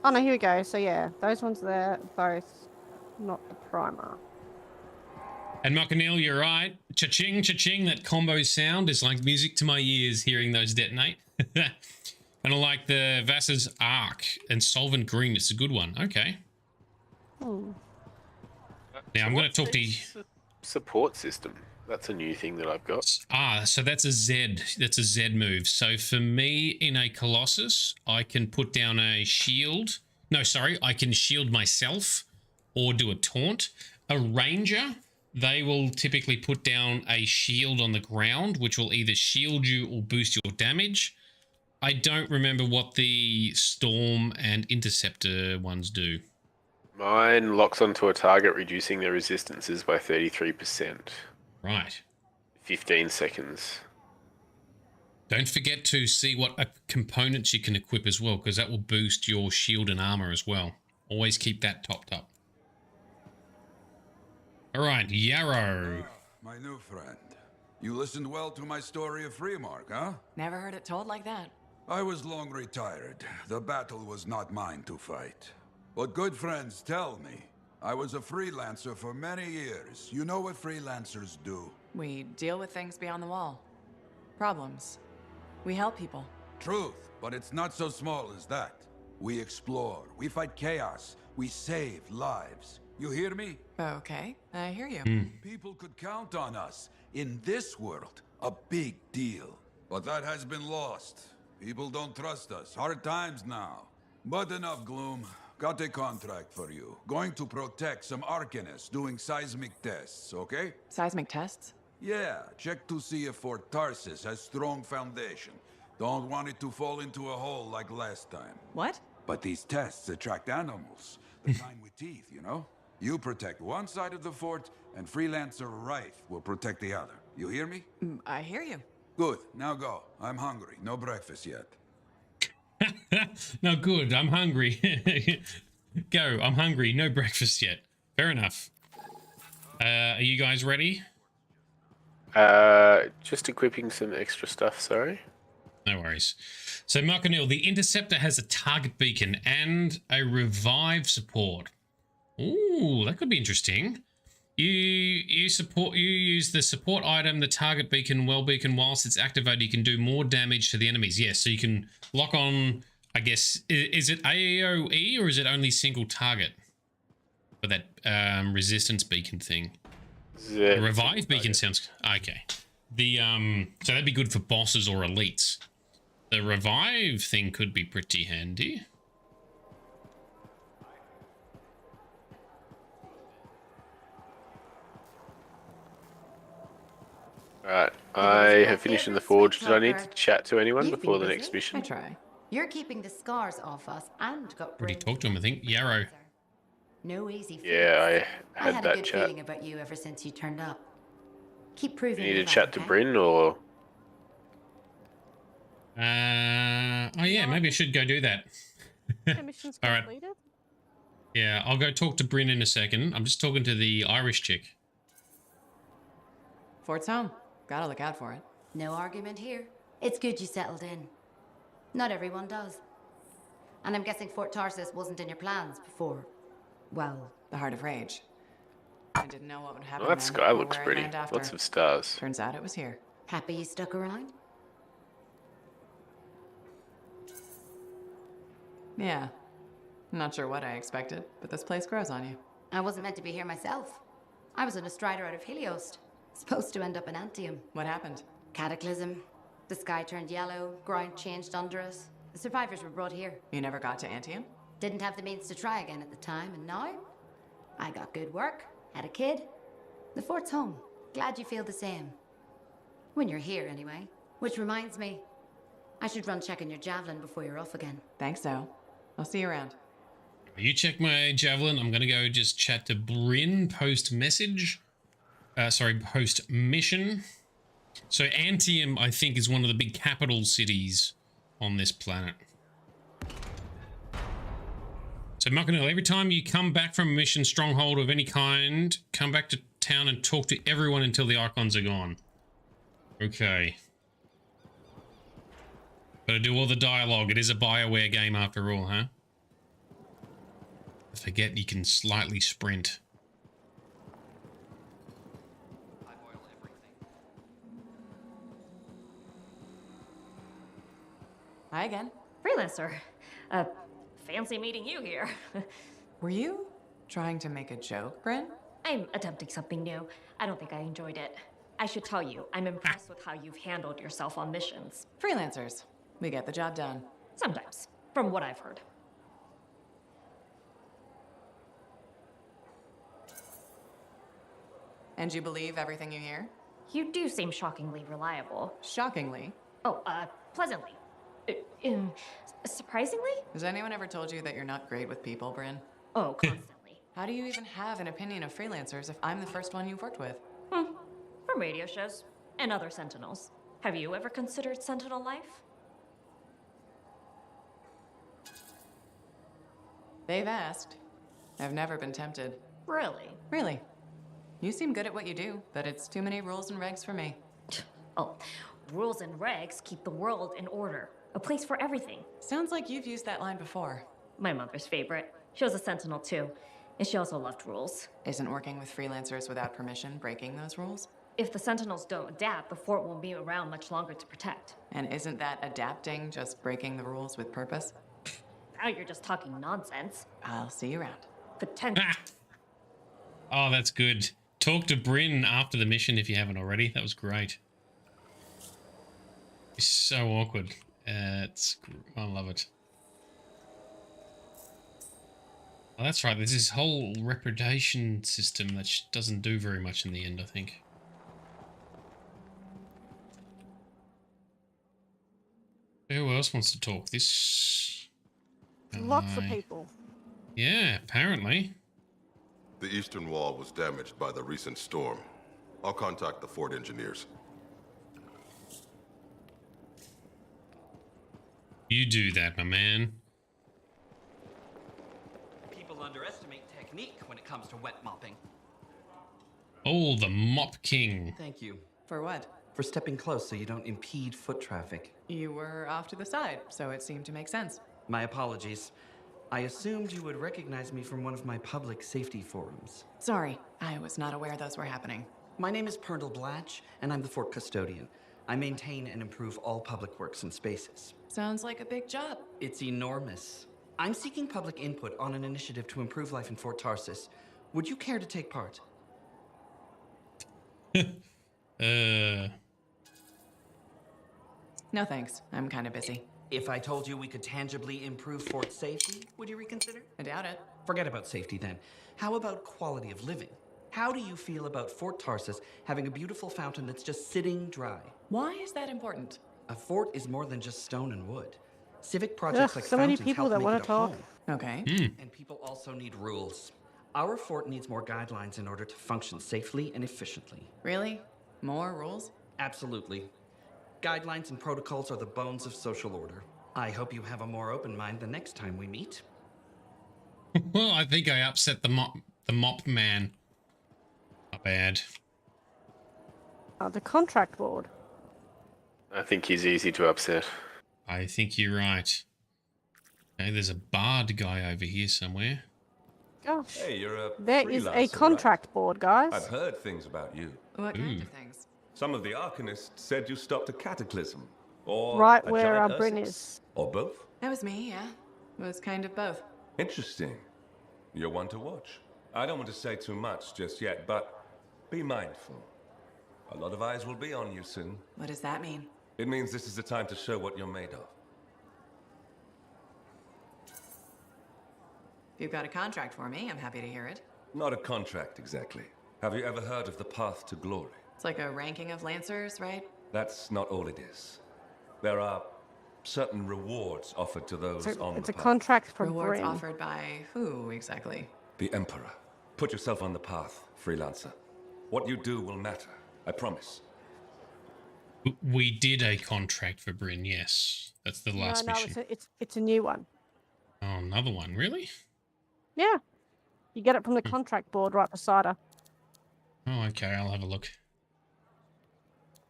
Oh no, here we go. So yeah, those ones there, both not the primer. And Macanil, you're right. Cha-ching, cha-ching, that combo sound is like music to my ears hearing those detonate. Kind of like the Vass's Arc and Solvent Green. It's a good one. Okay. Hmm. Now I'm going to talk to you. Support system. That's a new thing that I've got. So that's a Z. That's a Z move. So for me in a Colossus, I can put down a shield. No, sorry. I can shield myself or do a taunt. A Ranger, they will typically put down a shield on the ground, which will either shield you or boost your damage. I don't remember what the Storm and Interceptor ones do. Mine locks onto a target, reducing their resistances by 33%. Right. 15 seconds. Don't forget to see what components you can equip as well, because that will boost your shield and armor as well. Always keep that topped up. All right, Yarrow. My new friend. You listened well to my story of Freemark, huh? Never heard it told like that. I was long retired. The battle was not mine to fight. But good friends tell me, I was a freelancer for many years. You know what freelancers do? We deal with things beyond the wall. Problems. We help people. Truth, but it's not so small as that. We explore, we fight chaos, we save lives. You hear me? Okay, I hear you. People could count on us. In this world, a big deal. But that has been lost. People don't trust us. Hard times now. But enough gloom. Got a contract for you. Going to protect some Arcanists doing seismic tests, okay? Seismic tests? Yeah, check to see if Fort Tarsis has strong foundation. Don't want it to fall into a hole like last time. What? But these tests attract animals. The kind with teeth, you know? You protect one side of the fort, and Freelancer Rife will protect the other. You hear me? I hear you. Good, now go. I'm hungry. No breakfast yet. No, good. I'm hungry. Go. I'm hungry. No breakfast yet. Fair enough. Are you guys ready? Just equipping some extra stuff, sorry. No worries. So, Mark O'Neill, the Interceptor has a target beacon and a revive support. Ooh, that could be interesting. You use the support item, the target beacon, well beacon. Whilst it's activated, you can do more damage to the enemies. Yes, so you can lock on. I guess is it AOE or is it only single target for that resistance beacon thing? The revive beacon sounds okay. The so that'd be good for bosses or elites. The revive thing could be pretty handy. Alright, I have finished in the forge. Did I need to chat to anyone before the next mission? I try. You're keeping the scars off us and got Already talked to him, I think. Yarrow. no easy. Yeah, I had a that good chat. feeling about you ever since you turned up. Keep proving. You need me to chat to okay? Bryn or? Oh yeah, maybe I should go do that. Mission's All right. completed. Yeah, I'll go talk to Bryn in a second. I'm just talking to the Irish chick. Fort's home. Gotta look out for it. No argument here. It's good you settled in. Not everyone does. And I'm guessing Fort Tarsis wasn't in your plans before. Well, the Heart of Rage. I didn't know what would happen. Well, that then, sky or looks where I'd pretty. land after. Lots of stars. Turns out it was here. happy you stuck around? Yeah. Not sure what I expected, but this place grows on you. I wasn't meant to be here myself. I was on a strider out of Heliost. Supposed to end up in Anthem. What happened? Cataclysm. The sky turned yellow, ground changed under us. The survivors were brought here. You never got to Anthem? Didn't have the means to try again at the time, and now? I got good work, had a kid. The fort's home. Glad you feel the same. When you're here, anyway. Which reminds me, I should run checking your javelin before you're off again. Thanks, though. I'll see you around. You check my javelin. I'm gonna go just chat to Bryn post message. Post mission. So Anthem, I think, is one of the big capital cities on this planet. So Macanil, every time you come back from a mission stronghold of any kind, come back to town and talk to everyone until the icons are gone. Okay. Gotta do all the dialogue. It is a BioWare game after all, huh? I forget you can slightly sprint. Hi again. Freelancer. Fancy meeting you here. Were you trying to make a joke, Bryn? I'm attempting something new. I don't think I enjoyed it. I should tell you, I'm impressed with how you've handled yourself on missions. Freelancers. We get the job done. Sometimes, from what I've heard. And you believe everything you hear? You do seem shockingly reliable. Shockingly? Oh, pleasantly. Surprisingly? Has anyone ever told you that you're not great with people, Bryn? Oh, constantly. How do you even have an opinion of freelancers if I'm the first one you've worked with? From radio shows and other Sentinels. Have you ever considered Sentinel life? They've asked. I've never been tempted. Really? Really. You seem good at what you do, but it's too many rules and regs for me. Oh, rules and regs keep the world in order. A place for everything. Sounds like you've used that line before. My mother's favorite. She was a Sentinel too, and she also loved rules. Isn't working with freelancers without permission breaking those rules? If the Sentinels don't adapt, the fort won't be around much longer to protect. And isn't that adapting just breaking the rules with purpose? Now you're just talking nonsense. I'll see you around. Potential. Oh, that's good. Talk to Bryn after the mission if you haven't already. That was great. It's so awkward. I love it. Oh, that's right. There's this whole reputation system that doesn't do very much in the end, I think. Who else wants to talk? This... Lots of people. Yeah, apparently. The eastern wall was damaged by the recent storm. I'll contact the fort engineers. You do that, my man. People underestimate technique when it comes to wet mopping. Oh, the Mop King. Thank you. For what? For stepping close so you don't impede foot traffic. You were off to the side, so it seemed to make sense. My apologies. I assumed you would recognize me from one of my public safety forums. Sorry, I was not aware those were happening. My name is Pernell Blatch, and I'm the fort custodian. I maintain and improve all public works and spaces. Sounds like a big job. It's enormous. I'm seeking public input on an initiative to improve life in Fort Tarsis. Would you care to take part? No thanks. I'm kind of busy. If I told you we could tangibly improve Fort safety, would you reconsider? I doubt it. Forget about safety then. How about quality of living? How do you feel about Fort Tarsis having a beautiful fountain that's just sitting dry? Why is that important? A fort is more than just stone and wood. Civic projects like so many fountains people help that make want it to a talk. home. Okay. And people also need rules. Our fort needs more guidelines in order to function safely and efficiently. Really? More rules? Absolutely. Guidelines and protocols are the bones of social order. I hope you have a more open mind the next time we meet. Well, I think I upset the mop man. Not bad. The contract board. I think he's easy to upset. I think you're right. Okay, there's a bard guy over here somewhere. Gosh. Hey, you're a There is a freelancer, contract board, guys. I've heard things about you. What kind of things? Some of the Arcanists said you stopped a cataclysm. Or Right a where giant our Bryn Ursus. is. Or both. That was me, yeah. It was kind of both. Interesting. You're one to watch. I don't want to say too much just yet, but be mindful. A lot of eyes will be on you soon. What does that mean? It means this is the time to show what you're made of. If you've got a contract for me, I'm happy to hear it. Not a contract, exactly. Have you ever heard of the path to glory? It's like a ranking of Lancers, right? That's not all it is. There are certain rewards offered to those on It's the a path. contract for Rewards Bryn. offered by who, exactly? The Emperor. Put yourself on the path, freelancer. What you do will matter, I promise. We did a contract for Bryn, yes. That's the last no, mission. it's a new one. Oh, another one, really? Yeah. You get it from the contract board right beside her. Oh, okay, I'll have a look.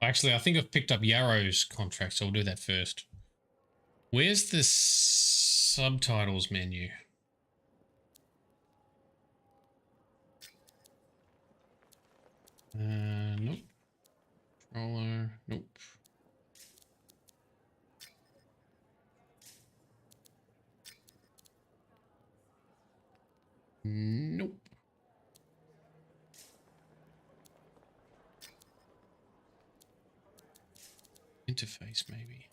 Actually, I think I've picked up Yarrow's contract, so I'll do that first. Where's the subtitles menu? Nope. Controller, nope. Nope. Interface, maybe.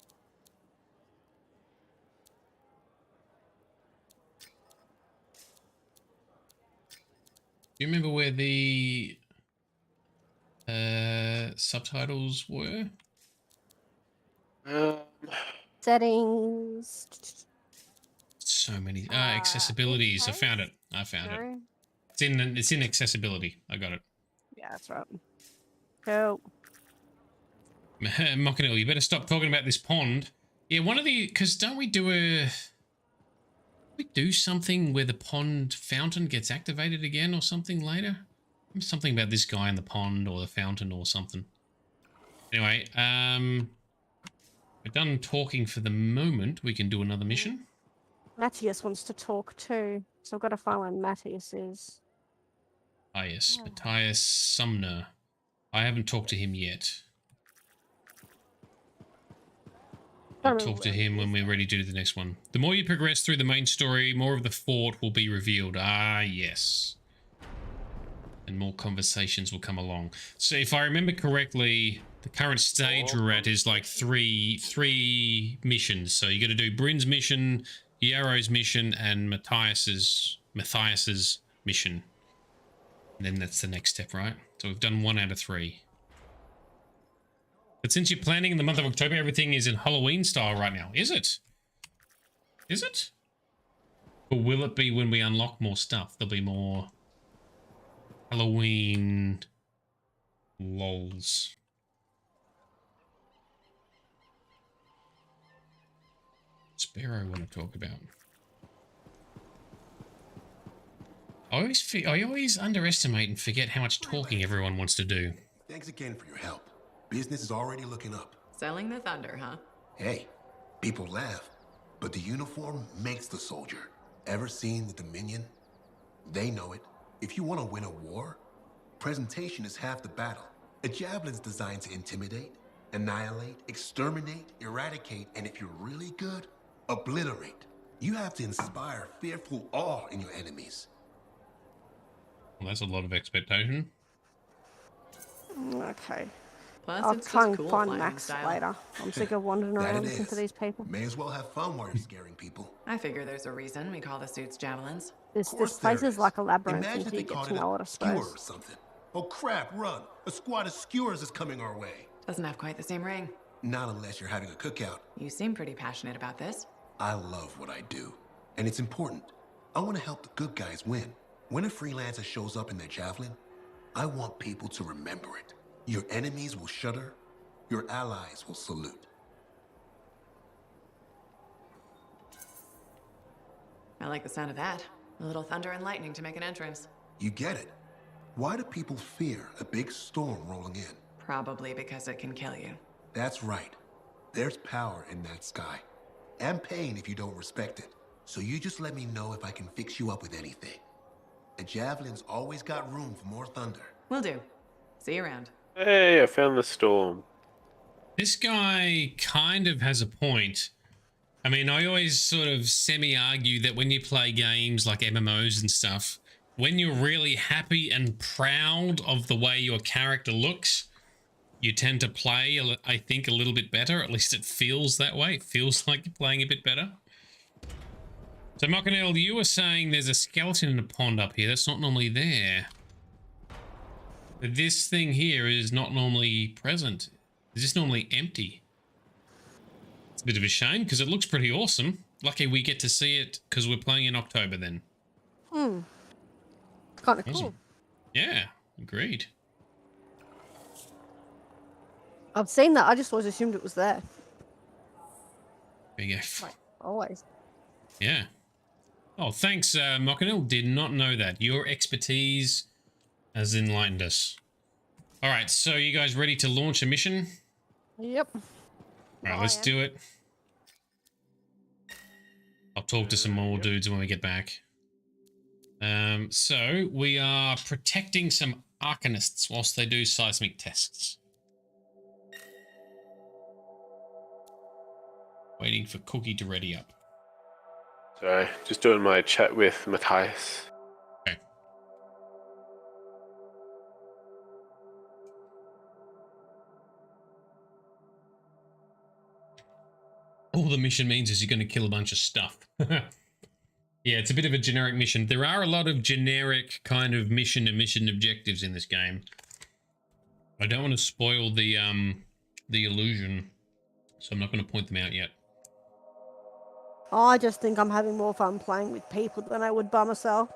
Do you remember where the subtitles were? Settings. So many accessibilities. I found it. It's in accessibility. I got it. Yeah, that's right. Cool. Mockinell, you better stop talking about this pond. Yeah, one of the because don't we do something where the pond fountain gets activated again or something later? Something about this guy in the pond or the fountain or something. Anyway, we're done talking for the moment. We can do another mission. Matthias wants to talk too, so I've got to find where Matthias is. Matthias Sumner. I haven't talked to him yet. I'll talk to him when we're ready to do the next one. The more you progress through the main story, more of the fort will be revealed. Ah, yes. And more conversations will come along. So if I remember correctly, the current stage we're at is like three missions. So you got to do Bryn's mission, Yarrow's mission, and Matthias's mission. And then that's the next step, right? So we've done 1 out of 3. But since you're planning in the month of October, everything is in Halloween style right now. Is it? Is it? Or will it be when we unlock more stuff? There'll be more Halloween lols. Sparrow I want to talk about. I always underestimate and forget how much talking everyone wants to do. Thanks again for your help. Business is already looking up. Selling the thunder, huh? Hey, people laugh, but the uniform makes the soldier. Ever seen The Dominion? They know it. If you want to win a war, presentation is half the battle. A javelin's designed to intimidate, annihilate, exterminate, eradicate, and if you're really good, obliterate. You have to inspire fearful awe in your enemies. Well, that's a lot of expectation. Okay. Plus, I'll it's try just and cool find flying Max style. later. I'm sick of wandering That around it looking for is. these people. May as well have fun while you're scaring people. I figure there's a reason we call the suits javelins. This course place there is like a labyrinth Imagine if until they you get called to it know it, I a skewer suppose. or something. Oh crap, run. A squad of skewers is coming our way. Doesn't have quite the same ring. Not unless you're having a cookout. You seem pretty passionate about this. I love what I do, and it's important. I want to help the good guys win. When a freelancer shows up in their javelin, I want people to remember it. Your enemies will shudder, your allies will salute. I like the sound of that. A little thunder and lightning to make an entrance. You get it. Why do people fear a big storm rolling in? Probably because it can kill you. That's right. There's power in that sky. And pain if you don't respect it. So you just let me know if I can fix you up with anything. A javelin's always got room for more thunder. Will do. See you around. Hey, I found the storm. This guy kind of has a point. I mean, I always sort of semi-argue that when you play games like MMOs and stuff, when you're really happy and proud of the way your character looks, you tend to play, I think, a little bit better. At least it feels that way. It feels like you're playing a bit better. So, Macanel, you were saying there's a skeleton in the pond up here. That's not normally there. But this thing here is not normally present. It's just normally empty. It's a bit of a shame because it looks pretty awesome. Lucky we get to see it because we're playing in October then. It's kind of Awesome. cool. Yeah, agreed. I've seen that. I just always assumed it was there. There you go. Like, always. Yeah. Oh, thanks, Macanel. Did not know that. Your expertise has enlightened us. All right, so you guys ready to launch a mission? Yep. All right, let's do it. I'll talk to some more dudes when we get back. So we are protecting some arcanists whilst they do seismic tests. Waiting for Cookie to ready up. Sorry, just doing my chat with Matthias. Okay. All the mission means is you're going to kill a bunch of stuff. Yeah, it's a bit of a generic mission. There are a lot of generic kind of mission and mission objectives in this game. I don't want to spoil the illusion, so I'm not going to point them out yet. I just think I'm having more fun playing with people than I would by myself.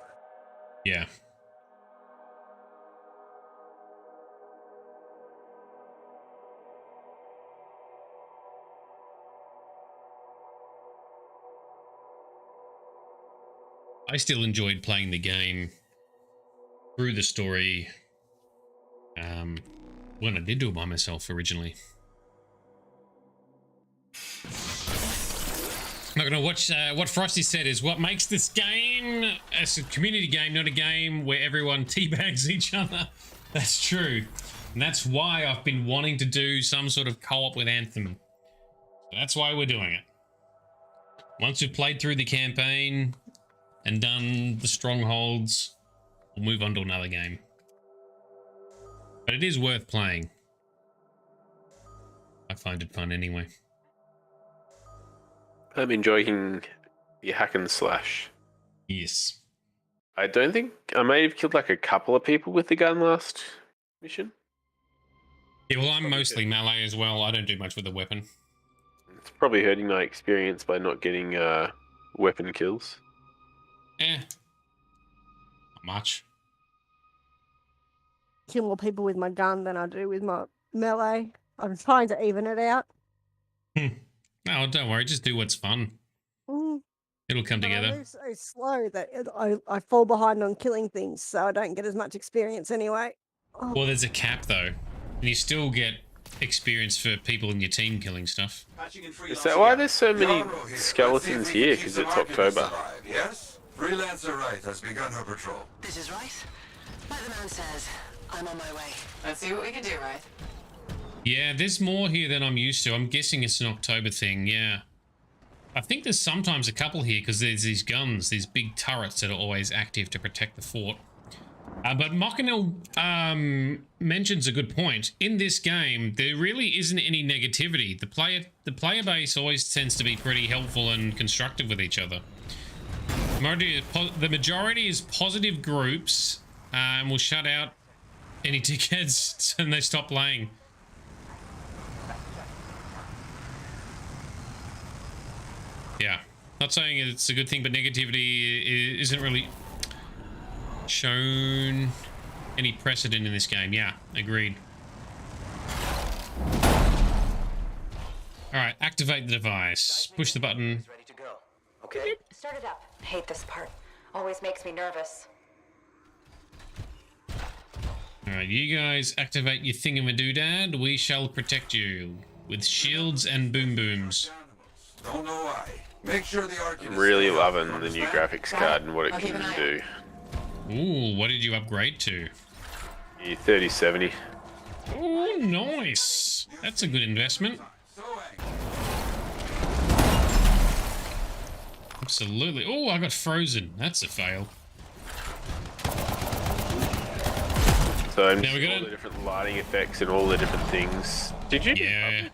Yeah. I still enjoyed playing the game through the story when I did do it by myself originally. I'm not going to watch what Frosty said is what makes this game as a community game, not a game where everyone teabags each other. That's true. And that's why I've been wanting to do some sort of co-op with Anthem. So that's why we're doing it. Once we've played through the campaign and done the strongholds, we'll move on to another game. But it is worth playing. I find it fun anyway. I'm enjoying the hack and slash. Yes. I don't think I may have killed like a couple of people with the gun last mission. Yeah, well, I'm mostly melee as well. I don't do much with the weapon. It's probably hurting my experience by not getting weapon kills. Not much. Kill more people with my gun than I do with my melee. I'm trying to even it out. No, don't worry. Just do what's fun. It'll come But I together. move so slow that I fall behind on killing things, so I don't get as much experience anyway. Oh. Well, there's a cap, though. And you still get experience for people in your team killing stuff. Is that why there's so many skeletons here? Because it's October. Yes? Freelancer Wright has begun her patrol. This is right. Like the man says, I'm on my way. Let's see what we can do, right? Yeah, there's more here than I'm used to. I'm guessing it's an October thing, yeah. I think there's sometimes a couple here because there's these guns, these big turrets that are always active to protect the fort. But Mockinell mentions a good point. In this game, there really isn't any negativity. The player base always tends to be pretty helpful and constructive with each other. The majority is positive groups, and will shut out any dickheads and they stop playing. Yeah, not saying it's a good thing, but negativity isn't really shown any precedent in this game. Yeah, agreed. All right, activate the device. Push the button. Ready to go. Okay. Start it up. Hate this part. Always makes me nervous. All right, you guys activate your thingamadoodad. We shall protect you with shields and boom booms. Don't know why. Make sure the I'm really loving the new graphics card and what it can do. Ooh, what did you upgrade to? The 3070. Oh, nice. That's a good investment. Absolutely. Oh, I got frozen. That's a fail. So I'm just all the different lighting effects and all the different things. Did you? Yeah.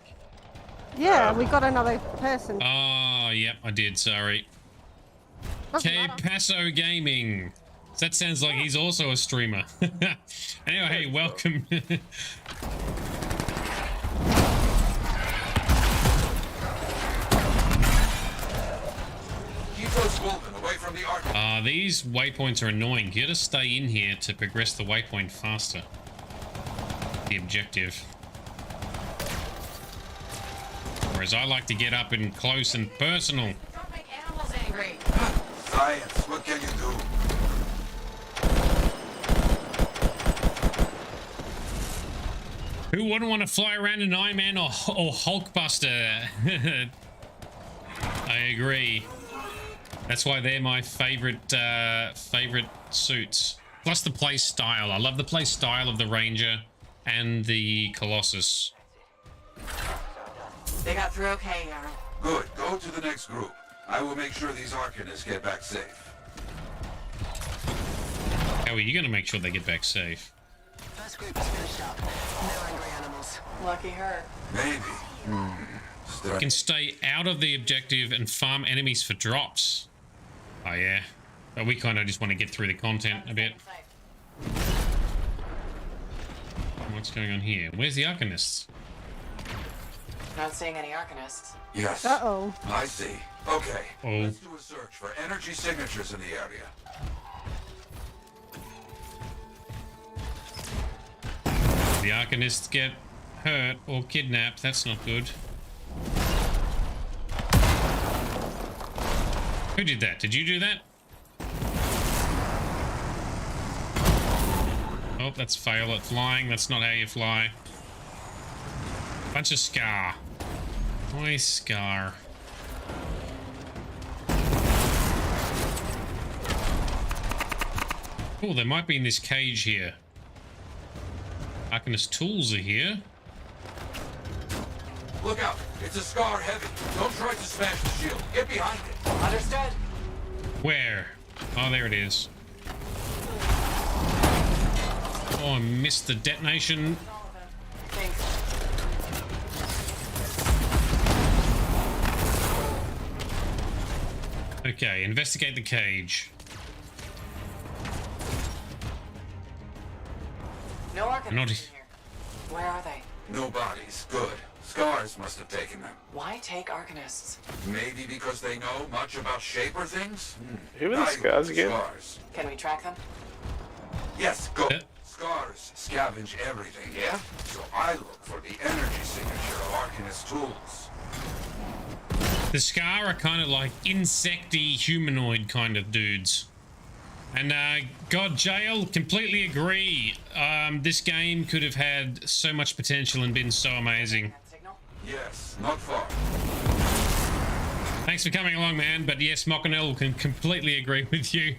Yeah, we got another person. Oh, yep, I did. Sorry. Que Paso Gaming. That sounds like he's also a streamer. Anyway, hey, welcome. These waypoints are annoying. You gotta stay in here to progress the waypoint faster. The objective. Whereas I like to get up and close and personal. Don't make animals angry. Science, what can you do? Who wouldn't want to fly around an Iron Man or Hulkbuster? I agree. That's why they're my favorite suits. Plus the play style. I love the play style of the Ranger and the Colossus. They got through okay, Yarrow. Good. Go to the next group. I will make sure these Arcanists get back safe. How are you going to make sure they get back safe? First group is finished up. No angry animals. Lucky her. Maybe. You can stay out of the objective and farm enemies for drops. Oh yeah. But we kind of just want to get through the content a bit. What's going on here? Where's the Arcanists? Not seeing any Arcanists. Yes. Uh-oh. I see. Okay. Oh. Let's do a search for energy signatures in the area. The Arcanists get hurt or kidnapped. That's not good. Who did that? Did you do that? Oh, that's fail at flying. That's not how you fly. Bunch of Scar. Boy, Scar. Oh, they might be in this cage here. Arcanist tools are here. Look out! It's a Scar heavy. Don't try to smash the shield. Get behind it. Understood. Where? Oh, there it is. Oh, I missed the detonation. Okay, investigate the cage. No Arcanists Not in here. Where are they? No bodies. Good. Scars must have taken them. Why take Arcanists? Maybe because they know much about Shaper things? Who are the Scars again? Scars. Can we track them? Yes, go. Scars scavenge everything, yeah? So I look for the energy signature of Arcanist tools. The Scar are kind of like insecty humanoid kind of dudes. And God, Jail, completely agree. This game could have had so much potential and been so amazing. Yes, not far. Thanks for coming along, man. But yes, Mockinell can completely agree with you.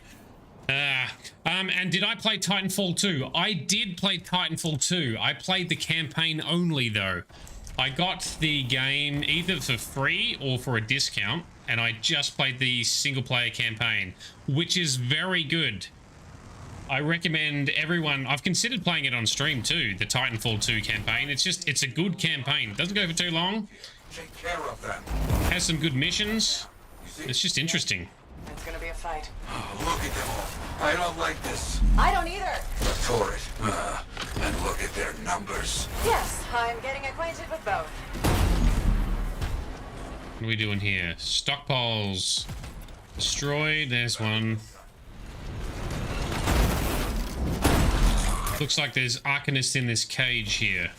And did I play Titanfall 2? I did play Titanfall 2. I played the campaign only, though. I got the game either for free or for a discount, and I just played the single-player campaign, which is very good. I recommend everyone... I've considered playing it on stream, too, the Titanfall 2 campaign. It's a good campaign. It doesn't go for too long. Take care of them. Has some good missions. It's just interesting. It's gonna be a fight. Oh, look at them all. I don't like this. I don't either. Torrid. And look at their numbers. Yes, I'm getting acquainted with both. What are we doing here? Stockpiles. Destroyed. There's one. Looks like there's Arcanists in this cage here.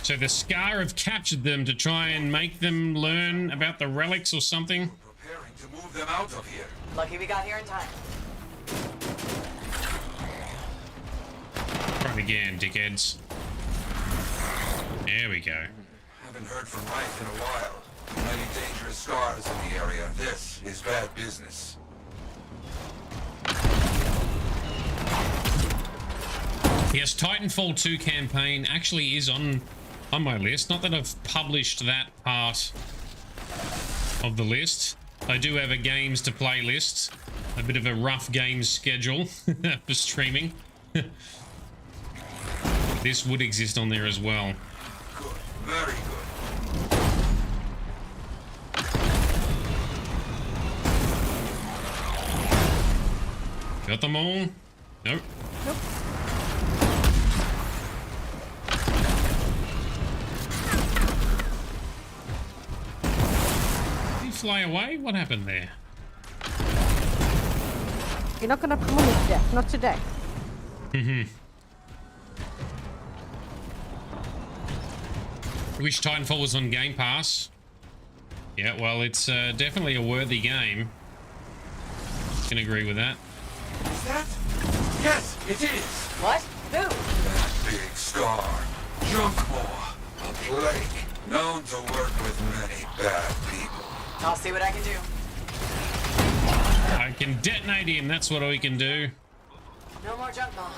So the Scar have captured them to try and make them learn about the relics or something. Preparing to move them out of here. Lucky we got here in time. Try it again, dickheads. There we go. Haven't heard from Reich in a while. Many dangerous scars in the area. This is bad business. Yes, Titanfall 2 campaign actually is on my list. Not that I've published that part of the list. I do have a games to play list. A bit of a rough games schedule for streaming. This would exist on there as well. Good. Very good. Got them all? Nope. Nope. Did he fly away? What happened there? You're not gonna come on with death, not today. Wish Titanfall was on Game Pass. Yeah, well, it's definitely a worthy game. Can agree with that. Is that? Yes, it is. What? Who? That big scar. Junkmore. A plague. Known to work with many bad people. I'll see what I can do. I can detonate him. That's what we can do. No more junk ball.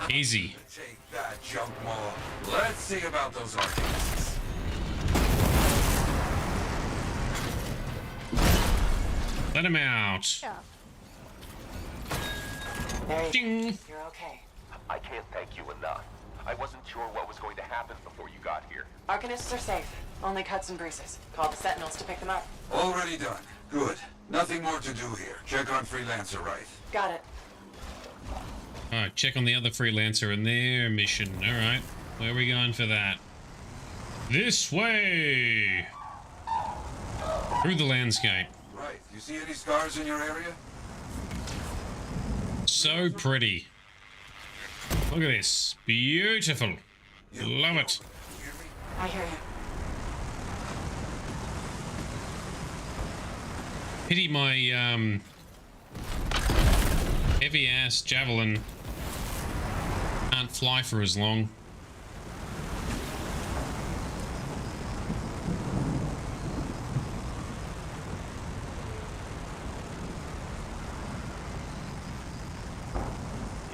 Easy. Take that, Junkmore. Let's see about those artists. Let him out. Yeah. Ding. You're okay. I can't thank you enough. I wasn't sure what was going to happen before you got here. Arcanists are safe. Only cuts and bruises. Call the Sentinels to pick them up. Already done. Good. Nothing more to do here. Check on Freelancer Wright. Got it. Alright, check on the other Freelancer and their mission. Alright, where are we going for that? This way! Through the landscape. Right. You see any scars in your area? So pretty. Look at this. Beautiful. Love it. I hear you. Pity my heavy ass javelin can't fly for as long.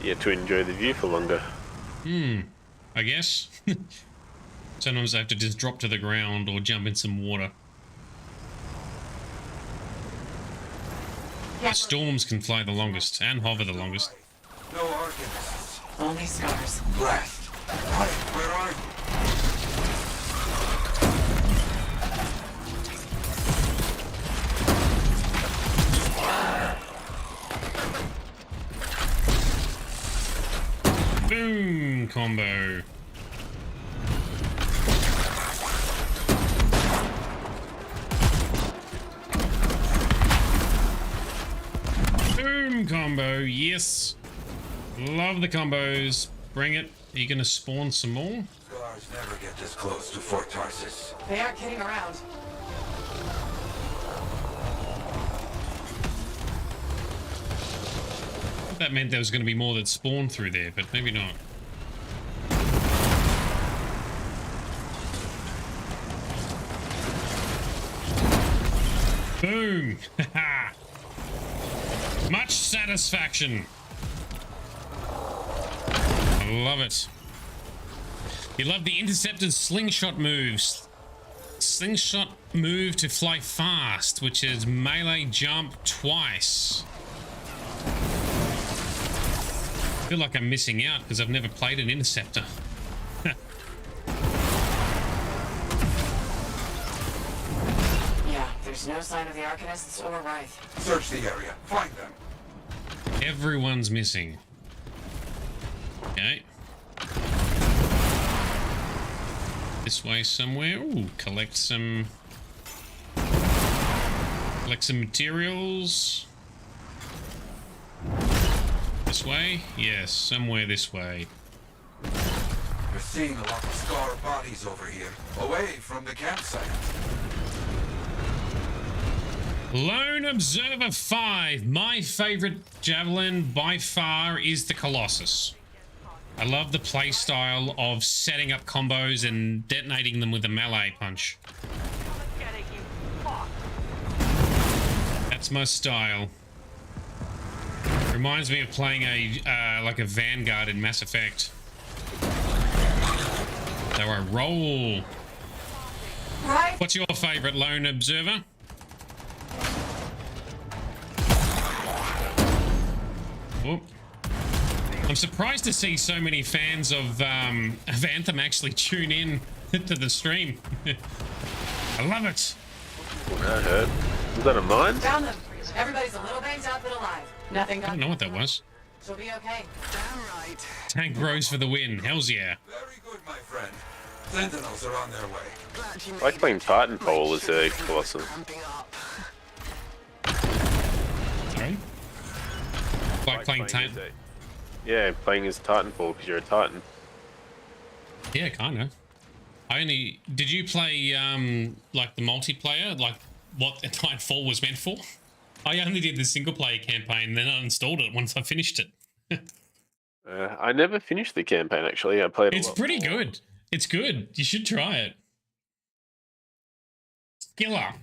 Yeah, to enjoy the view for longer. I guess. Sometimes I have to just drop to the ground or jump in some water. The storms can fly the longest and hover the longest. No arcanists. Only scars. Blast. Right, where are you? Boom combo. Boom combo, yes. Love the combos. Bring it. Are you gonna spawn some more? Scars never get this close to Fort Tarsis. They aren't kidding around. That meant there was going to be more that spawned through there, but maybe not. Boom! Much satisfaction. I love it. You love the Interceptor's slingshot moves. Slingshot move to fly fast, which is melee jump twice. I feel like I'm missing out because I've never played an Interceptor. Yeah, there's no sign of the Arcanists or Wraith. Search the area. Find them. Everyone's missing. Okay. This way somewhere. Ooh, collect some materials. This way? Yes, somewhere this way. We're seeing a lot of scar bodies over here, away from the campsite. Lone Observer 5. My favorite javelin by far is the Colossus. I love the playstyle of setting up combos and detonating them with a melee punch. That's my style. Reminds me of playing a like a Vanguard in Mass Effect. So I roll. What's your favorite, Lone Observer? Oh. I'm surprised to see so many fans of Anthem actually tune in to the stream. I love it. I heard. Was that a mine? Found them. Everybody's a little banged up but alive. Nothing I don't know what that was. She'll be okay. Damn right. Tank Rose for the win. Hells yeah. Very good, my friend. Sentinels are on their way. I like playing Titanfall as a Colossus. Sorry? Like playing Titan. Yeah, playing as Titanfall because you're a Titan. Yeah, kind of. Did you play like the multiplayer, like what Titanfall was meant for? I only did the single player campaign, then I installed it once I finished it. I never finished the campaign actually. I played. It's pretty good. It's good. You should try it. Skill Up.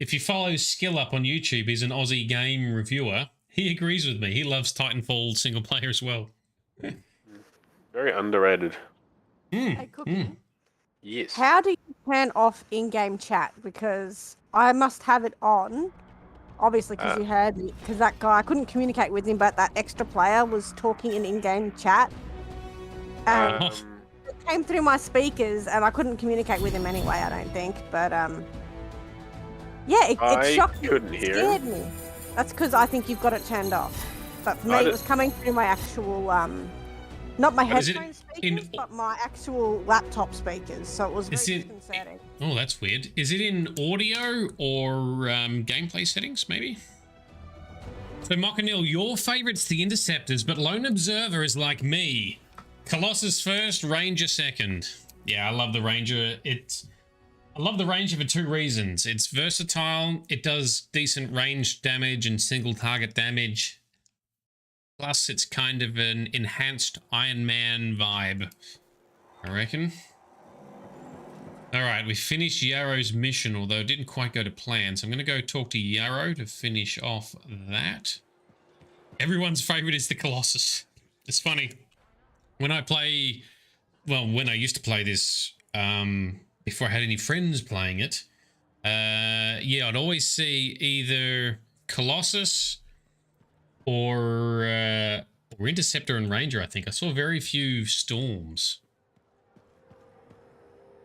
If you follow Skill Up on YouTube, he's an Aussie game reviewer. He agrees with me. He loves Titanfall single player as well. Very underrated. Hey, Cookie. Yes. How do you turn off in-game chat? Because I must have it on, obviously, because you heard me. Because that guy, I couldn't communicate with him, but that extra player was talking in in-game chat. And it came through my speakers, and I couldn't communicate with him anyway, I don't think. But, yeah, it shocked me. Couldn't It hear scared him. me. That's because I think you've got it turned off. But for me, it was coming through my actual, not my headphone speakers, but my actual laptop speakers. So it was very disconcerting. Oh, that's weird. Is it in audio or gameplay settings, maybe? So, Mokanil, your favorite's the Interceptors, but Lone Observer is like me. Colossus first, Ranger second. Yeah, I love the Ranger. I love the Ranger for two reasons. It's versatile, it does decent range damage and single target damage. Plus, it's kind of an enhanced Iron Man vibe, I reckon. Alright, we finished Yarrow's mission, although it didn't quite go to plan. So I'm going to go talk to Yarrow to finish off that. Everyone's favorite is the Colossus. It's funny. When I used to play this, before I had any friends playing it, yeah, I'd always see either Colossus or Interceptor and Ranger, I think. I saw very few Storms.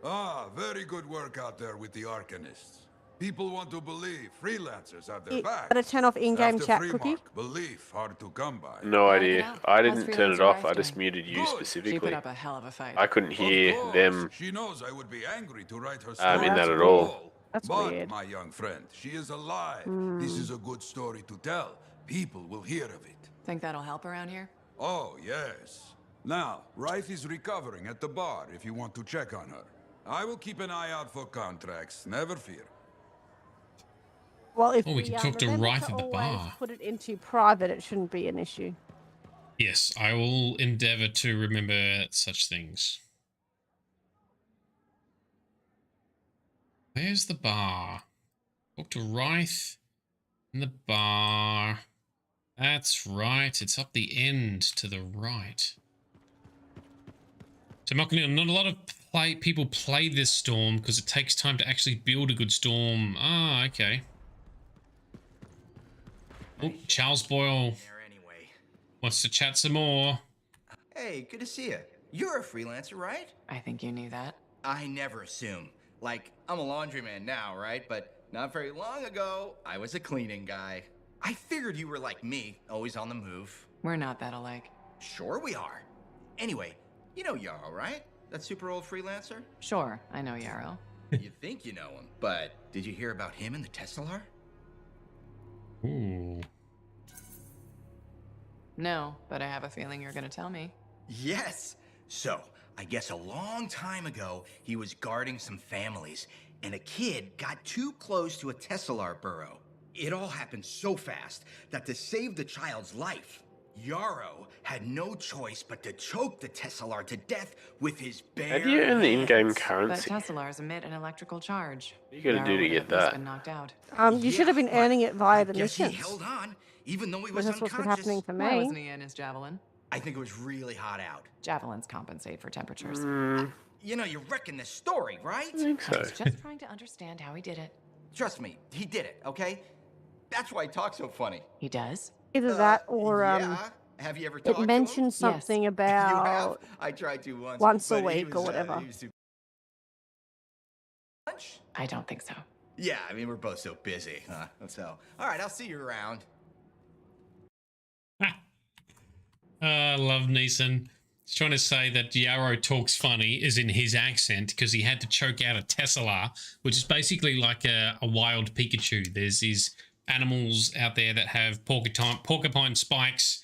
Ah, very good work out there with the Arcanists. People want to believe freelancers have their back. Gotta turn off in-game After chat, free Cookie. mark, belief hard to come by. No idea. I didn't How's turn it freelancer off. I wife just doing? muted you She specifically. put up a hell of a fight. I couldn't hear Of course, them She knows I would be angry to write her in story. that at all. That's but, weird. my young friend, she is alive. This is a good story to tell. People will hear of it. Think that'll help around here? Oh, yes. Now, Wraith is recovering at the bar if you want to check on her. I will keep an eye out for contracts, never fear. Well, if we can talk to remember Rife at the always bar. put it into private, it shouldn't be an issue. Yes, I will endeavor to remember such things. Where's the bar? Talk to Rythe in the bar. That's right. It's up the end to the right. So, Malcolm, not a lot of people play this storm because it takes time to actually build a good storm. Ah, okay. Oh, Charles Boyle wants to chat some more. Hey, good to see you. You're a freelancer, right? I think you knew that. I never assume. Like, I'm a laundryman now, right? But not very long ago, I was a cleaning guy. I figured you were like me, always on the move. We're not that alike. Sure we are. Anyway, you know Yarrow, right? That super old freelancer? Sure, I know Yarrow. You think you know him, but did you hear about him and the Tesla? Ooh. No, but I have a feeling you're gonna tell me. Yes! So, I guess a long time ago, he was guarding some families, and a kid got too close to a Tesla burrow. It all happened so fast that to save the child's life, Yarrow had no choice but to choke the Tesla to death with his bare How do you earn the in-game But currency? Teslars emit an electrical charge. What you gotta do to Yarrow get would have that? been knocked out. You should have been earning it via the Guess he missions. held on, even though he Because was that's what's been unconscious. happening for Why me. wasn't he in his javelin? I think it was really hot out. Javelins compensate for temperatures. You know, you're wrecking this story, right? I think I was just trying to understand how he did it. Trust me, he did it, okay? That's why he talks so funny. He does? Either that or yeah. Have you ever talked it mentioned to him? something You about have? I tried to once a but he week or was, whatever. he was super lunch? I don't think so. Yeah, I mean, we're both so busy, huh? So, all right, I'll see you around. I love Neeson. He's trying to say that Yarrow talks funny is in his accent because he had to choke out a Tesla, which is basically like a wild Pikachu. There's these animals out there that have porcupine spikes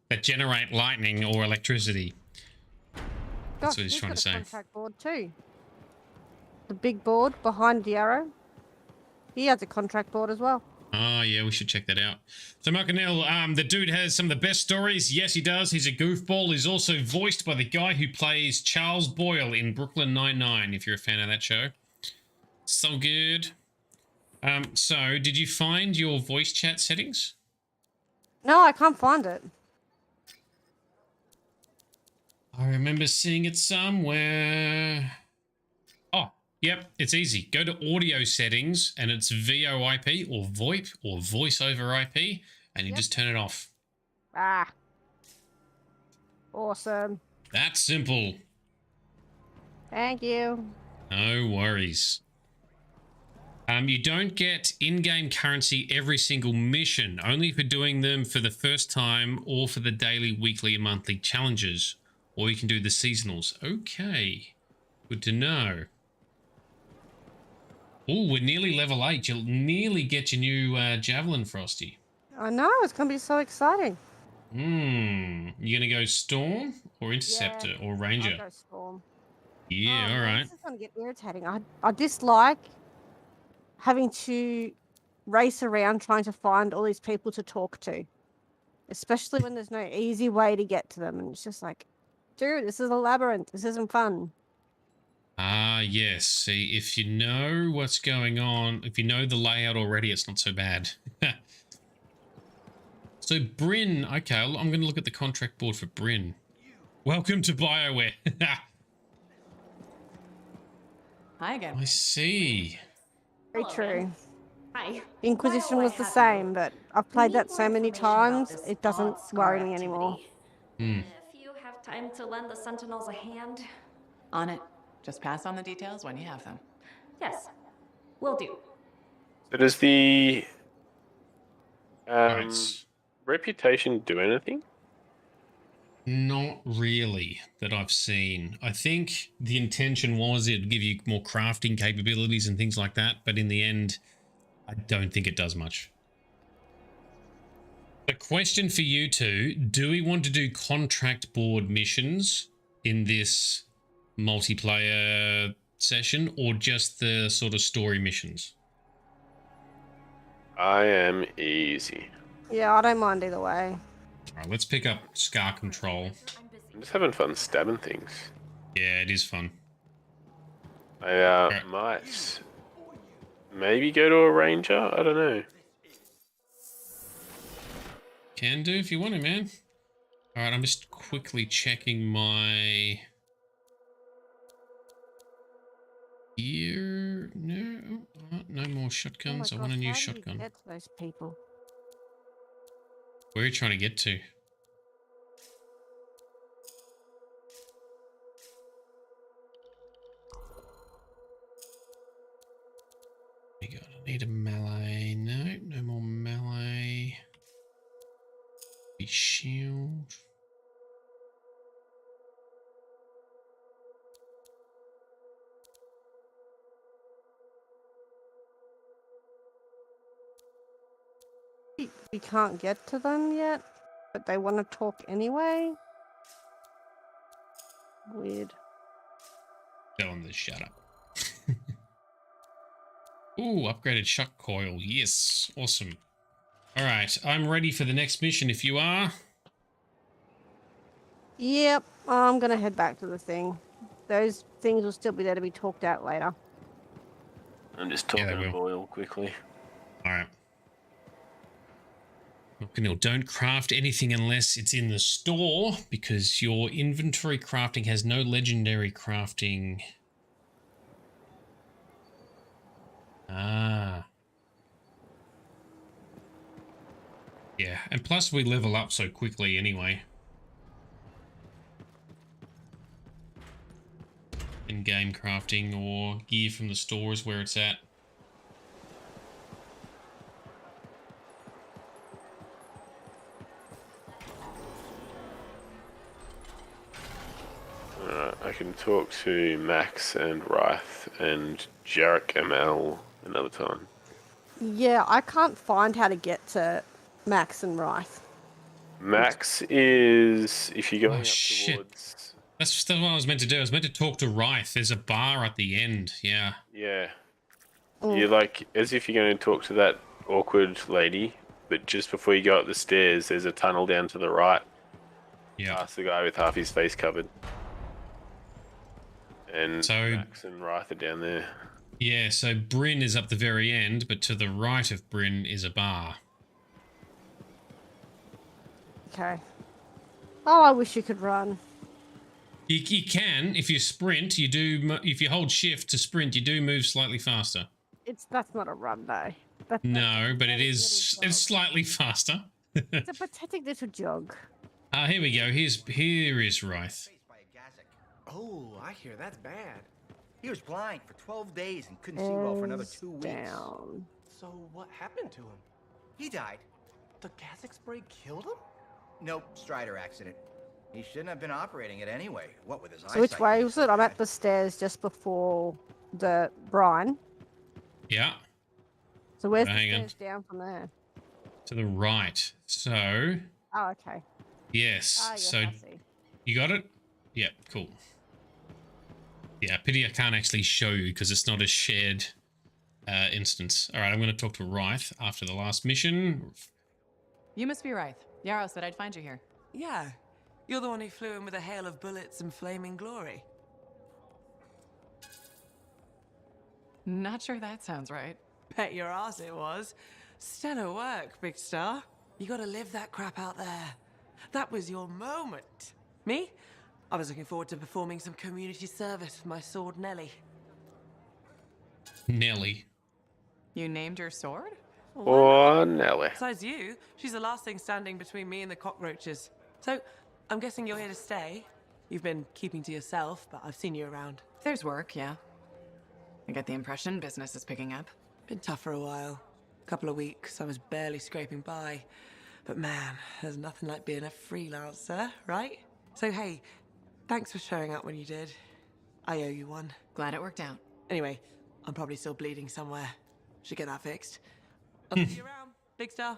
that generate lightning or electricity. That's what he's trying to say. Contract board too. The big board behind Yarrow. He has a contract board as well. Oh, yeah, we should check that out. So, Mark O'Neill, the dude has some of the best stories. Yes, he does. He's a goofball. He's also voiced by the guy who plays Charles Boyle in Brooklyn Nine-Nine, if you're a fan of that show. So good. So, did you find your voice chat settings? No, I can't find it. I remember seeing it somewhere. Oh, yep, it's easy. Go to audio settings and it's VoIP or VoIP or voice over IP and you just turn it off. Ah. Awesome. That's simple. Thank you. No worries. You don't get in-game currency every single mission, only for doing them for the first time or for the daily, weekly, and monthly challenges. Or you can do the seasonals. Okay. Good to know. Oh, we're nearly level 8. You'll nearly get your new Javelin, Frosty. I know, it's going to be so exciting. You going to go Storm or Interceptor or Ranger? I'll go Storm. Yeah, all right. This is going to get irritating. I dislike having to race around trying to find all these people to talk to. Especially when there's no easy way to get to them. And it's just like, dude, this is a labyrinth. This isn't fun. Ah, yes. See, if you know what's going on, if you know the layout already, it's not so bad. So, Bryn. Okay, I'm going to look at the contract board for Bryn. Welcome to BioWare. Hi again. I see. Very true. Hi. Inquisition was the same, but I've played that so many times, it doesn't worry me anymore. If you have time to lend the Sentinels a hand. On it. Just pass on the details when you have them. Yes, will do. So does the reputation do anything? Not really that I've seen. I think the intention was it'd give you more crafting capabilities and things like that, but in the end, I don't think it does much. The question for you two, do we want to do contract board missions in this multiplayer session or just the sort of story missions? I am easy. Yeah, I don't mind either way. All right, let's pick up Scar Control. I'm just having fun stabbing things. Yeah, it is fun. I might maybe go to a ranger? I don't know. Can do if you want to, man. All right, I'm just quickly checking my gear. No, no more shotguns. I want a new shotgun. Get to those people. Where are you trying to get to? I need a melee. No, no more melee. Be shield. We can't get to them yet, but they want to talk anyway. Weird. Tell them to shut up. Ooh, upgraded shock coil. Yes, awesome. All right, I'm ready for the next mission if you are. Yep, I'm gonna head back to the thing. Those things will still be there to be talked out later. I'm just talking to Boyle quickly. All right. Don't craft anything unless it's in the store, because your inventory crafting has no legendary crafting. Ah. Yeah, and plus we level up so quickly anyway. In-game crafting or gear from the store is where it's at. I can talk to Max and Ryth and Jarek ML another time. Yeah, I can't find how to get to Max and Ryth. Max is, if you go up towards... That's what I was meant to do. I was meant to talk to Ryth. There's a bar at the end, yeah. Yeah. You're like, as if you're going to talk to that awkward lady, but just before you go up the stairs, there's a tunnel down to the right. Yeah. Past the guy with half his face covered. And so, Max and Ryth are down there. Yeah, so Bryn is up the very end, but to the right of Bryn is a bar. Okay. Oh, I wish you could run. You can, if you sprint, you do, if you hold shift to sprint, you do move slightly faster. That's not a run though. No, but it's slightly faster. It's a pathetic little jog. Here we go. Here is Ryth. Oh, I hear that's bad. He was blind for 12 days and couldn't see well for another 2 weeks. Down. So what happened to him? He died. The gas spray killed him? Nope, Strider accident. He shouldn't have been operating it anyway. What with his eyesight? So which way was it? I'm at the stairs just before the brine. Yeah. So where's the stairs down from there? To the right. So. Oh, okay. Yes. Yes, so you got it? Yeah, cool. Yeah, pity I can't actually show you because it's not a shared instance. All right, I'm going to talk to Ryth after the last mission. You must be Ryth. Yarrow said I'd find you here. Yeah. You're the one who flew in with a hail of bullets and flaming glory. Not sure that sounds right. Bet your ass it was. Stellar work, Big Star. You gotta live that crap out there. That was your moment. Me? I was looking forward to performing some community service with my sword Nellie. Nellie. You named your sword? Or Nellie. Besides you, she's the last thing standing between me and the cockroaches. So, I'm guessing you're here to stay. You've been keeping to yourself, but I've seen you around. There's work, yeah. I get the impression business is picking up. Been tough for a while. A couple of weeks, I was barely scraping by. But man, there's nothing like being a freelancer, right? So hey, thanks for showing up when you did. I owe you one. Glad it worked out. Anyway, I'm probably still bleeding somewhere. Should get that fixed. I'll see you around, Big Star.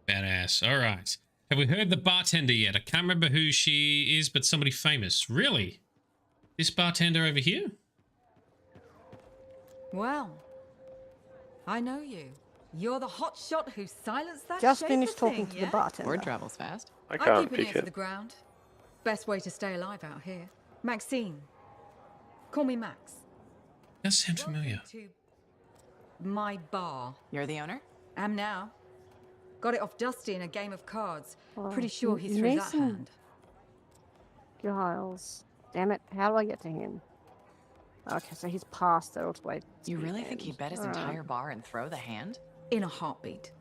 Badass. All right. Have we heard the bartender yet? I can't remember who she is, but somebody famous. Really? This bartender over here? Well, I know you. You're the hotshot who silenced that Just Schaefer finished talking thing, to yeah? the bartender. Word travels fast. I I can't keep an ear pick to it. the ground. Best way to stay alive out here. Maxine. Call me Max. That sounds familiar. my bar. You're the owner? Am now. Got it off Dusty in a game of cards. Oh, Pretty sure he threw that Mason hand. Giles. Damn it. How do I get to him? Okay, so he's past it all the way. You really think he bet his entire bar and throw the hand? In a heartbeat.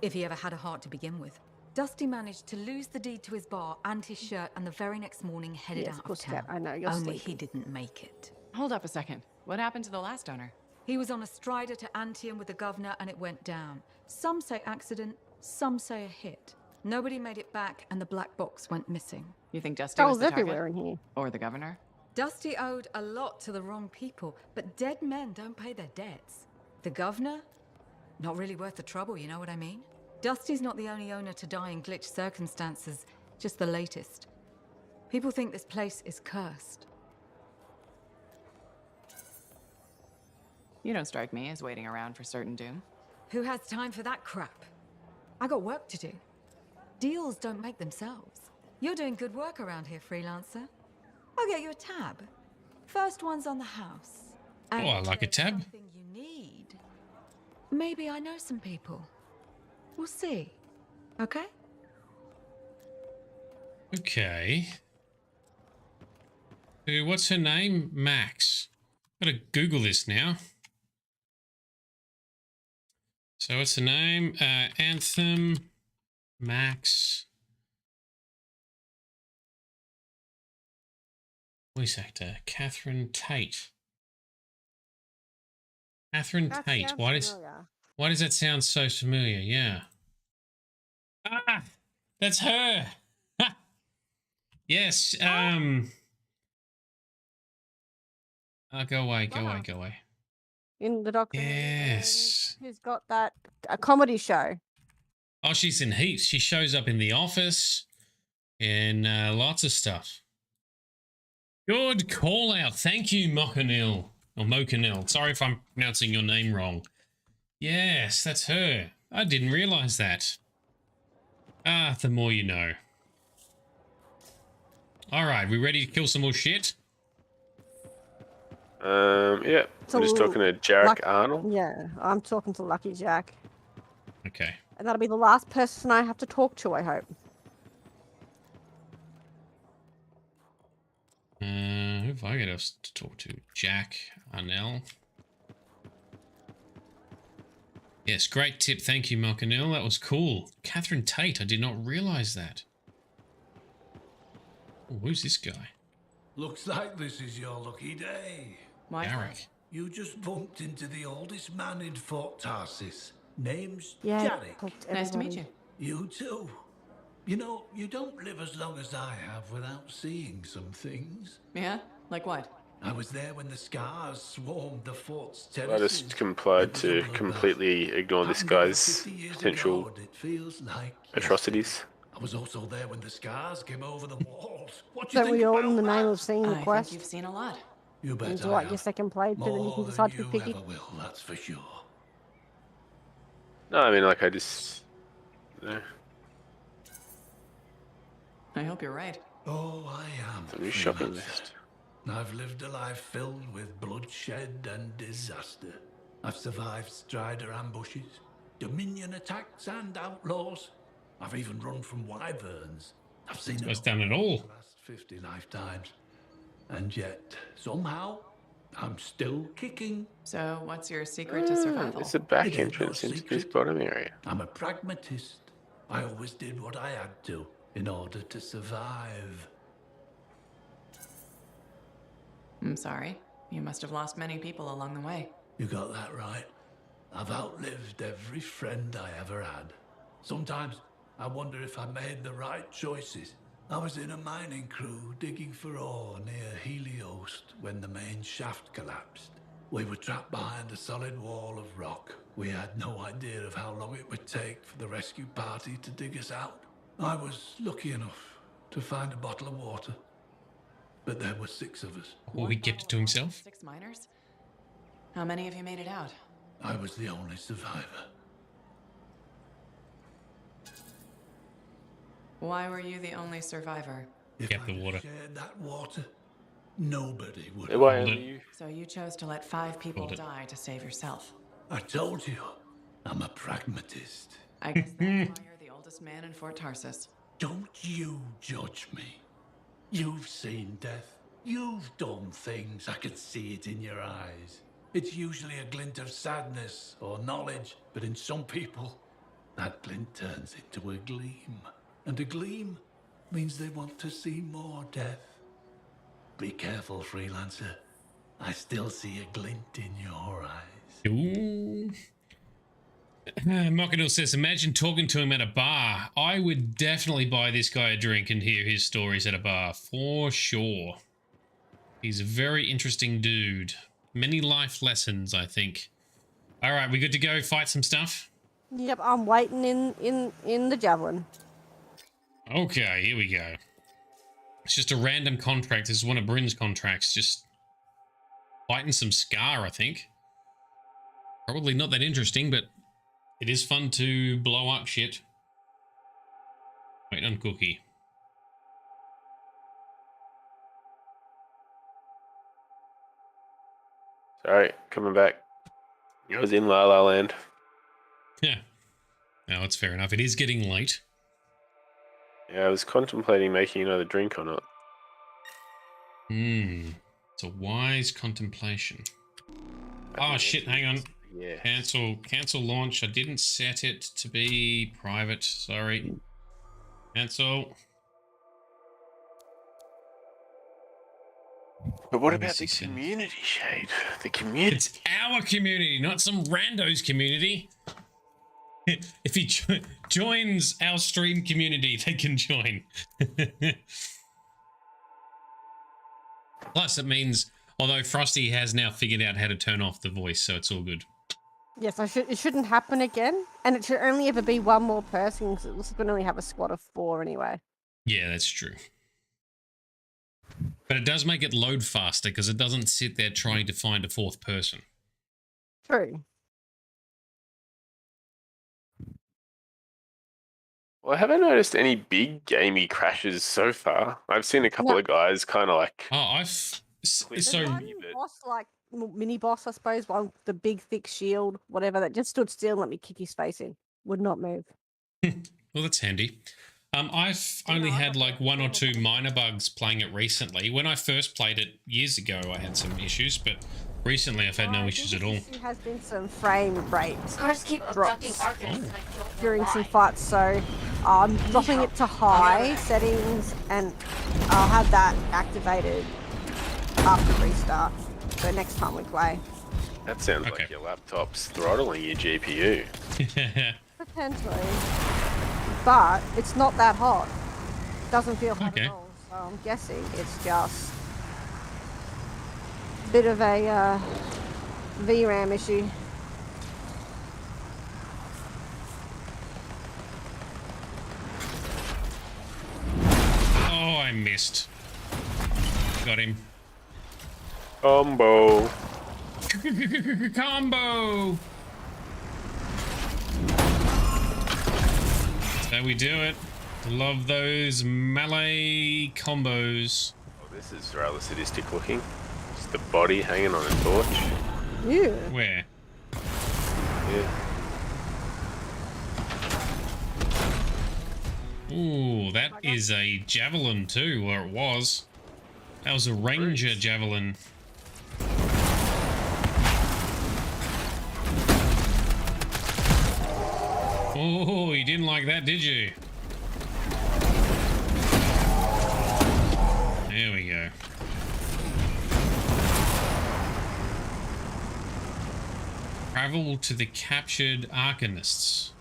If he ever had a heart to begin with. Dusty managed to lose the deed to his bar and his shirt, and the very next morning headed Yes, out of town. I know, you're Only sleeping. he didn't make it. Hold up a second. What happened to the last owner? He was on a strider to Anthem with the governor and it went down. Some say accident, some say a hit. Nobody made it back and the black box went missing. You think Dusty was the target? everywhere in here. Or the governor? Dusty owed a lot to the wrong people, but dead men don't pay their debts. The governor? Not really worth the trouble, you know what I mean? Dusty's not the only owner to die in glitched circumstances, just the latest. People think this place is cursed. You don't strike me as waiting around for certain doom. Who has time for that crap? I got work to do. Deals don't make themselves. You're doing good work around here, freelancer. I'll get you a tab. First one's on the house. Oh, I like a tab. Something you need. Maybe I know some people. We'll see. Okay? Okay. What's her name? Max. Gotta Google this now. So what's the name? Anthem, Max. Voice actor, Catherine Tate. Catherine That Tate. sounds familiar. Why does that sound so familiar? Yeah. Ah, that's her. Ha! Yes. Go away. Go away. Go away. In the documentary. Yes. Who's got that? A comedy show. Oh, she's in heaps. She shows up in The Office and lots of stuff. Good call out. Thank you, Mokanil. Or Mokanil. Sorry if I'm pronouncing your name wrong. Yes, that's her. I didn't realize that. Ah, the more you know. All right, we ready to kill some more shit? Yeah. So I'm just talking to Jarek Arnold. Yeah, I'm talking to Lucky Jack. Okay. And that'll be the last person I have to talk to, I hope. Who have I got else to talk to? Jack, Arnell. Yes, great tip. Thank you, Malcanil. That was cool. Catherine Tate, I did not realize that. Oh, who's this guy? Looks like this is your lucky day. Jarek. You just bumped into the oldest man in Fort Tarsis. Name's Yeah, Jarek. Nice to meet you. You too. You know, you don't live as long as I have without seeing some things. Yeah? Like what? I was there when the scars swarmed the fort's I terraces. just complied to completely ignore this guy's potential atrocities. I was also there when the scars came over the walls. What do you Don't think we all about in the name that? of seeing the I quest? think you've seen a lot. You bet And I what, have. your second playthrough, then you More can than decide to you be picky. ever will, that's for sure. No, I mean, like, I just... No. I hope you're right. Oh, I am. It's a new shopping list. I've lived a life filled with bloodshed and disaster. I've survived Strider ambushes, Dominion attacks and outlaws. I've even run from wyverns. I've seen I've done it all. the last 50 lifetimes. And yet, somehow, I'm still kicking. So, what's your secret to survival? It's a back It ain't no entrance into this secret. bottom area. I'm a pragmatist. I always did what I had to in order to survive. I'm sorry. You must have lost many people along the way. You got that right. I've outlived every friend I ever had. Sometimes I wonder if I made the right choices. I was in a mining crew digging for ore near Helios when the main shaft collapsed. We were trapped behind a solid wall of rock. We had no idea of how long it would take for the rescue party to dig us out. I was lucky enough to find a bottle of water. But there were 6 of us. Will he get it to himself? 6 miners? How many of you made it out? I was the only survivor. Why were you the only survivor? Get the water. Shared that water, nobody would. Why only you? So you chose to let 5 people Hold it. die to save yourself. I told you, I'm a pragmatist. I guess that's why you're the oldest man in Fort Tarsus. Don't you judge me. You've seen death. You've done things. I could see it in your eyes. It's usually a glint of sadness or knowledge, but in some people, that glint turns into a gleam. And a gleam means they want to see more death. Be careful, freelancer. I still see a glint in your eyes. Ooh. Mockadil says, imagine talking to him at a bar. I would definitely buy this guy a drink and hear his stories at a bar, for sure. He's a very interesting dude. Many life lessons, I think. All right, we good to go fight some stuff? Yep, I'm waiting in the javelin. Okay, here we go. It's just a random contract. This is one of Bryn's contracts. Just fighting some Scar, I think. Probably not that interesting, but it is fun to blow up shit. Wait on Cookie. Sorry, coming back. I was in La La Land. Yeah. No, that's fair enough. It is getting late. Yeah, I was contemplating making another drink or not. It's a wise contemplation. Oh shit, hang on. Yeah. Cancel launch. I didn't set it to be private. Sorry. Cancel. But what about the community, Shade? The community. It's our community, not some rando's community. If he joins our stream community, they can join. Plus, it means, although Frosty has now figured out how to turn off the voice, so it's all good. Yes, it shouldn't happen again, and it should only ever be one more person, because it's going to only have a squad of 4 anyway. Yeah, that's true. But it does make it load faster, because it doesn't sit there trying to find a 4th person. True. Well, I haven't noticed any big gamey crashes so far. I've seen a couple of guys kind of like... Oh, boss, like mini boss, I suppose, one with the big thick shield, whatever, that just stood still and let me kick his face in. Would not move. Well, that's handy. I've only had like 1 or 2 minor bugs playing it recently. When I first played it years ago, I had some issues, but recently I've had no issues at all. There has been some frame rate Cars keep drops during some fights, so I'm dropping it to high settings, and I'll have that activated after restart. So next time we play. That sounds like your laptop's throttling your GPU. Potentially. But it's not that hot. Doesn't feel hot at all. So I'm guessing it's just a bit of a VRAM issue. Oh, I missed. Got him. Combo. Combo. That's how we do it. Love those melee combos. Oh, this is rather sadistic looking. Just the body hanging on a torch. Yeah. Where? Yeah. Ooh, that is a javelin too, or it was. That was a ranger javelin. Oh, you didn't like that, did you? There we go. Travel to the captured Arcanists.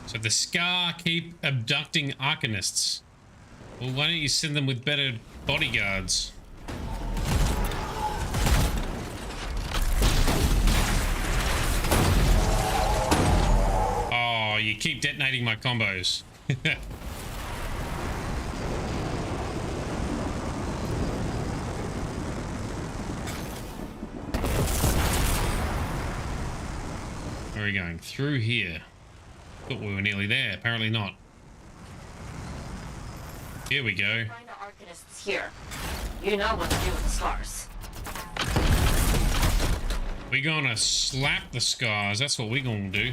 So the Scar keep abducting Arcanists. Well, why don't you send them with better bodyguards? Oh, you keep detonating my combos. Where are we going? Through here. Thought we were nearly there. Apparently not. Here we go. Find the Arcanists here. You know what to do with the scars. We're gonna slap the scars. That's what we're gonna do.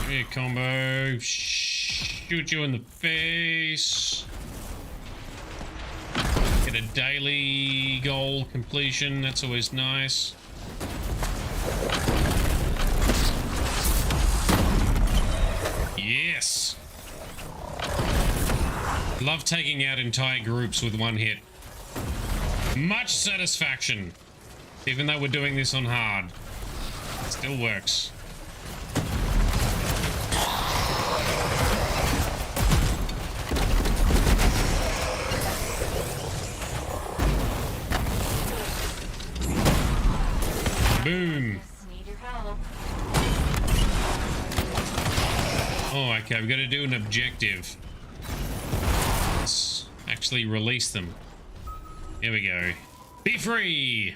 Here, combo. Shoot you in the face. Get a daily goal completion. That's always nice. Yes. Love taking out entire groups with one hit. Much satisfaction. Even though we're doing this on hard. It still works. Boom. Oh, okay, we've got to do an objective. Let's actually release them. Here we go. Be free!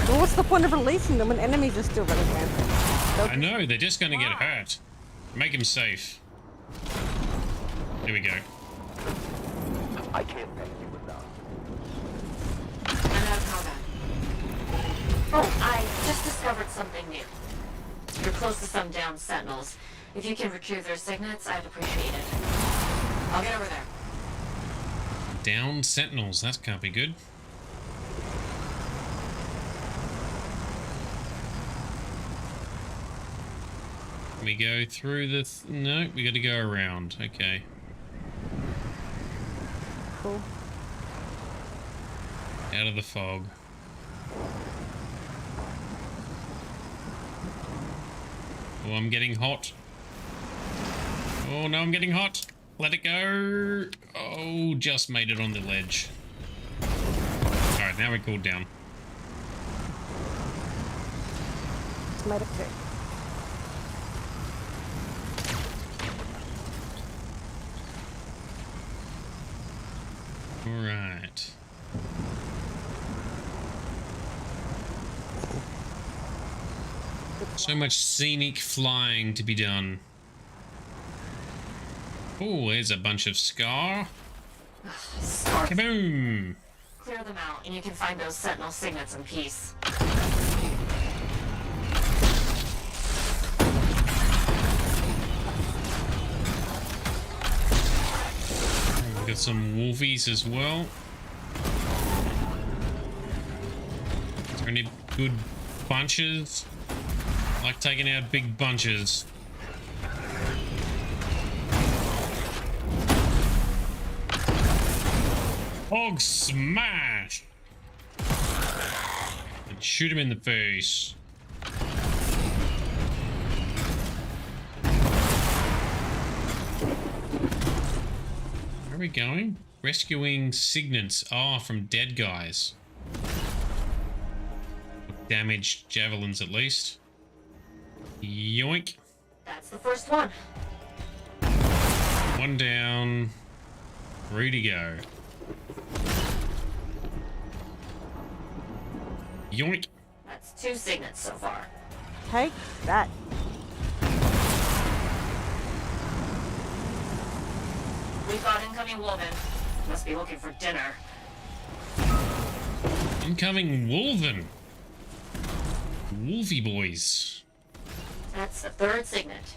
Well, what's the point of releasing them when enemies are still running around? I know, they're just going to get hurt. Make them safe. Here we go. I can't thank you enough. Oh, I just discovered something new. You're close to some downed sentinels. If you can retrieve their signets, I'd appreciate it. I'll get over there. Downed sentinels, that can't be good. We go through the... no, we got to go around. Okay. Cool. Out of the fog. Oh, I'm getting hot. Oh, no, I'm getting hot. Let it go. Oh, just made it on the ledge. Alright, now we're cooled down. It's made it too. Alright. So much scenic flying to be done. Oh, there's a bunch of scar. Kaboom! Clear them out, and you can find those sentinel signets in peace. We've got some wolfies as well. Is there any good bunches? I like taking out big bunches. Hog smash! And shoot him in the face. Where are we going? Rescuing signets. Ah, from dead guys. Damaged javelins at least. Yoink. That's the first one. One down. 3 to go. Yoink. That's 2 signets so far. Take that. We've got incoming Wolven. Must be looking for dinner. Incoming Wolven. Wolfie boys. That's the 3rd signet.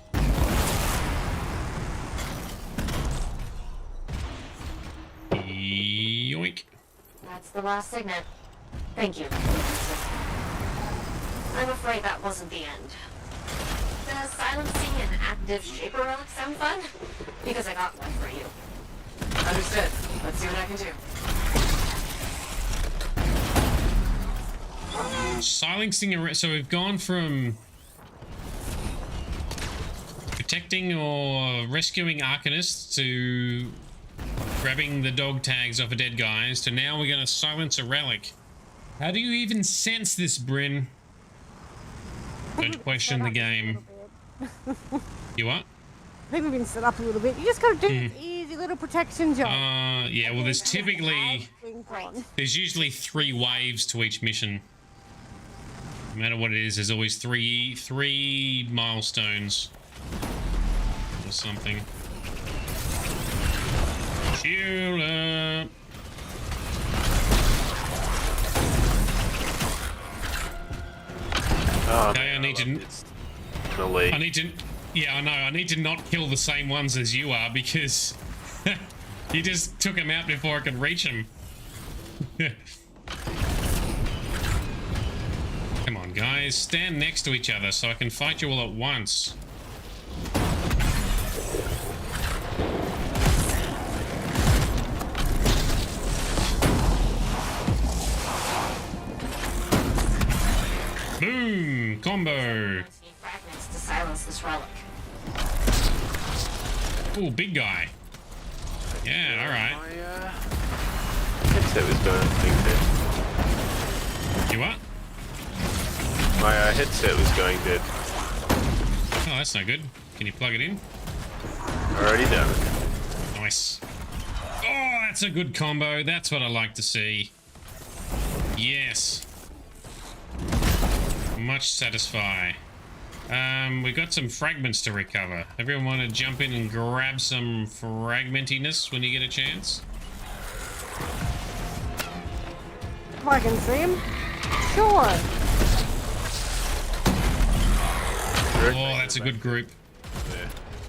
Yoink. That's the last signet. Thank you. I'm afraid that wasn't the end. Does silencing an active shaper relic sound fun? Because I got one for you. Understood. Let's see what I can do. Silencing a... so we've gone from protecting or rescuing arcanists to grabbing the dog tags off of dead guys to now we're going to silence a relic. How do you even sense this, Bryn? Don't question the game. You what? I think we've been set up a little bit. You just got to do this easy little protection job. Yeah, well, there's typically... there's usually 3 waves to each mission. No matter what it is, there's always three milestones. or something. Shield up. Oh, okay, I need to. Yeah, I know. I need to not kill the same ones as you are because you just took him out before I could reach him. Come on, guys. Stand next to each other so I can fight you all at once. Boom! Combo! Fragments to silence this relic. Ooh, big guy. Yeah, alright. My headset was being dead. You what? My headset was going dead. Oh, that's no good. Can you plug it in? Already done. Nice. Oh, that's a good combo. That's what I like to see. Yes. Much satisfy. We got some fragments to recover. Everyone want to jump in and grab some fragmentiness when you get a chance? If I can see him? Sure. Oh, that's a good group.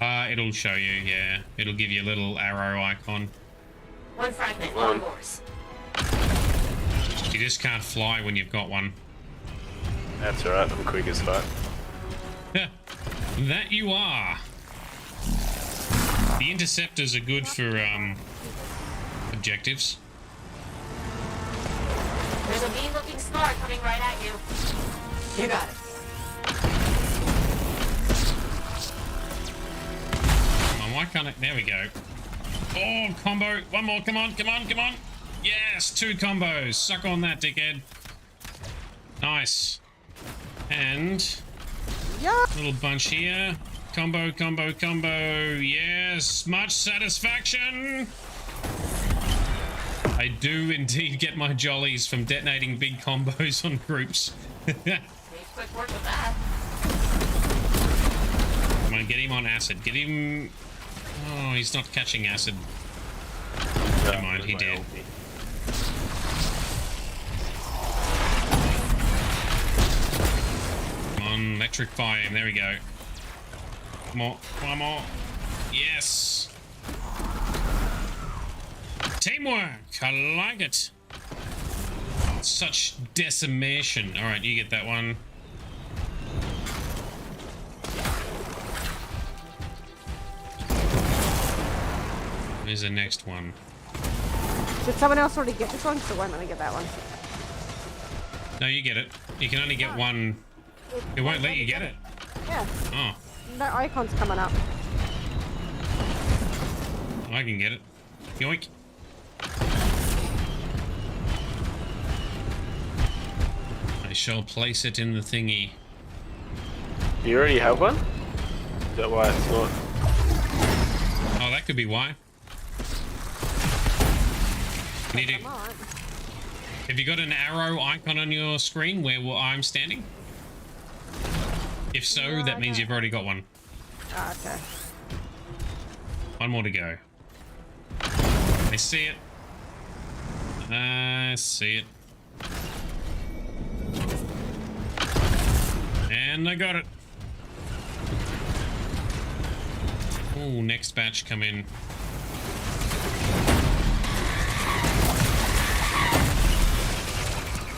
It'll show you, yeah. It'll give you a little arrow icon. One fragment, long course. You just can't fly when you've got one. That's alright, I'm quick as fuck. That you are. The interceptors are good for objectives. There's a mean-looking scar coming right at you. You got it. Come on, why can't it? There we go. Oh, combo. One more. Come on, come on, come on. Yes, 2 combos. Suck on that, dickhead. Nice. And little bunch here. Combo, combo, combo. Yes, much satisfaction. I do indeed get my jollies from detonating big combos on groups. Quick work with that. Come on, get him on acid. Get him. Oh, he's not catching acid. Never mind, he did. Come on, electrify him. There we go. Come on, one more. Yes. Teamwork. I like it. Such decimation. All right, you get that one. Where's the next one? Did someone else already get this one? So why don't I get that one? No, you get it. You can only get one. It won't let you get it. Yeah. Oh. No icon's coming up. I can get it. Yoink. I shall place it in the thingy. You already have one? Is that why it's not? Oh, that could be why. Need to... Have you got an arrow icon on your screen where I'm standing? If so, that means you've already got one. Ah, okay. One more to go. I see it. I see it. And I got it. Ooh, next batch come in.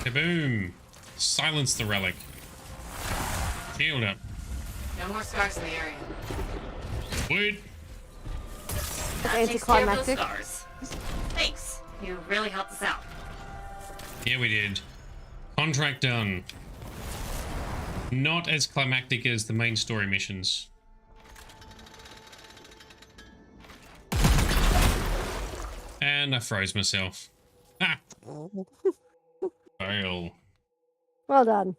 Kaboom! Silence the relic. Shield up. No more scars in the area. Wood. Anticlimactic. Thanks. You really helped us out. Yeah, we did. Contract done. Not as climactic as the main story missions. And I froze myself. Ah! Fail. Well done.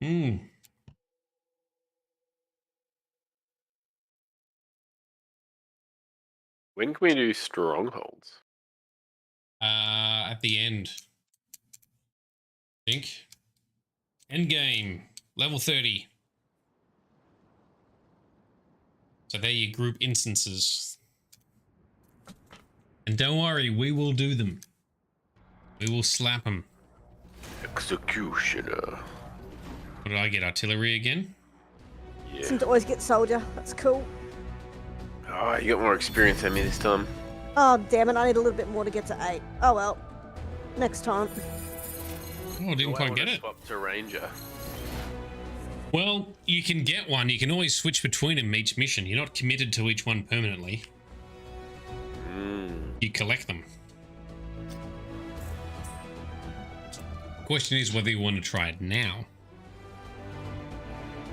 Hmm. When can we do strongholds? At the end. I think. End game. Level 30. So they're your group instances. And don't worry, we will do them. We will slap them. Executioner. What did I get? Artillery again? Yeah. Seem to always get soldier. That's cool. Oh, you got more experience than me this time. Oh, damn it. I need a little bit more to get to 8. Oh, well. Next time. Oh, I didn't quite get it. Swap to Ranger. Well, you can get one. You can always switch between them each mission. You're not committed to each one permanently. You collect them. Question is whether you want to try it now.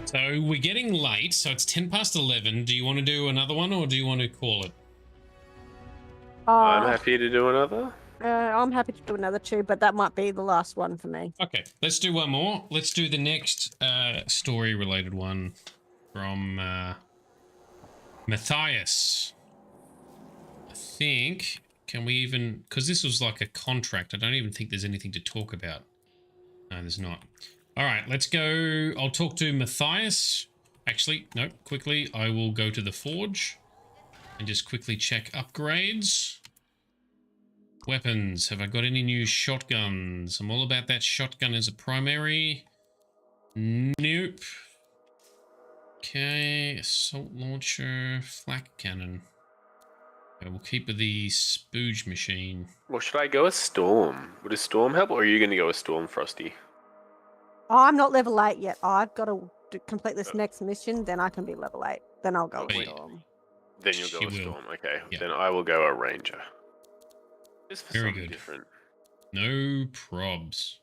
So we're getting late, so it's 10 past 11. Do you want to do another one or do you want to call it? I'm happy to do another. I'm happy to do another 2, but that might be the last one for me. Okay, let's do one more. Let's do the next story-related one from Matthias. I think, can we even... Because this was like a contract. I don't even think there's anything to talk about. No, there's not. All right, let's go. I'll talk to Matthias. Actually, no, quickly. I will go to the forge and just quickly check upgrades. Weapons. Have I got any new shotguns? I'm all about that shotgun as a primary. Nope. Okay, assault launcher, flak cannon. Okay, we'll keep with the spooge machine. Well, should I go with Storm? Would a Storm help, or are you going to go with Storm, Frosty? Oh, I'm not level 8 yet. I've got to complete this next mission, then I can be level 8. Then I'll go with Storm. Then you'll go with Storm. Okay, then I will go a Ranger. Just for something different. No probs.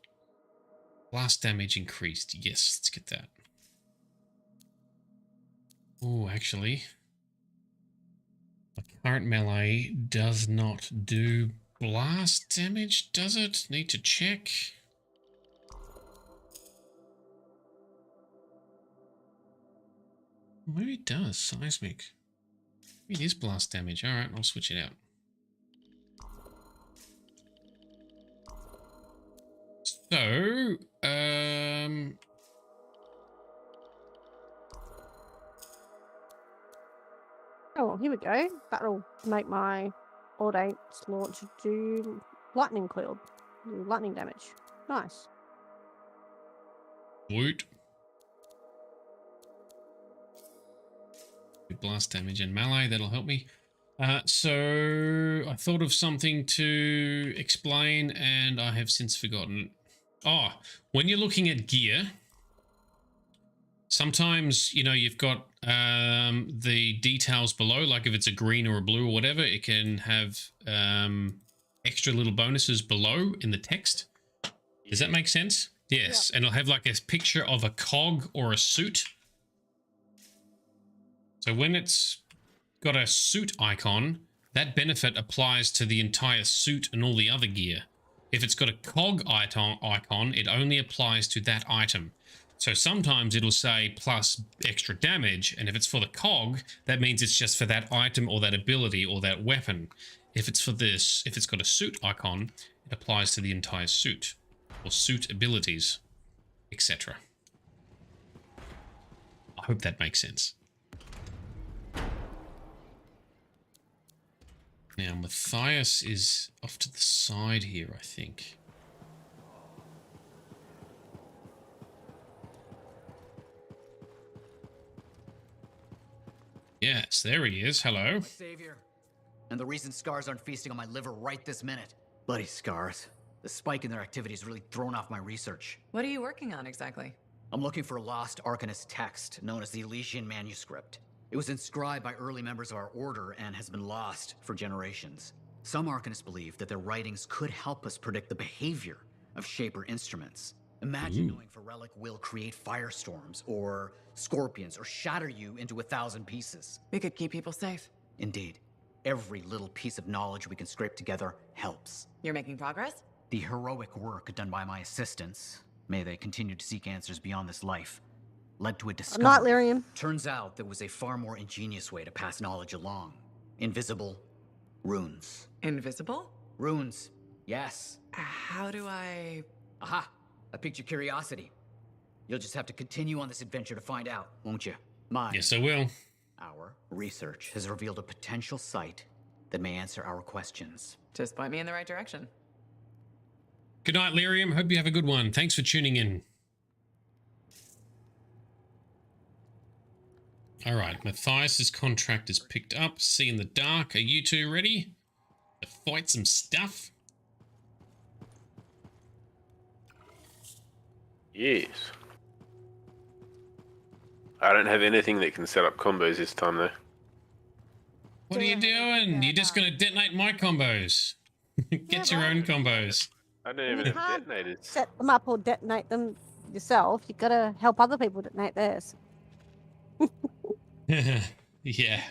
Blast damage increased. Yes, let's get that. Oh, actually, my current melee does not do blast damage, does it? Need to check. Maybe it does. Seismic. It is blast damage. All right, I'll switch it out. So, oh, here we go. That'll make my Audate's launcher do lightning coiled. Do lightning damage. Nice. Woot. Blast damage and melee, that'll help me. So I thought of something to explain and I have since forgotten. Oh, when you're looking at gear, sometimes, you know, you've got the details below, like if it's a green or a blue or whatever, it can have extra little bonuses below in the text. Does that make sense? Yes, and it'll have like a picture of a cog or a suit. So when it's got a suit icon, that benefit applies to the entire suit and all the other gear. If it's got a cog icon, it only applies to that item. So sometimes it'll say plus extra damage, and if it's for the cog, that means it's just for that item or that ability or that weapon. If it's for this, if it's got a suit icon, it applies to the entire suit or suit abilities, etc. I hope that makes sense. Now, Matthias is off to the side here, I think. Yes, there he is. Hello. Savior. And the reason scars aren't feasting on my liver right this minute. Bloody scars. The spike in their activity has really thrown off my research. What are you working on exactly? I'm looking for a lost Arcanist text known as the Elysian Manuscript. It was inscribed by early members of our order and has been lost for generations. Some Arcanists believe that their writings could help us predict the behavior of Shaper instruments. Imagine knowing Ferelic will create firestorms, or scorpions, or shatter you into 1,000 pieces. We could keep people safe. Indeed. Every little piece of knowledge we can scrape together helps. You're making progress? The heroic work done by my assistants, may they continue to seek answers beyond this life, led to a discovery. Not Lyrium. Turns out there was a far more ingenious way to pass knowledge along. Invisible runes. Invisible? Runes, yes. How do I... Aha! I piqued your curiosity. You'll just have to continue on this adventure to find out, won't you? Yes, I will. Our research has revealed a potential site that may answer our questions. Just point me in the right direction. Good night, Lyrium. Hope you have a good one. Thanks for tuning in. All right, Matthias's contract is picked up. See in the dark. Are you two ready to fight some stuff? Yes. I don't have anything that can set up combos this time, though. What are you doing? You're just going to detonate my combos. Get your own combos. I don't even have detonators. Set them up or detonate them yourself. You gotta help other people detonate theirs. Yeah.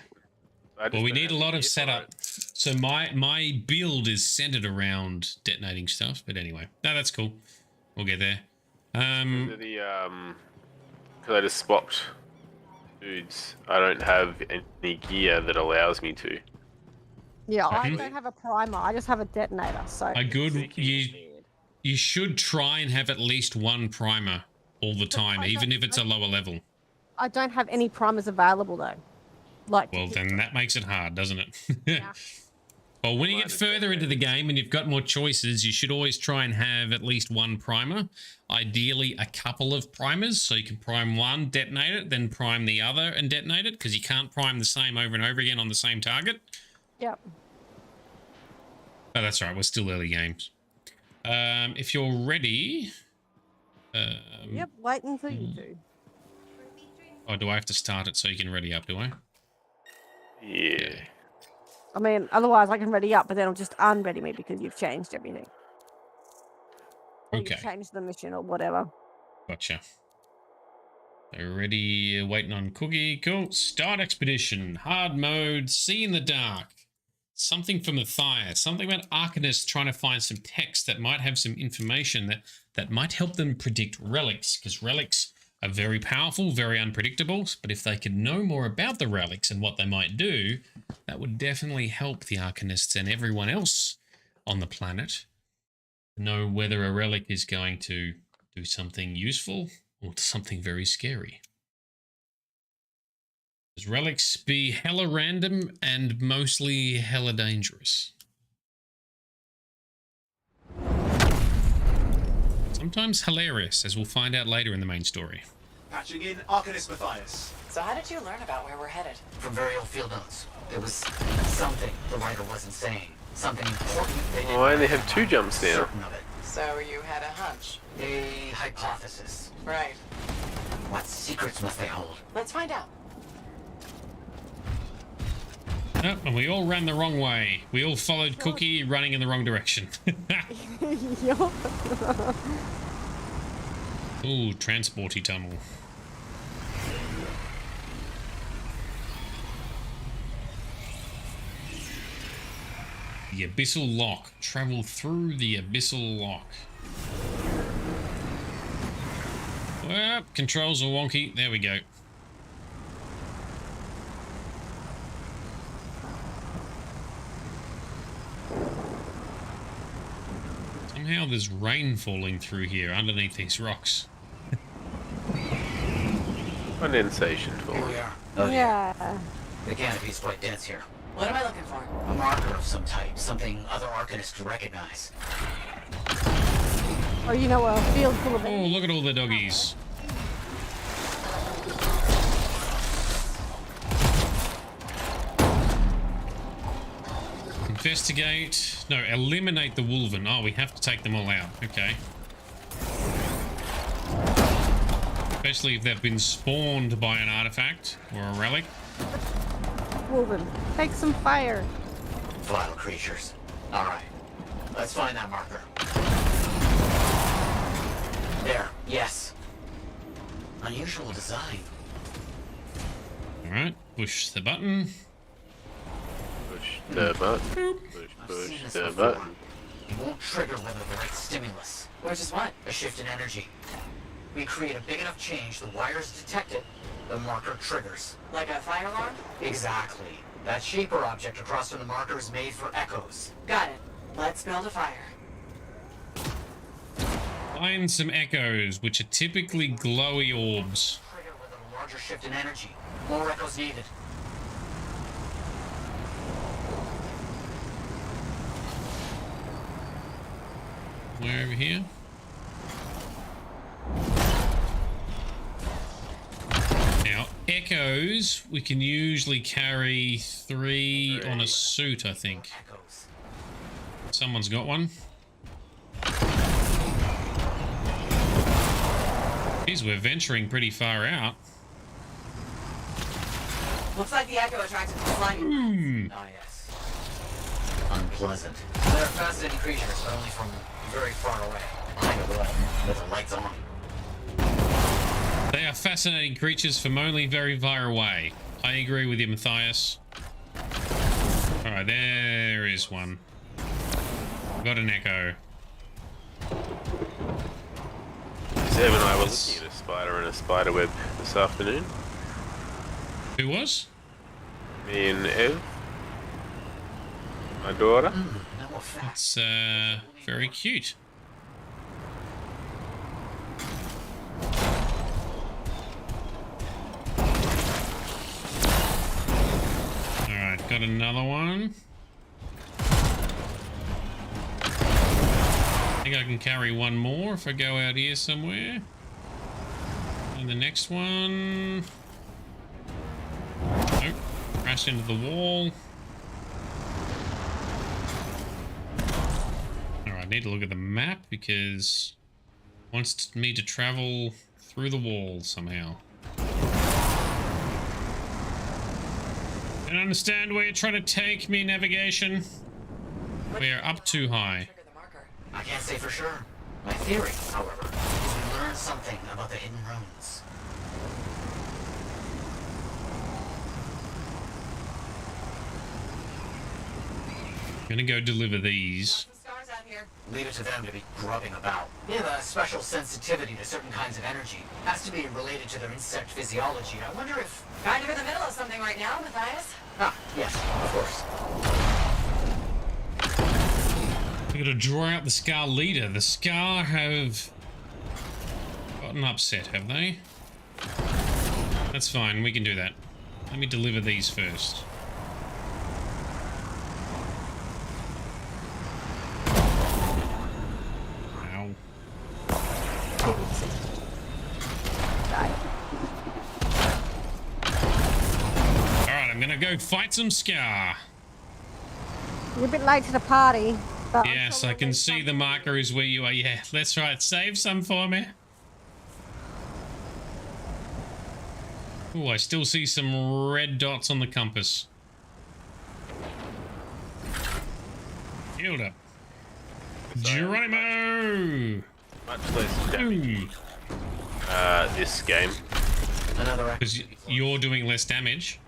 Well, we need a lot of setup. So my build is centered around detonating stuff. But anyway, no, that's cool. We'll get there. Because I just swapped dudes. I don't have any gear that allows me to. Yeah, I don't have a primer. I just have a detonator. So you should try and have at least one primer all the time, even if it's a lower level. I don't have any primers available though. Like. Well, then that makes it hard, doesn't it? Yeah. Well, when you get further into the game and you've got more choices, you should always try and have at least one primer. Ideally, a couple of primers, so you can prime one, detonate it, then prime the other and detonate it, because you can't prime the same over and over again on the same target. Yep. Oh, that's right. We're still early games. If you're ready... yep, wait until you do. Oh, do I have to start it so you can ready up, do I? Yeah. I mean, otherwise I can ready up, but then it'll just unready me because you've changed everything. Or Okay. You've changed the mission or whatever. Gotcha. So ready, waiting on Cookie. Cool. Start expedition. Hard mode. See in the dark. Something from Matthias. Something about Arcanists trying to find some text that might have some information that might help them predict relics, because relics are very powerful, very unpredictable, but if they could know more about the relics and what they might do, that would definitely help the Arcanists and everyone else on the planet know whether a relic is going to do something useful or something very scary. Because relics be hella random and mostly hella dangerous. Sometimes hilarious, as we'll find out later in the main story. Patching in Arcanist Matthias. So how did you learn about where we're headed? From very old field notes. There was something the writer wasn't saying. Something important they didn't I only have 2 jumps now. certain of it. So you had a hunch? A hypothesis. Right. What secrets must they hold? Let's find out. Oh, and we all ran the wrong way. We all followed Cookie running in the wrong direction. Ooh, transporty tunnel. The Abyssal Lock. Travel through the Abyssal Lock. Well, controls are wonky. There we go. Somehow there's rain falling through here underneath these rocks. Condensation falling. Here we are. Oh, yeah. The canopy's quite dense here. What am I looking for? A marker of some type. Something other Arcanists could recognize. Or, you know, a field full of... Oh, look at all the doggies. Investigate. No, eliminate the Wolven. Oh, we have to take them all out. Okay. Especially if they've been spawned by an artifact or a relic. Wolven, take some fire. Vile creatures. Alright. Let's find that marker. There. Yes. Unusual design. Alright. Push the button. Push the button. Push the button. It won't trigger whether the right stimulus. Which is what? A shift in energy. We create a big enough change, the wires detect it, the marker triggers. Like a fire alarm? Exactly. That shape or object across from the marker is made for echoes. Got it. Let's build a fire. Find some echoes, which are typically glowy orbs. Trigger with a larger shift in energy. More echoes needed. somewhere over here. Now, echoes, we can usually carry 3 on a suit, I think. Someone's got one. Geez, we're venturing pretty far out. Looks like the echo attracted the flying. Ah, yes. Unpleasant. They're fascinating creatures, but only from very far away. Behind a wall, with the lights on. They are fascinating creatures from only very far away. I agree with you, Matthias. Alright, there is one. Got an echo. Seb and I were looking at a spider and a spider web this afternoon. Who was? Me and Ev. My daughter. It's very cute. Alright, got another one. I think I can carry one more if I go out here somewhere. And the next one... Nope, crashed into the wall. Alright, I need to look at the map because it wants me to travel through the wall somehow. I don't understand where you're trying to take me, navigation. We are up too high. I can't say for sure. My theory, however, is we learn something about the hidden runes. I'm gonna go deliver these. Leave it to them to be grubbing about. They have a special sensitivity to certain kinds of energy. Has to be related to their insect physiology. I wonder if... Kind of in the middle of something right now, Matthias. Ah, yes, of course. We gotta draw out the Scar leader. The Scar have gotten upset, have they? That's fine, we can do that. Let me deliver these first. Ow. Alright, I'm gonna go fight some Scar. You're a bit late to the party. But yes, I can see the marker is where you are. Yeah, that's right. Save some for me. Oh, I still see some red dots on the compass. Healed up. Geronimo! Much less damage. This game. Because you're doing less damage.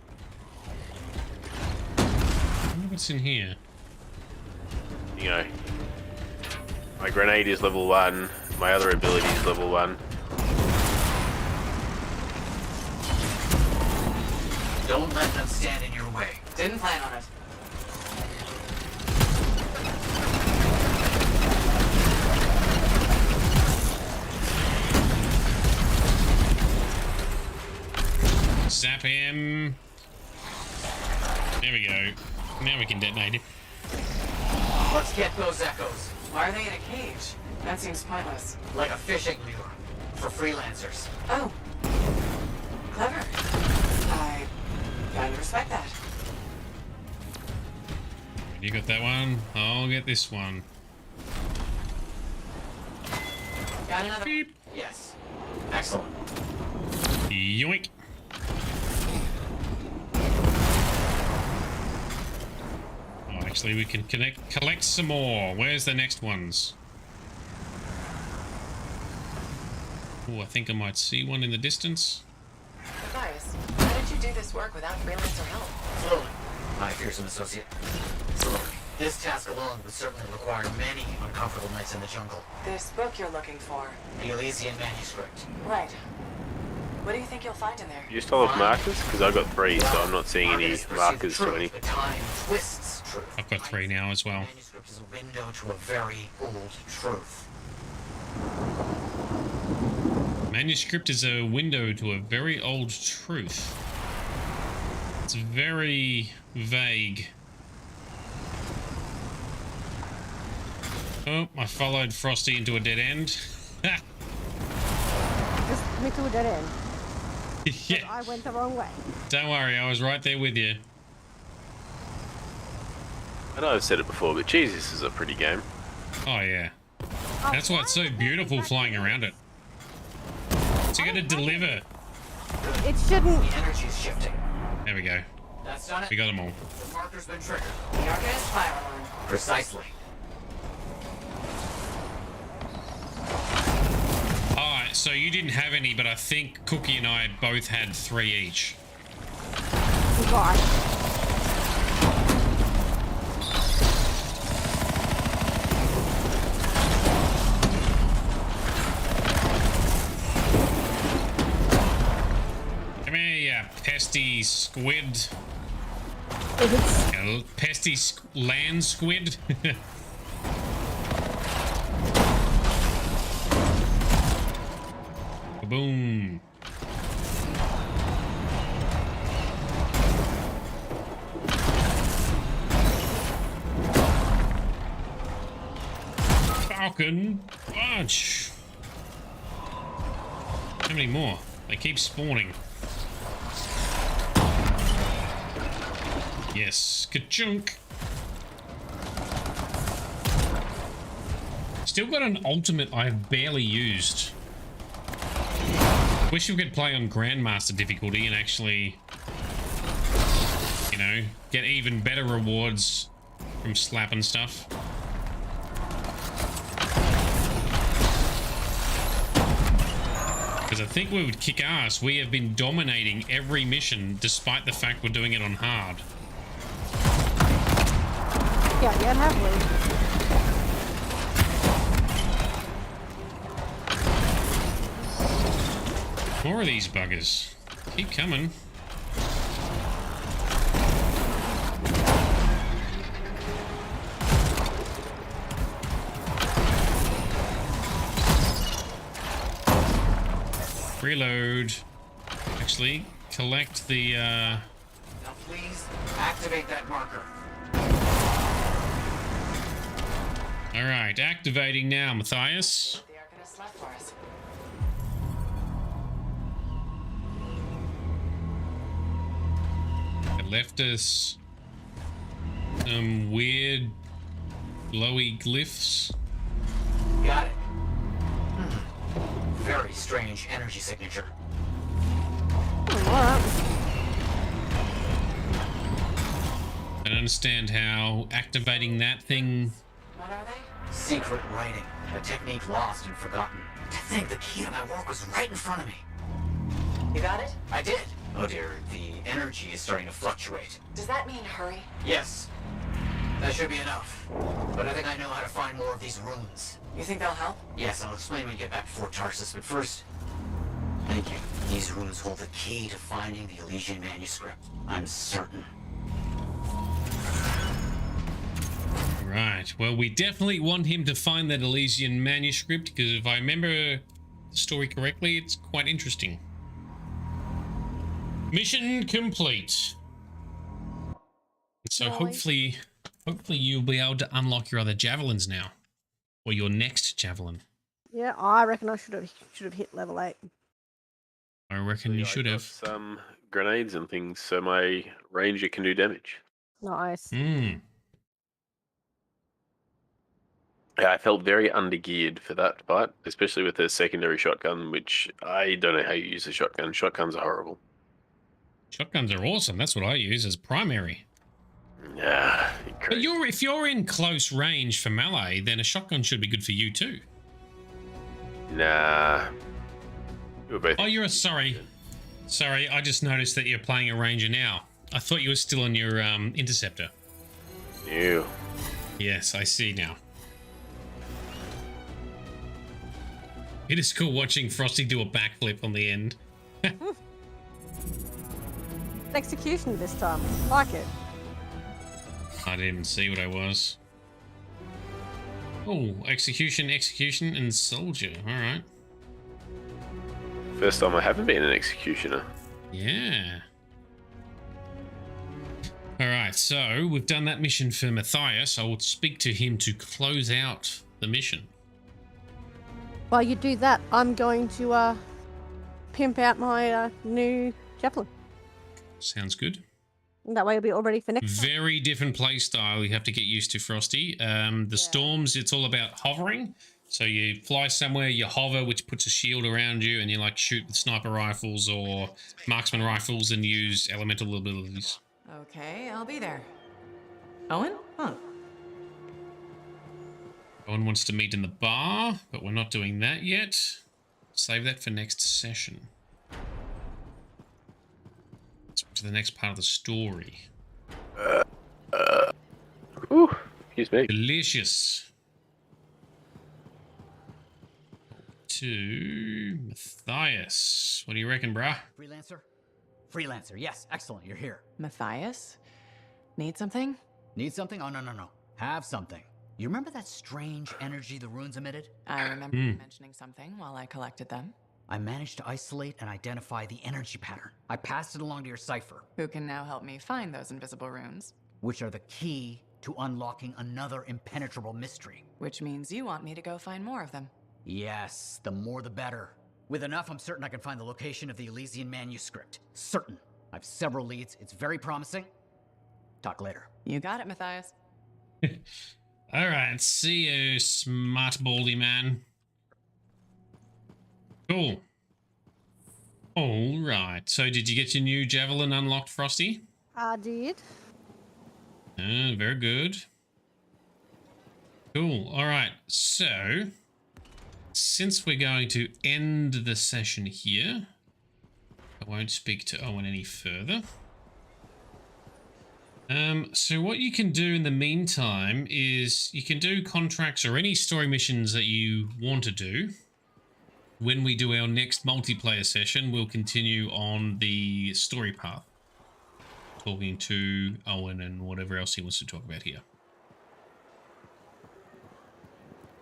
I wonder what's in here. You know, my grenade is level 1, my other ability is level 1. Don't let them stand in your way. Didn't plan on it. Zap him. There we go. Now we can detonate it. Let's get those echoes. Why are they in a cage? That seems pointless. Like a fishing lure for freelancers. Oh. Clever. I gotta respect that. You got that one? I'll get this one. Got another. Beep. Yes. Excellent. Yoink. Oh, actually, we can collect some more. Where's the next ones? Oh, I think I might see one in the distance. Matthias, how did you do this work without freelancer help? Slowly, my fearsome associate. Slowly. This task alone would certainly require many uncomfortable nights in the jungle. This book you're looking for. The Elysian manuscript. Right. What do you think you'll find in there? You still have markers? Because I've got 3, so I'm not seeing any markers to any. Time twists truth. I've got 3 now as well. Manuscript is a window to a very old truth. Manuscript is a window to a very old truth. It's very vague. Oh, I followed Frosty into a dead end. Just me to a dead end. Yeah. I went the wrong way. Don't worry, I was right there with you. I know I've said it before, but Jesus, this is a pretty game. Oh, yeah. That's why it's so beautiful flying around it. So you got to deliver. It shouldn't. The energy is shifting. There we go. That's done it. We got them all. The marker's been triggered. The Arcanist fire alarm. Precisely. Alright, so you didn't have any, but I think Cookie and I both had 3 each. Gosh. Come here, you pesty squid. Pesty land squid. Boom. Falcon bunch. How many more? They keep spawning. Yes, ka-chunk. Still got an ultimate I've barely used. Wish we could play on Grandmaster difficulty and actually, you know, get even better rewards from slapping stuff. Because I think we would kick ass. We have been dominating every mission despite the fact we're doing it on hard. Yeah, have we? More of these buggers. Keep coming. Reload. Actually, collect the, Now please activate that marker. Alright, activating now, Matthias. The Arcanist left for us. It left us some weird glowy glyphs. Got it. Very strange energy signature. I don't understand how activating that thing. What are they? Secret writing. A technique lost and forgotten. To think the key to my work was right in front of me. You got it? I did. Oh dear, the energy is starting to fluctuate. Does that mean hurry? Yes. That should be enough. But I think I know how to find more of these runes. You think they'll help? Yes, I'll explain when we get back to Fort Tarsus, but first... Thank you. These runes hold the key to finding the Elysian manuscript. I'm certain. Right, well, we definitely want him to find that Elysian manuscript, because if I remember the story correctly, it's quite interesting. Mission complete. So hopefully you'll be able to unlock your other javelins now, or your next javelin. Yeah, I reckon I should have hit level 8. I reckon you should have some grenades and things, so my ranger can do damage. Nice. Hmm. Yeah, I felt very undergeared for that fight, especially with the secondary shotgun, which I don't know how you use a shotgun. Shotguns are horrible. Shotguns are awesome. That's what I use as primary. Yeah. But if you're in close range for melee, then a shotgun should be good for you too. Nah. You're both. Oh, sorry. Sorry, I just noticed that you're playing a ranger now. I thought you were still on your interceptor. Ew. Yes, I see now. It is cool watching Frosty do a backflip on the end. Execution this time. Like it. I didn't even see what I was. Oh, execution, and soldier. All right. First time I haven't been an executioner. Yeah. All right, so we've done that mission for Matthias. I will speak to him to close out the mission. While you do that, I'm going to pimp out my new javelin. Sounds good. That way it'll be all ready for next time. Very different play style you have to get used to, Frosty. The storms, it's all about hovering. So you fly somewhere, you hover, which puts a shield around you, and you like shoot with sniper rifles or marksman rifles and use elemental abilities. Okay, I'll be there. Owen? Huh. Owen wants to meet in the bar, but we're not doing that yet. Save that for next session. Let's go to the next part of the story. Ooh, excuse me. Delicious. To Matthias. What do you reckon, brah? Freelancer? Freelancer, yes. Excellent, you're here. Matthias? Need something? Need something? Oh, no. Have something. You remember that strange energy the runes emitted? I remember you mentioning something while I collected them. I managed to isolate and identify the energy pattern. I passed it along to your cipher. Who can now help me find those invisible runes? Which are the key to unlocking another impenetrable mystery. Which means you want me to go find more of them. Yes, the more the better. With enough, I'm certain I can find the location of the Elysian manuscript. Certain. I've several leads. It's very promising. Talk later. You got it, Matthias. All right, see you, smart baldy man. Cool. All right, so did you get your new javelin unlocked, Frosty? I did. Very good. Cool. All right, so since we're going to end the session here, I won't speak to Owen any further. So what you can do in the meantime is you can do contracts or any story missions that you want to do. When we do our next multiplayer session, we'll continue on the story path, talking to Owen and whatever else he wants to talk about here.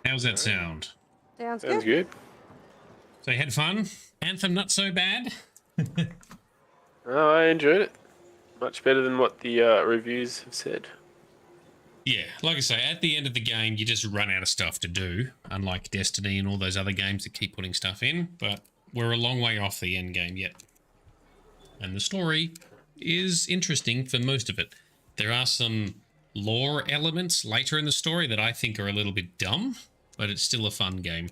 How's that sound? Sounds good. So you had fun? Anthem not so bad? Oh, I enjoyed it. Much better than what the reviews have said. Yeah, like I say, at the end of the game, you just run out of stuff to do, unlike Destiny and all those other games that keep putting stuff in, but we're a long way off the end game yet. And the story is interesting for most of it. There are some lore elements later in the story that I think are a little bit dumb, but it's still a fun game.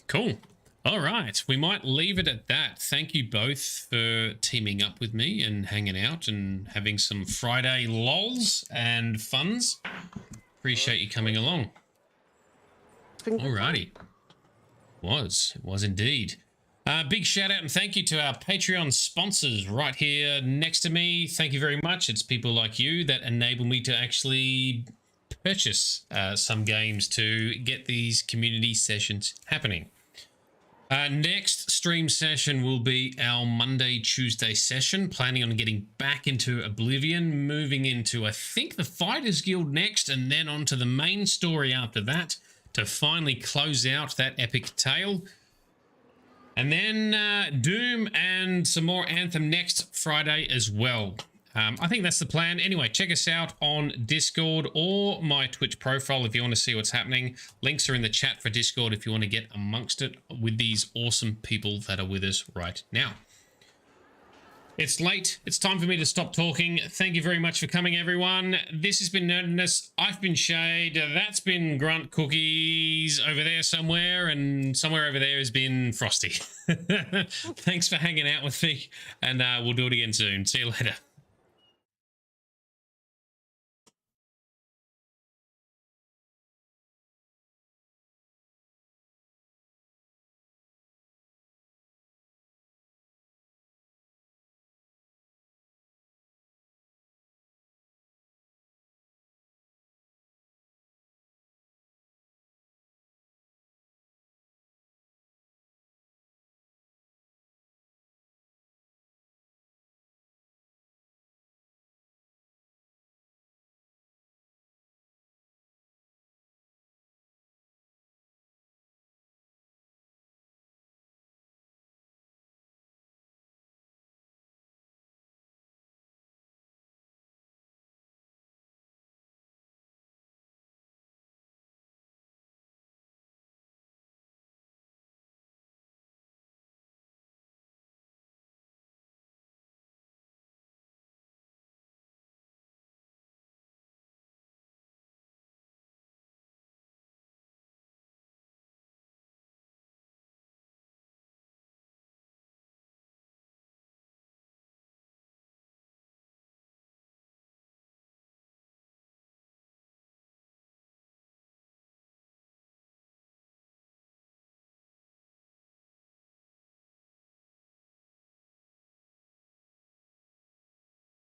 Cool. All right, we might leave it at that. Thank you both for teaming up with me and hanging out and having some Friday lols and funs. Appreciate you coming along. All righty. It was indeed. Big shout out and thank you to our Patreon sponsors right here next to me. Thank you very much. It's people like you that enable me to actually purchase some games to get these community sessions happening. Next stream session will be our Monday-Tuesday session. Planning on getting back into Oblivion, moving into, I think, the Fighters Guild next, and then on to the main story after that to finally close out that epic tale. And then Doom and some more Anthem next Friday as well. I think that's the plan. Anyway, check us out on Discord or my Twitch profile if you want to see what's happening. Links are in the chat for Discord if you want to get amongst it with these awesome people that are with us right now. It's late. It's time for me to stop talking. Thank you very much for coming, everyone. This has been Nerdedness. I've been Shade. That's been Grunt Cookies over there somewhere, and somewhere over there has been Frosty. Thanks for hanging out with me, and we'll do it again soon. See you later.